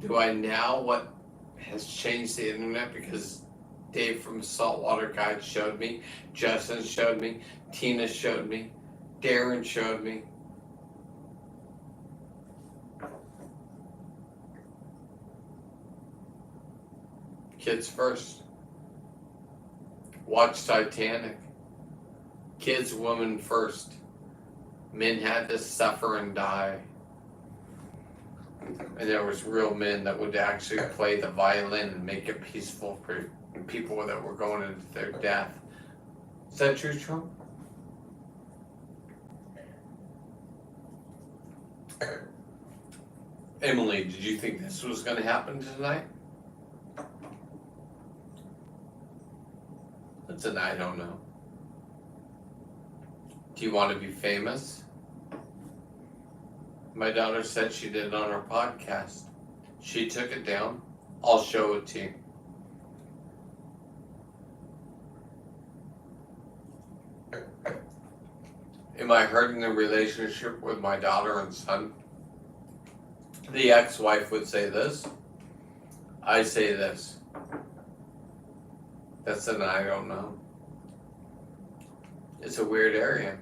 Do I now? What has changed the internet? Because Dave from Saltwater Guide showed me, Justin showed me, Tina showed me, Darren showed me. Kids first. Watch Titanic. Kids, women first. Men had to suffer and die. And there was real men that would actually play the violin and make it peaceful for people that were going into their death. Is that true, Trump? Emily, did you think this was going to happen tonight? That's an I don't know. Do you want to be famous? My daughter said she did on her podcast. She took it down. I'll show it to you. Am I hurting the relationship with my daughter and son? The ex-wife would say this. I say this. That's an I don't know. It's a weird area.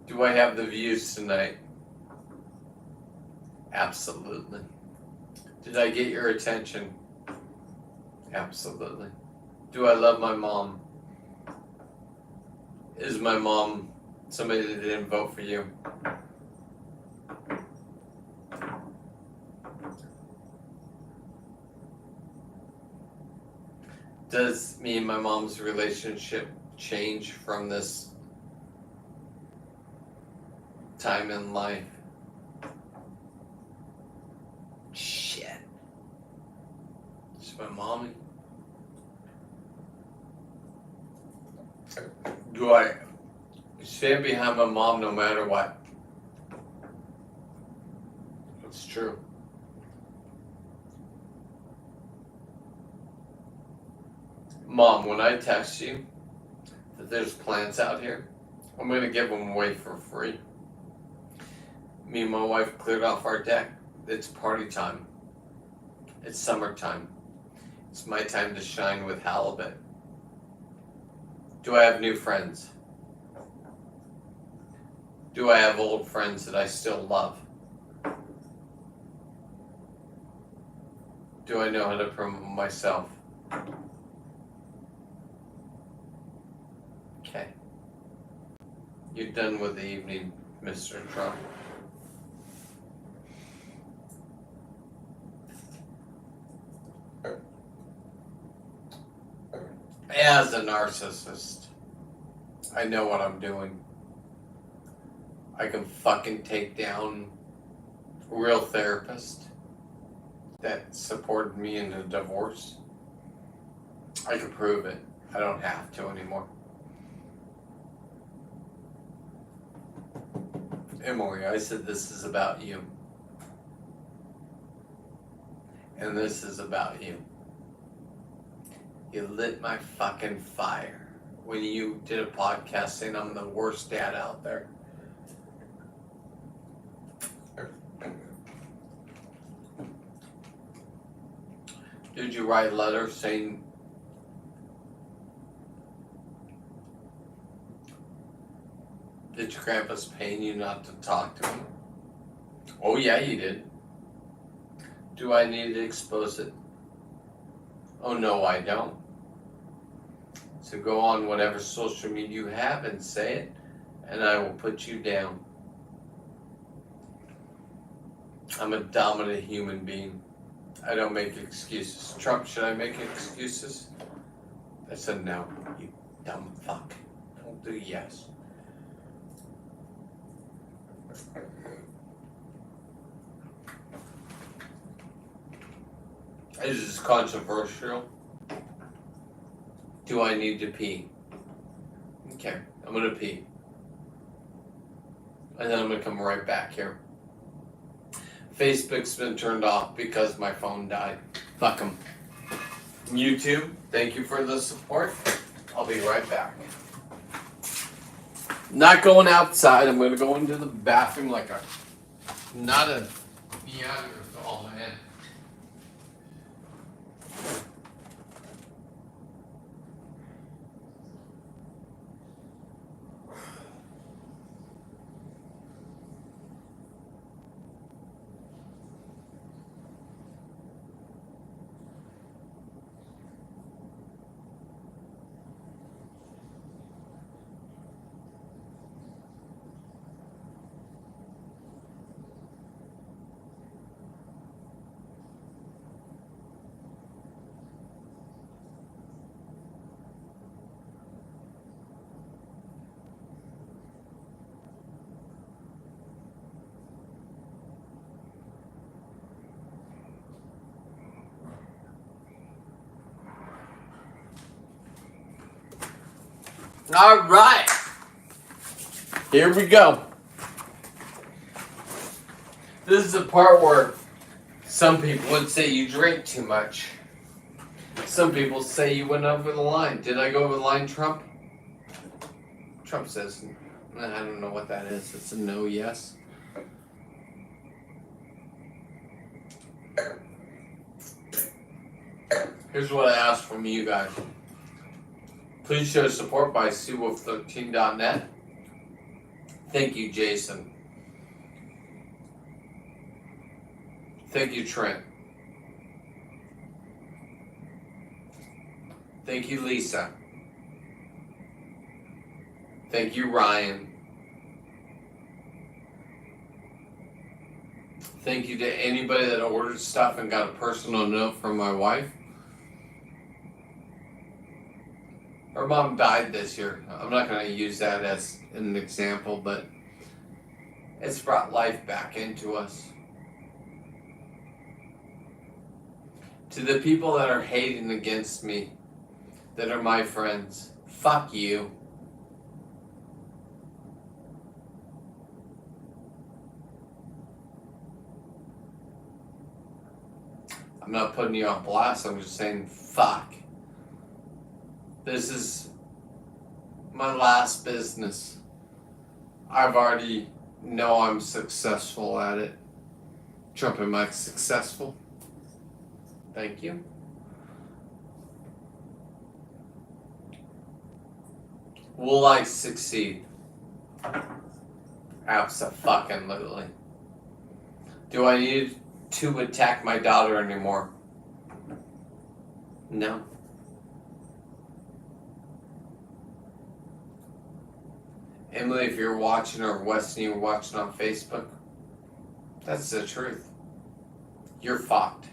Do I have the views tonight? Absolutely. Did I get your attention? Absolutely. Do I love my mom? Is my mom somebody that didn't vote for you? Does me and my mom's relationship change from this time in life? Shit. It's my mommy. Do I stand behind my mom no matter what? That's true. Mom, when I text you that there's plants out here, I'm going to give them away for free. Me and my wife cleared off our deck. It's party time. It's summertime. It's my time to shine with halibut. Do I have new friends? Do I have old friends that I still love? Do I know how to promote myself? Okay. You're done with the evening, Mr. Trump. As a narcissist, I know what I'm doing. I can fucking take down a real therapist that supported me in a divorce. I can prove it. I don't have to anymore. Emily, I said this is about you. And this is about you. You lit my fucking fire when you did a podcast saying I'm the worst dad out there. Did you write letters saying did your grandpa's paying you not to talk to him? Oh yeah, you did. Do I need to expose it? Oh no, I don't. So go on whatever social media you have and say it, and I will put you down. I'm a dominant human being. I don't make excuses. Trump, should I make excuses? I said no, you dumb fuck. Don't do yes. This is controversial. Do I need to pee? Okay, I'm gonna pee. And then I'm gonna come right back here. Facebook's been turned off because my phone died. Fuck 'em. YouTube, thank you for the support. I'll be right back. Not going outside. I'm gonna go into the bathroom like a not a Neanderthal, man. All right, here we go. This is the part where some people would say you drink too much. Some people say you went over the line. Did I go over the line, Trump? Trump says, I don't know what that is. It's a no, yes. Here's what I ask from you guys. Please show support by Seawolf13.net. Thank you, Jason. Thank you, Trent. Thank you, Lisa. Thank you, Ryan. Thank you to anybody that ordered stuff and got a personal note from my wife. Her mom died this year. I'm not going to use that as an example, but it's brought life back into us. To the people that are hating against me, that are my friends, fuck you. I'm not putting you on blast, I'm just saying fuck. This is my last business. I've already know I'm successful at it. Trump, am I successful? Thank you. Will I succeed? Abso-fucking-lutely. Do I need to attack my daughter anymore? No. Emily, if you're watching, or Weston, you're watching on Facebook, that's the truth. You're fucked.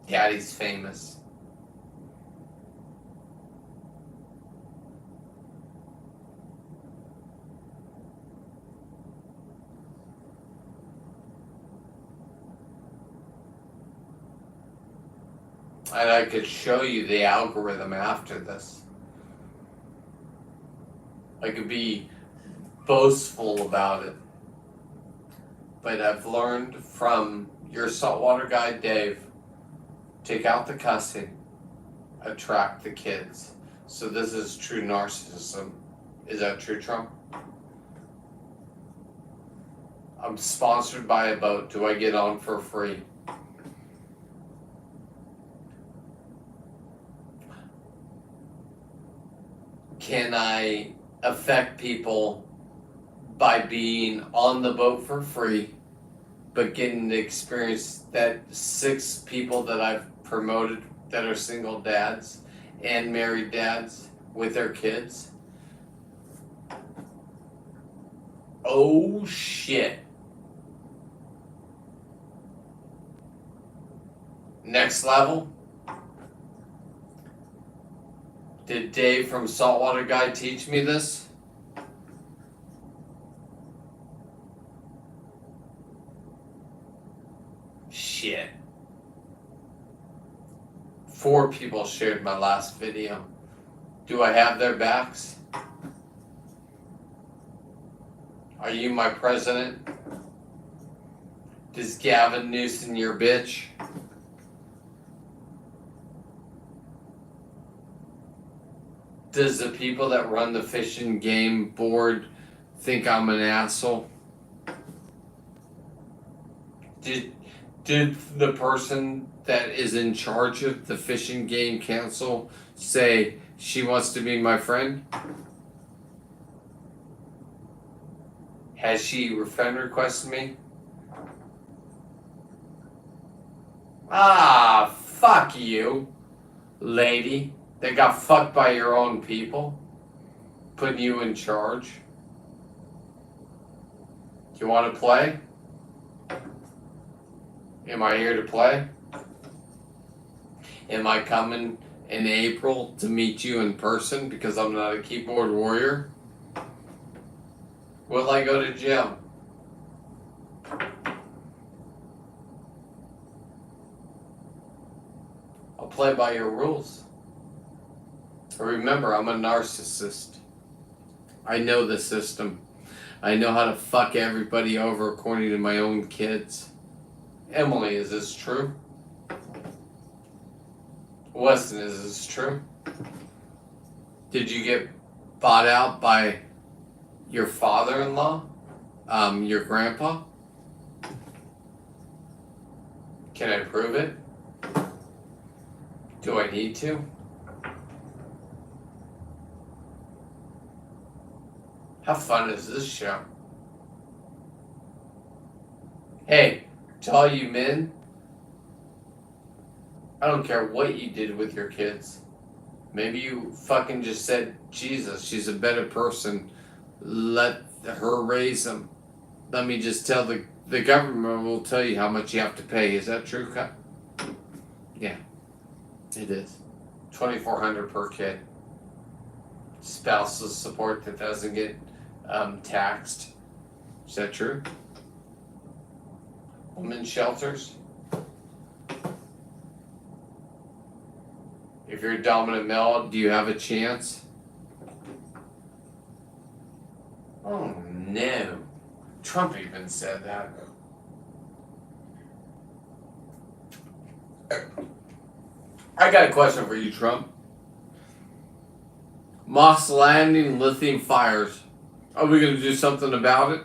Daddy's famous. And I could show you the algorithm after this. I could be boastful about it. But I've learned from your saltwater guide, Dave, take out the cussing, attract the kids. So this is true narcissism. Is that true, Trump? I'm sponsored by a boat. Do I get on for free? Can I affect people by being on the boat for free, but getting the experience that 6 people that I've promoted that are single dads and married dads with their kids? Oh shit. Next level? Did Dave from Saltwater Guide teach me this? Shit. 4 people shared my last video. Do I have their backs? Are you my president? Does Gavin Newsom your bitch? Does the people that run the Fish and Game board think I'm an asshole? Did the person that is in charge of the Fish and Game Council say she wants to be my friend? Has she friend requested me? Ah, fuck you, lady. That got fucked by your own people, putting you in charge. Do you want to play? Am I here to play? Am I coming in April to meet you in person because I'm not a keyboard warrior? Will I go to jail? I'll play by your rules. Remember, I'm a narcissist. I know the system. I know how to fuck everybody over according to my own kids. Emily, is this true? Weston, is this true? Did you get bought out by your father-in-law? Your grandpa? Can I prove it? Do I need to? How fun is this show? Hey, to all you men, I don't care what you did with your kids. Maybe you fucking just said, Jesus, she's a better person. Let her raise them. Let me just tell the government will tell you how much you have to pay. Is that true? Yeah, it is. $2,400 per kid. Spousal support that doesn't get taxed. Is that true? Women's shelters. If you're a dominant male, do you have a chance? Oh no. Trump even said that. I got a question for you, Trump. Moss Landing lithium fires. Are we going to do something about it?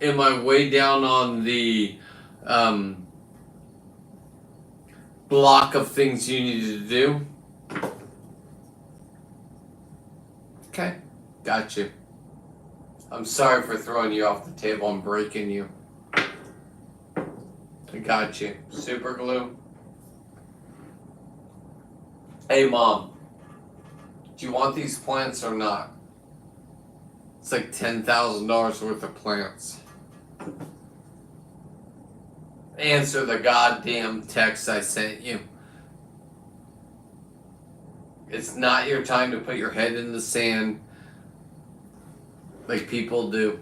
Am I way down on the block of things you need to do? Okay, got you. I'm sorry for throwing you off the table and breaking you. I got you. Super glue. Hey mom, do you want these plants or not? It's like $10,000 worth of plants. Answer the goddamn text I sent you. It's not your time to put your head in the sand like people do.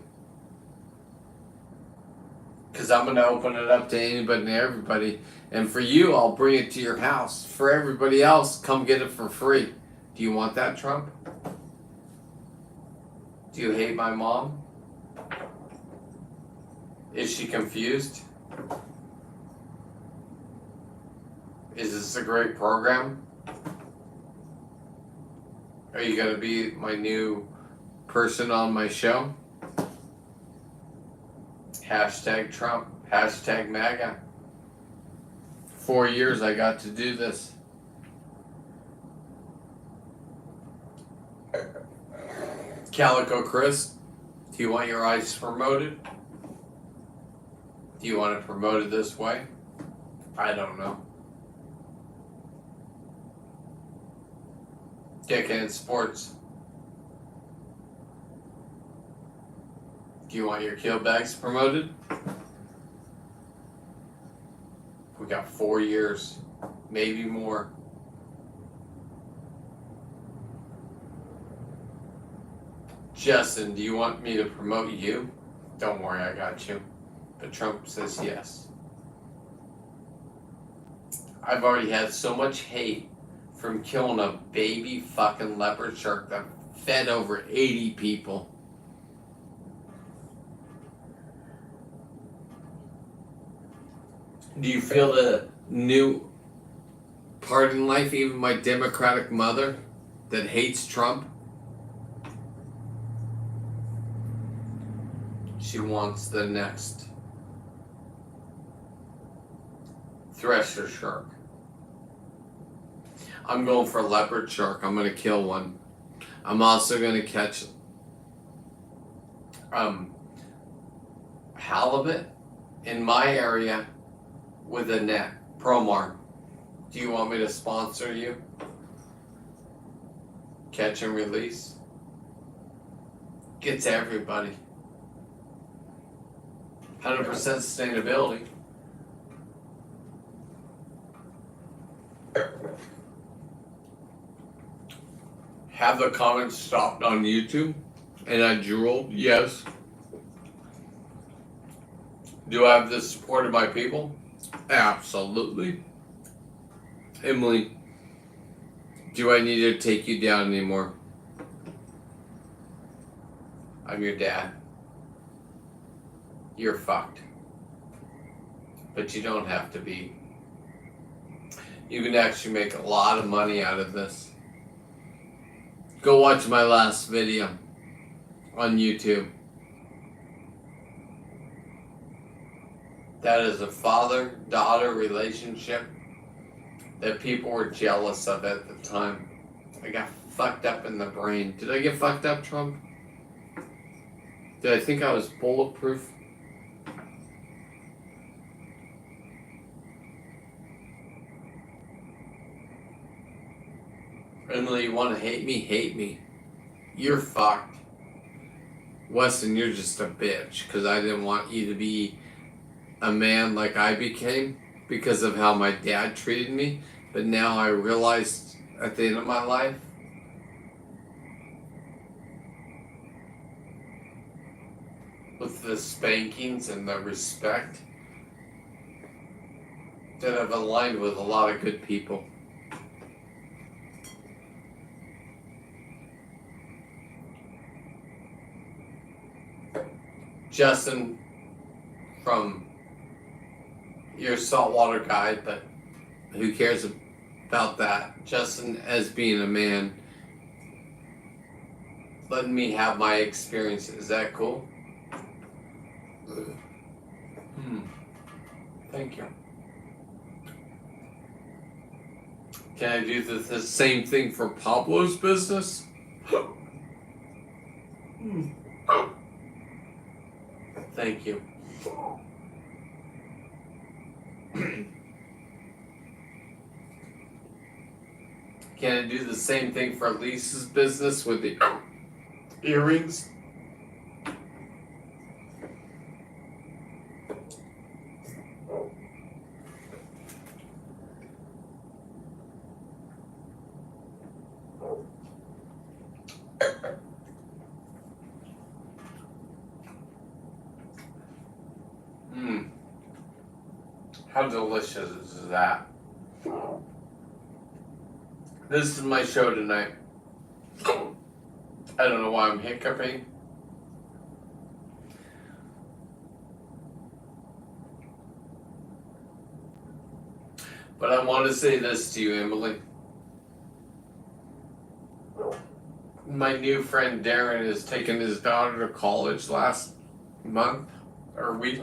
Because I'm going to open it up to anybody and everybody. And for you, I'll bring it to your house. For everybody else, come get it for free. Do you want that, Trump? Do you hate my mom? Is she confused? Is this a great program? Are you going to be my new person on my show? Hashtag Trump. Hashtag MAGA. 4 years I got to do this. Calico Chris, do you want your ice promoted? Do you want it promoted this way? I don't know. Deckhand Sports. Do you want your kill bags promoted? We got 4 years, maybe more. Justin, do you want me to promote you? Don't worry, I got you. But Trump says yes. I've already had so much hate from killing a baby fucking leopard shark that fed over 80 people. Do you feel the new part in life, even my Democratic mother that hates Trump? She wants the next thresher shark. I'm going for a leopard shark. I'm going to kill one. I'm also going to catch halibut in my area with a net. Promar. Do you want me to sponsor you? Catch and release. Gets everybody. 100% sustainability. Have the comments stopped on YouTube? And I drooled? Yes. Do I have the support of my people? Absolutely. Emily, do I need to take you down anymore? I'm your dad. You're fucked. But you don't have to be. You can actually make a lot of money out of this. Go watch my last video on YouTube. that is a father-daughter relationship that people were jealous of at the time. I got fucked up in the brain. Did I get fucked up, Trump? Did I think I was bulletproof? Emily, you want to hate me? Hate me. You're fucked. Weston, you're just a bitch because I didn't want you to be a man like I became because of how my dad treated me. But now I realized at the end of my life, with the spankings and the respect, that I've aligned with a lot of good people. Justin, from your saltwater guy, but who cares about that? Justin, as being a man, letting me have my experience. Is that cool? Thank you. Can I do the same thing for Pablo's business? Thank you. Can I do the same thing for Lisa's business with the earrings? How delicious is that? This is my show tonight. I don't know why I'm hiccuping. But I want to say this to you, Emily. My new friend Darren is taking his daughter to college last month or week.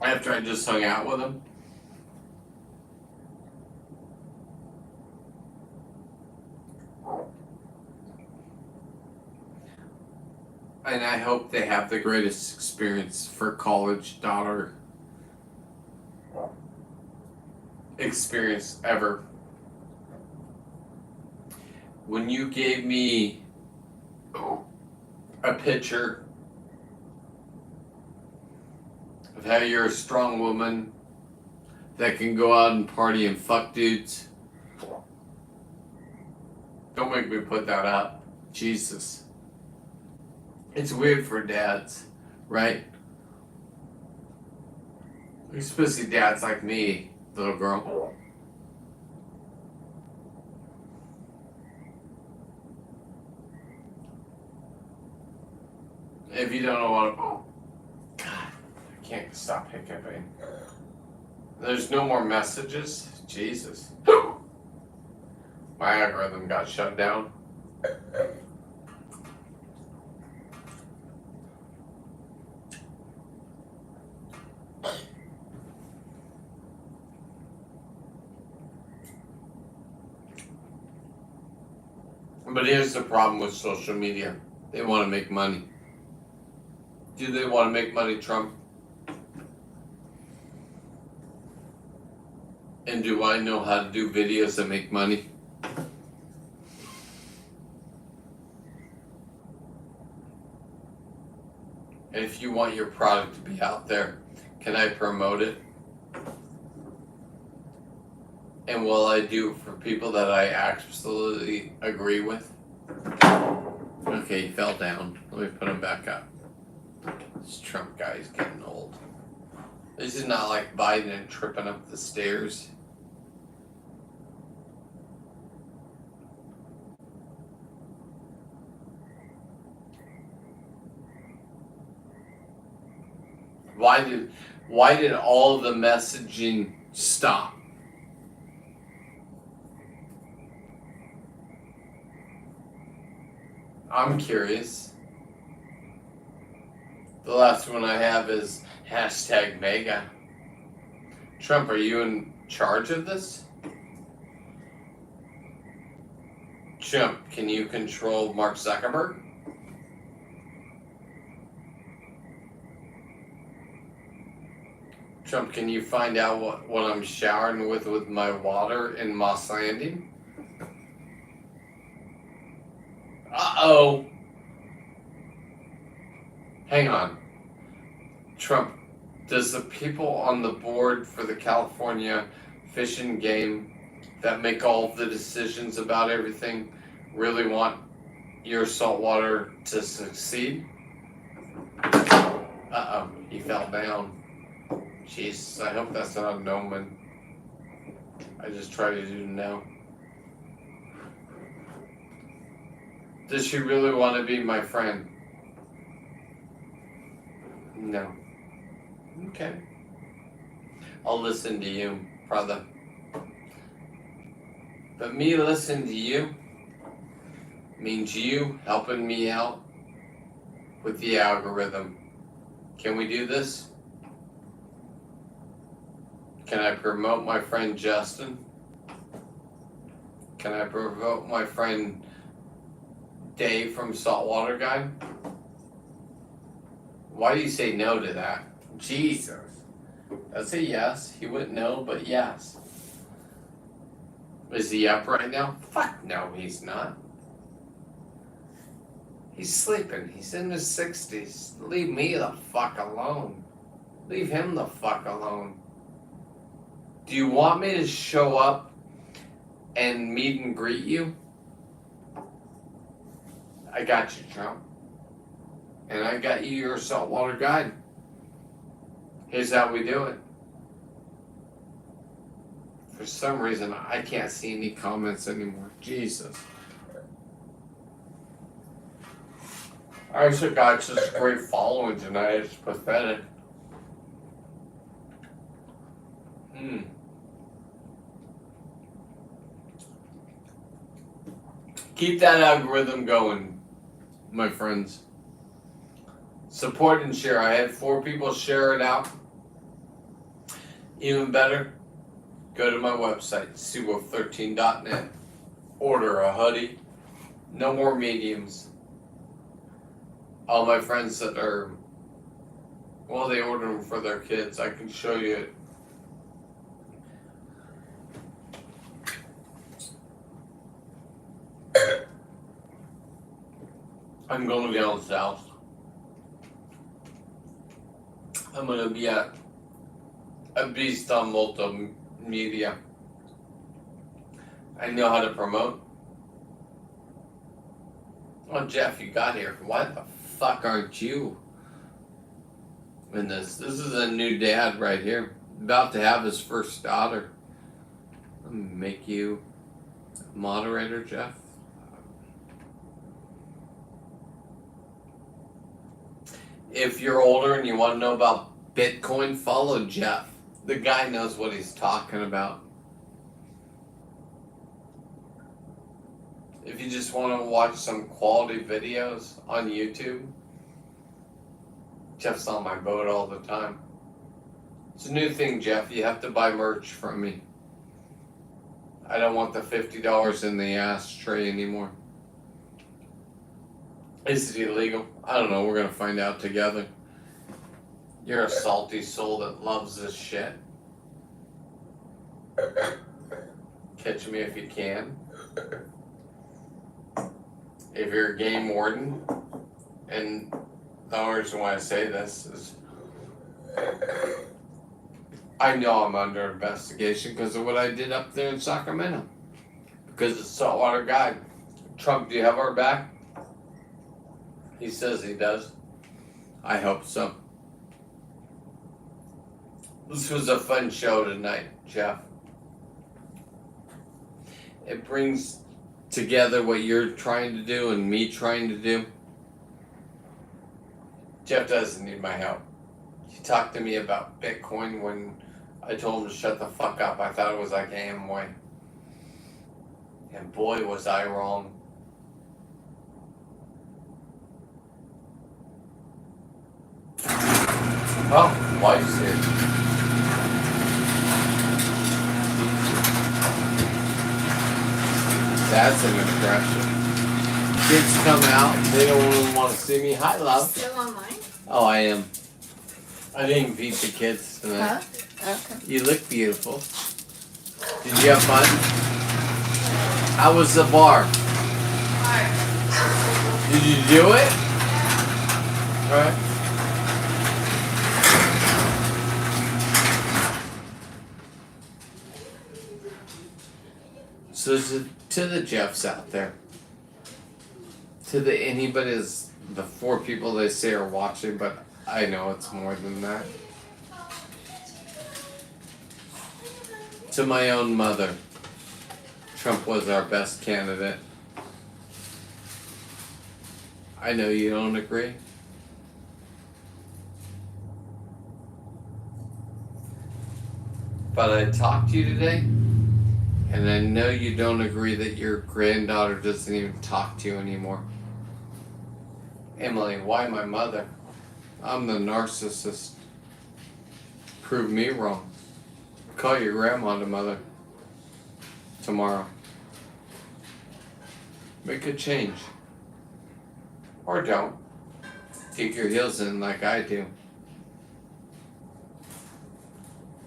After I just hung out with him. And I hope they have the greatest experience for college daughter experience ever. When you gave me a picture of how you're a strong woman that can go out and party and fuck dudes, don't make me put that up. Jesus. It's weird for dads, right? Especially dads like me, little girl. If you don't know what... God, I can't stop hiccuping. There's no more messages? Jesus. My algorithm got shut down. But here's the problem with social media. They want to make money. Do they want to make money, Trump? And do I know how to do videos that make money? And if you want your product to be out there, can I promote it? And will I do it for people that I absolutely agree with? Okay, he fell down. Let me put him back up. This Trump guy is getting old. This is not like Biden and tripping up the stairs. Why did all the messaging stop? I'm curious. The last one I have is Hashtag mega. Trump, are you in charge of this? Trump, can you control Mark Zuckerberg? Trump, can you find out what I'm showering with my water in Moss Landing? Uh-oh. Hang on. Trump, does the people on the board for the California Fish and Game that make all of the decisions about everything really want your saltwater to succeed? Uh-oh, he fell down. Jesus, I hope that's not an omen. I just try to do now. Does she really want to be my friend? No. Okay. I'll listen to you, brother. But me listening to you means you helping me out with the algorithm. Can we do this? Can I promote my friend Justin? Can I promote my friend Dave from Saltwater Guide? Why do you say no to that? Jesus. That's a yes. He wouldn't know, but yes. Is he up right now? Fuck no, he's not. He's sleeping. He's in his 60s. Leave me the fuck alone. Leave him the fuck alone. Do you want me to show up and meet and greet you? I got you, Trump. And I got you your saltwater guide. Here's how we do it. For some reason, I can't see any comments anymore. Jesus. I actually got such great following tonight. It's pathetic. Keep that algorithm going, my friends. Support and share. I had 4 people share it out. Even better, go to my website, seawolf13.net. Order a hoodie. No more mediums. All my friends that are, well, they order them for their kids. I can show you it. I'm going down south. I'm going to be at a beast on multimedia. I know how to promote. Oh, Jeff, you got here. Why the fuck aren't you in this? This is a new dad right here. About to have his first daughter. Let me make you moderator, Jeff. If you're older and you want to know about Bitcoin, follow Jeff. The guy knows what he's talking about. If you just want to watch some quality videos on YouTube, Jeff's on my boat all the time. It's a new thing, Jeff. You have to buy merch from me. I don't want the $50 in the ashtray anymore. Is it illegal? I don't know. We're going to find out together. You're a salty soul that loves this shit. Catch me if you can. If you're a game warden, and the only reason why I say this is I know I'm under investigation because of what I did up there in Sacramento. Because it's Saltwater Guide. Trump, do you have our back? He says he does. I hope so. This was a fun show tonight, Jeff. It brings together what you're trying to do and me trying to do. Jeff doesn't need my help. He talked to me about Bitcoin when I told him to shut the fuck up. I thought it was like Amway. And boy, was I wrong. Well, wife's here. That's an impression. Kids come out, they don't even want to see me. Hi, love. Still online? Oh, I am. I didn't feed the kids tonight. Huh? Okay. You look beautiful. Did you have fun? How was the bar? Did you do it? Alright. So to the Jeffs out there, to the anybody's, the 4 people they say are watching, but I know it's more than that. To my own mother, Trump was our best candidate. I know you don't agree. But I talked to you today, and I know you don't agree that your granddaughter doesn't even talk to you anymore. Emily, why my mother? I'm the narcissist. Prove me wrong. Call your grandma to mother. Tomorrow. Make a change. Or don't. Kick your heels in like I do.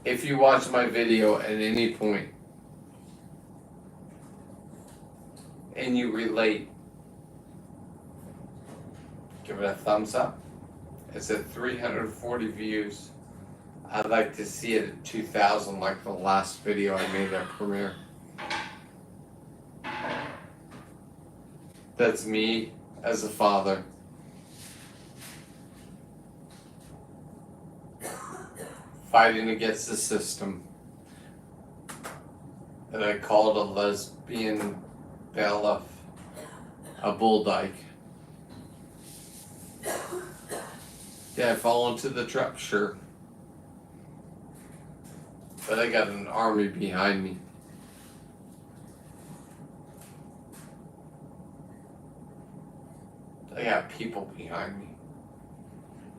If you watch my video at any point and you relate, give it a thumbs up. It's at 340 views. I'd like to see it at 2,000 like the last video I made at premiere. That's me as a father. Fighting against the system that I called a lesbian Bella, a bull dyke. Yeah, I fall into the trap, sure. But I got an army behind me. I got people behind me.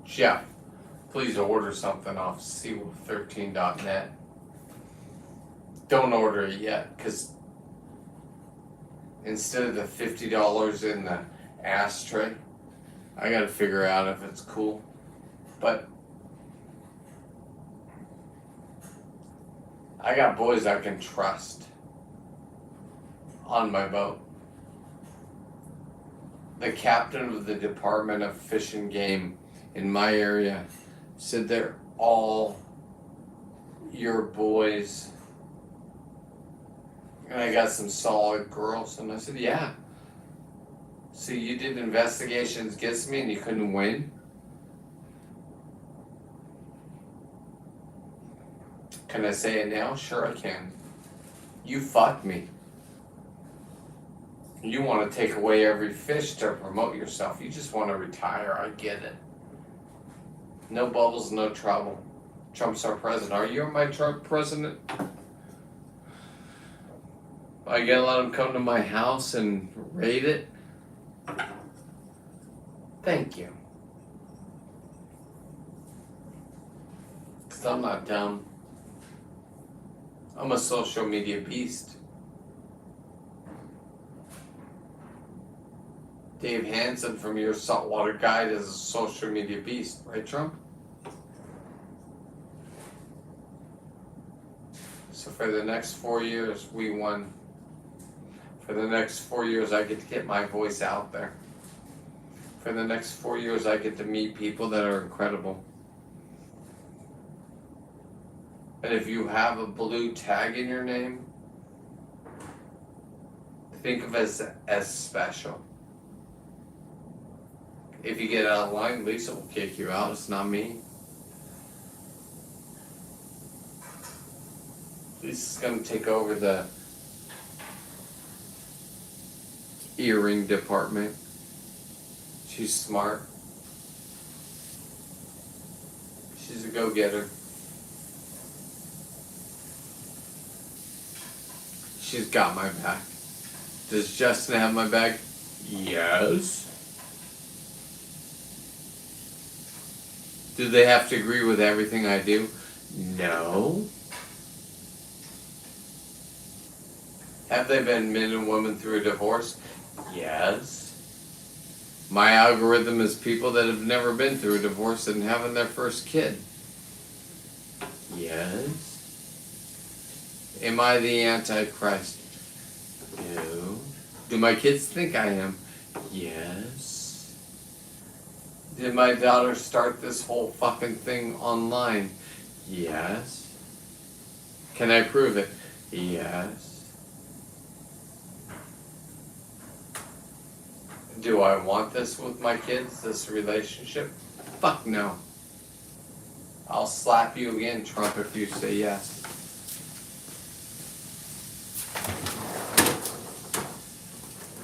Jeff, please order something off Seawolf13.net. Don't order it yet, because instead of the $50 in the ashtray, I gotta figure out if it's cool. But I got boys I can trust on my boat. The captain of the Department of Fish and Game in my area said they're all your boys. And I got some solid girls. And I said, yeah. So you did investigations against me and you couldn't win? Can I say it now? Sure I can. You fucked me. You want to take away every fish to promote yourself. You just want to retire. I get it. No bubbles, no trouble. Trump's our president. Are you my Trump president? I gotta let him come to my house and raid it? Thank you. 'Cause I'm not dumb. I'm a social media beast. Dave Hansen from Your Saltwater Guide is a social media beast, right, Trump? So for the next 4 years, we won. For the next 4 years, I get to get my voice out there. For the next 4 years, I get to meet people that are incredible. And if you have a blue tag in your name, think of it as special. If you get out of line, Lisa will kick you out. It's not me. Lisa's gonna take over the earring department. She's smart. She's a go-getter. She's got my back. Does Justin have my back? Yes. Do they have to agree with everything I do? No. Have they been men and women through a divorce? Yes. My algorithm is people that have never been through a divorce and having their first kid. Yes. Am I the Antichrist? No. Do my kids think I am? Yes. Did my daughter start this whole fucking thing online? Yes. Can I prove it? Yes. Do I want this with my kids, this relationship? Fuck no. I'll slap you again, Trump, if you say yes.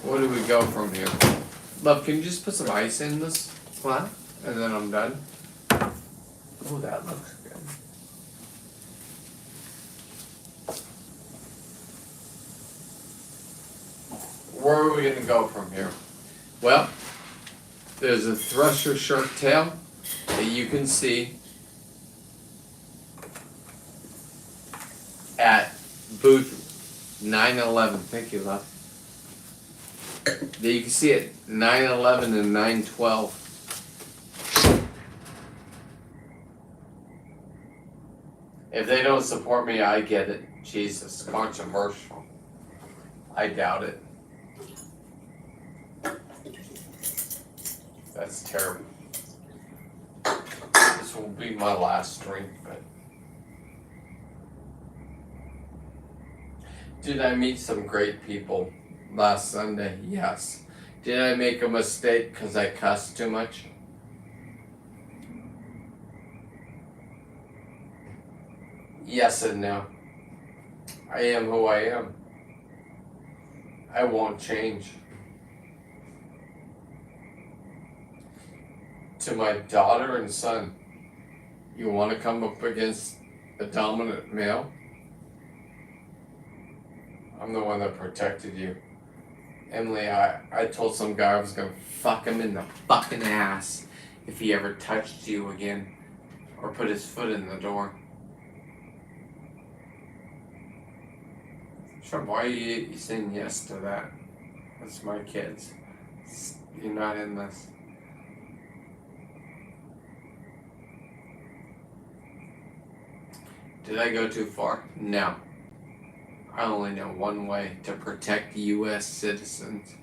Where do we go from here? Love, can you just put some ice in this flat? And then I'm done. Oh, that looks good. Where are we going to go from here? Well, there's a thresher shark tail that you can see at booth 911. Thank you, love. That you can see at 911 and 912. If they don't support me, I get it. Jesus, controversial. I doubt it. That's terrible. This will be my last drink, but... Did I meet some great people last Sunday? Yes. Did I make a mistake because I cussed too much? Yes and no. I am who I am. I won't change. To my daughter and son, you want to come up against a dominant male? I'm the one that protected you. Emily, I told some guy I was going to fuck him in the fucking ass if he ever touched you again or put his foot in the door. Sure, why are you saying yes to that? That's my kids. You're not in this. Did I go too far? No. I only know one way to protect U.S. citizens.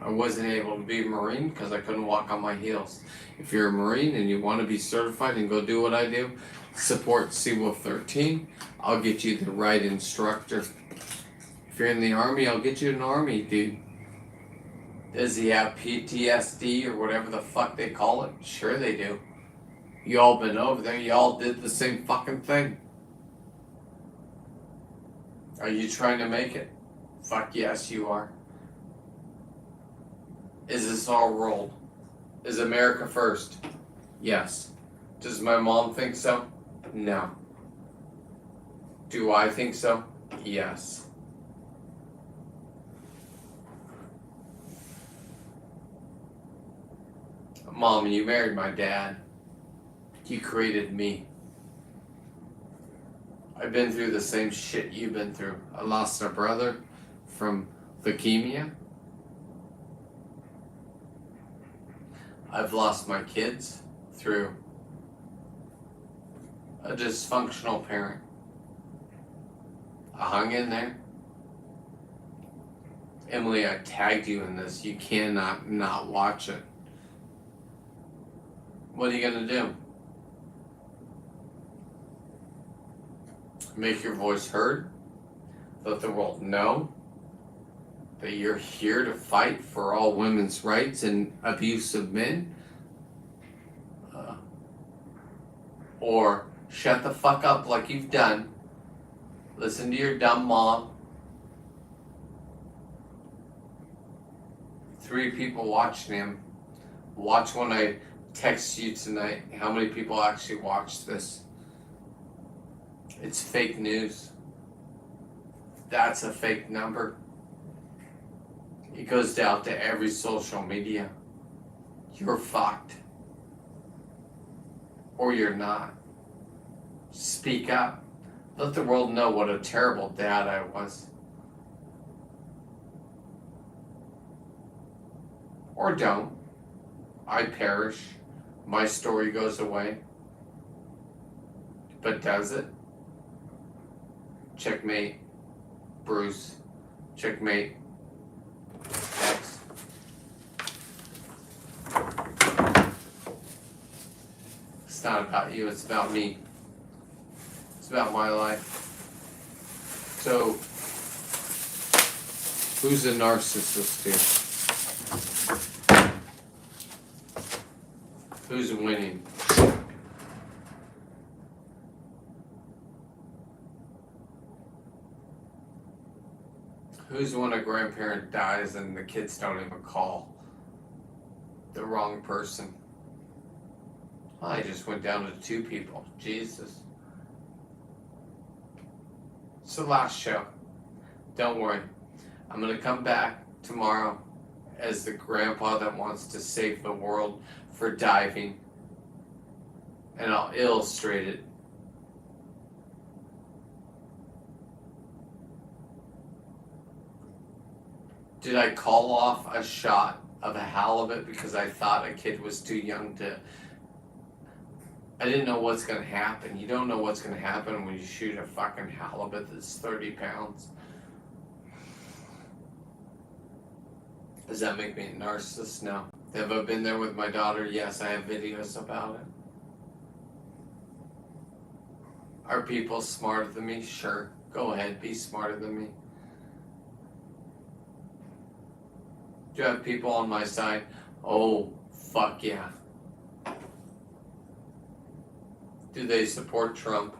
I wasn't able to be a Marine because I couldn't walk on my heels. If you're a Marine and you want to be certified and go do what I do, support Seawolf 13. I'll get you the right instructor. If you're in the Army, I'll get you an Army dude. Does he have PTSD or whatever the fuck they call it? Sure they do. You all been over there. You all did the same fucking thing. Are you trying to make it? Fuck yes, you are. Is this our world? Is America first? Yes. Does my mom think so? No. Do I think so? Yes. Mom, you married my dad. You created me. I've been through the same shit you've been through. I lost a brother from leukemia. I've lost my kids through a dysfunctional parent. I hung in there. Emily, I tagged you in this. You cannot not watch it. What are you going to do? Make your voice heard? Let the world know that you're here to fight for all women's rights and abuse of men? Or shut the fuck up like you've done. Listen to your dumb mom. 3 people watching him. Watch when I text you tonight how many people actually watch this. It's fake news. That's a fake number. It goes out to every social media. You're fucked. or you're not. Speak up. Let the world know what a terrible dad I was. Or don't. I perish. My story goes away. But does it? Checkmate. Bruce. Checkmate. X. It's not about you, it's about me. It's about my life. So, who's a narcissist here? Who's winning? Who's when a grandparent dies and the kids don't even call the wrong person? Well, I just went down to 2 people. Jesus. It's the last show. Don't worry. I'm going to come back tomorrow as the grandpa that wants to save the world for diving. And I'll illustrate it. Did I call off a shot of a halibut because I thought a kid was too young to... I didn't know what's going to happen. You don't know what's going to happen when you shoot a fucking halibut that's 30 pounds. Does that make me a narcissist? No. Have I been there with my daughter? Yes, I have videos about it. Are people smarter than me? Sure. Go ahead, be smarter than me. Do you have people on my side? Oh, fuck yeah. Do they support Trump?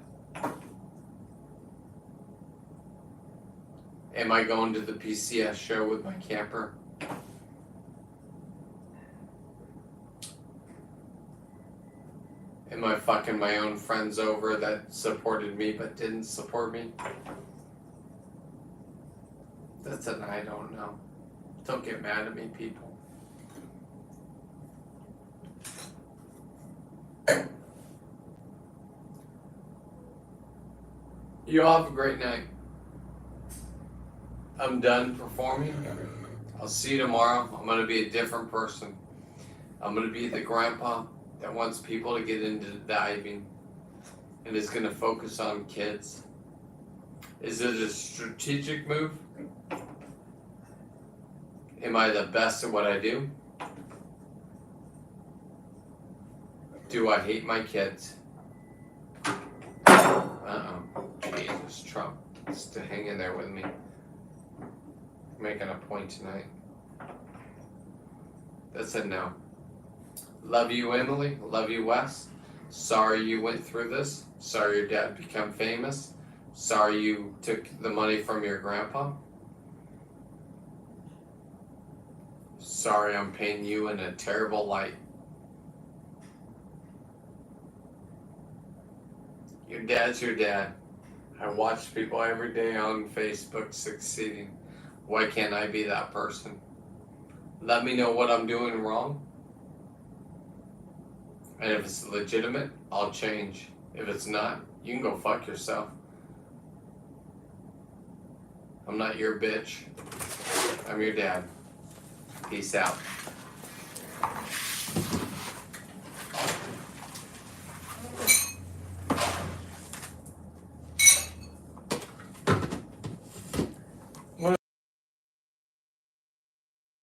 Am I going to the PCS show with my camper? Am I fucking my own friends over that supported me but didn't support me? That's an I don't know. Don't get mad at me, people. You all have a great night. I'm done performing. I'll see you tomorrow. I'm going to be a different person. I'm going to be the grandpa that wants people to get into diving and is going to focus on kids. Is it a strategic move? Am I the best at what I do? Do I hate my kids? Jesus, Trump. Just to hang in there with me. Making a point tonight. That's a no. Love you, Emily. Love you, Wes. Sorry you went through this. Sorry your dad became famous. Sorry you took the money from your grandpa. Sorry I'm painting you in a terrible light. Your dad's your dad. I watch people every day on Facebook succeeding. Why can't I be that person? Let me know what I'm doing wrong. And if it's legitimate, I'll change. If it's not, you can go fuck yourself. I'm not your bitch. I'm your dad. Peace out.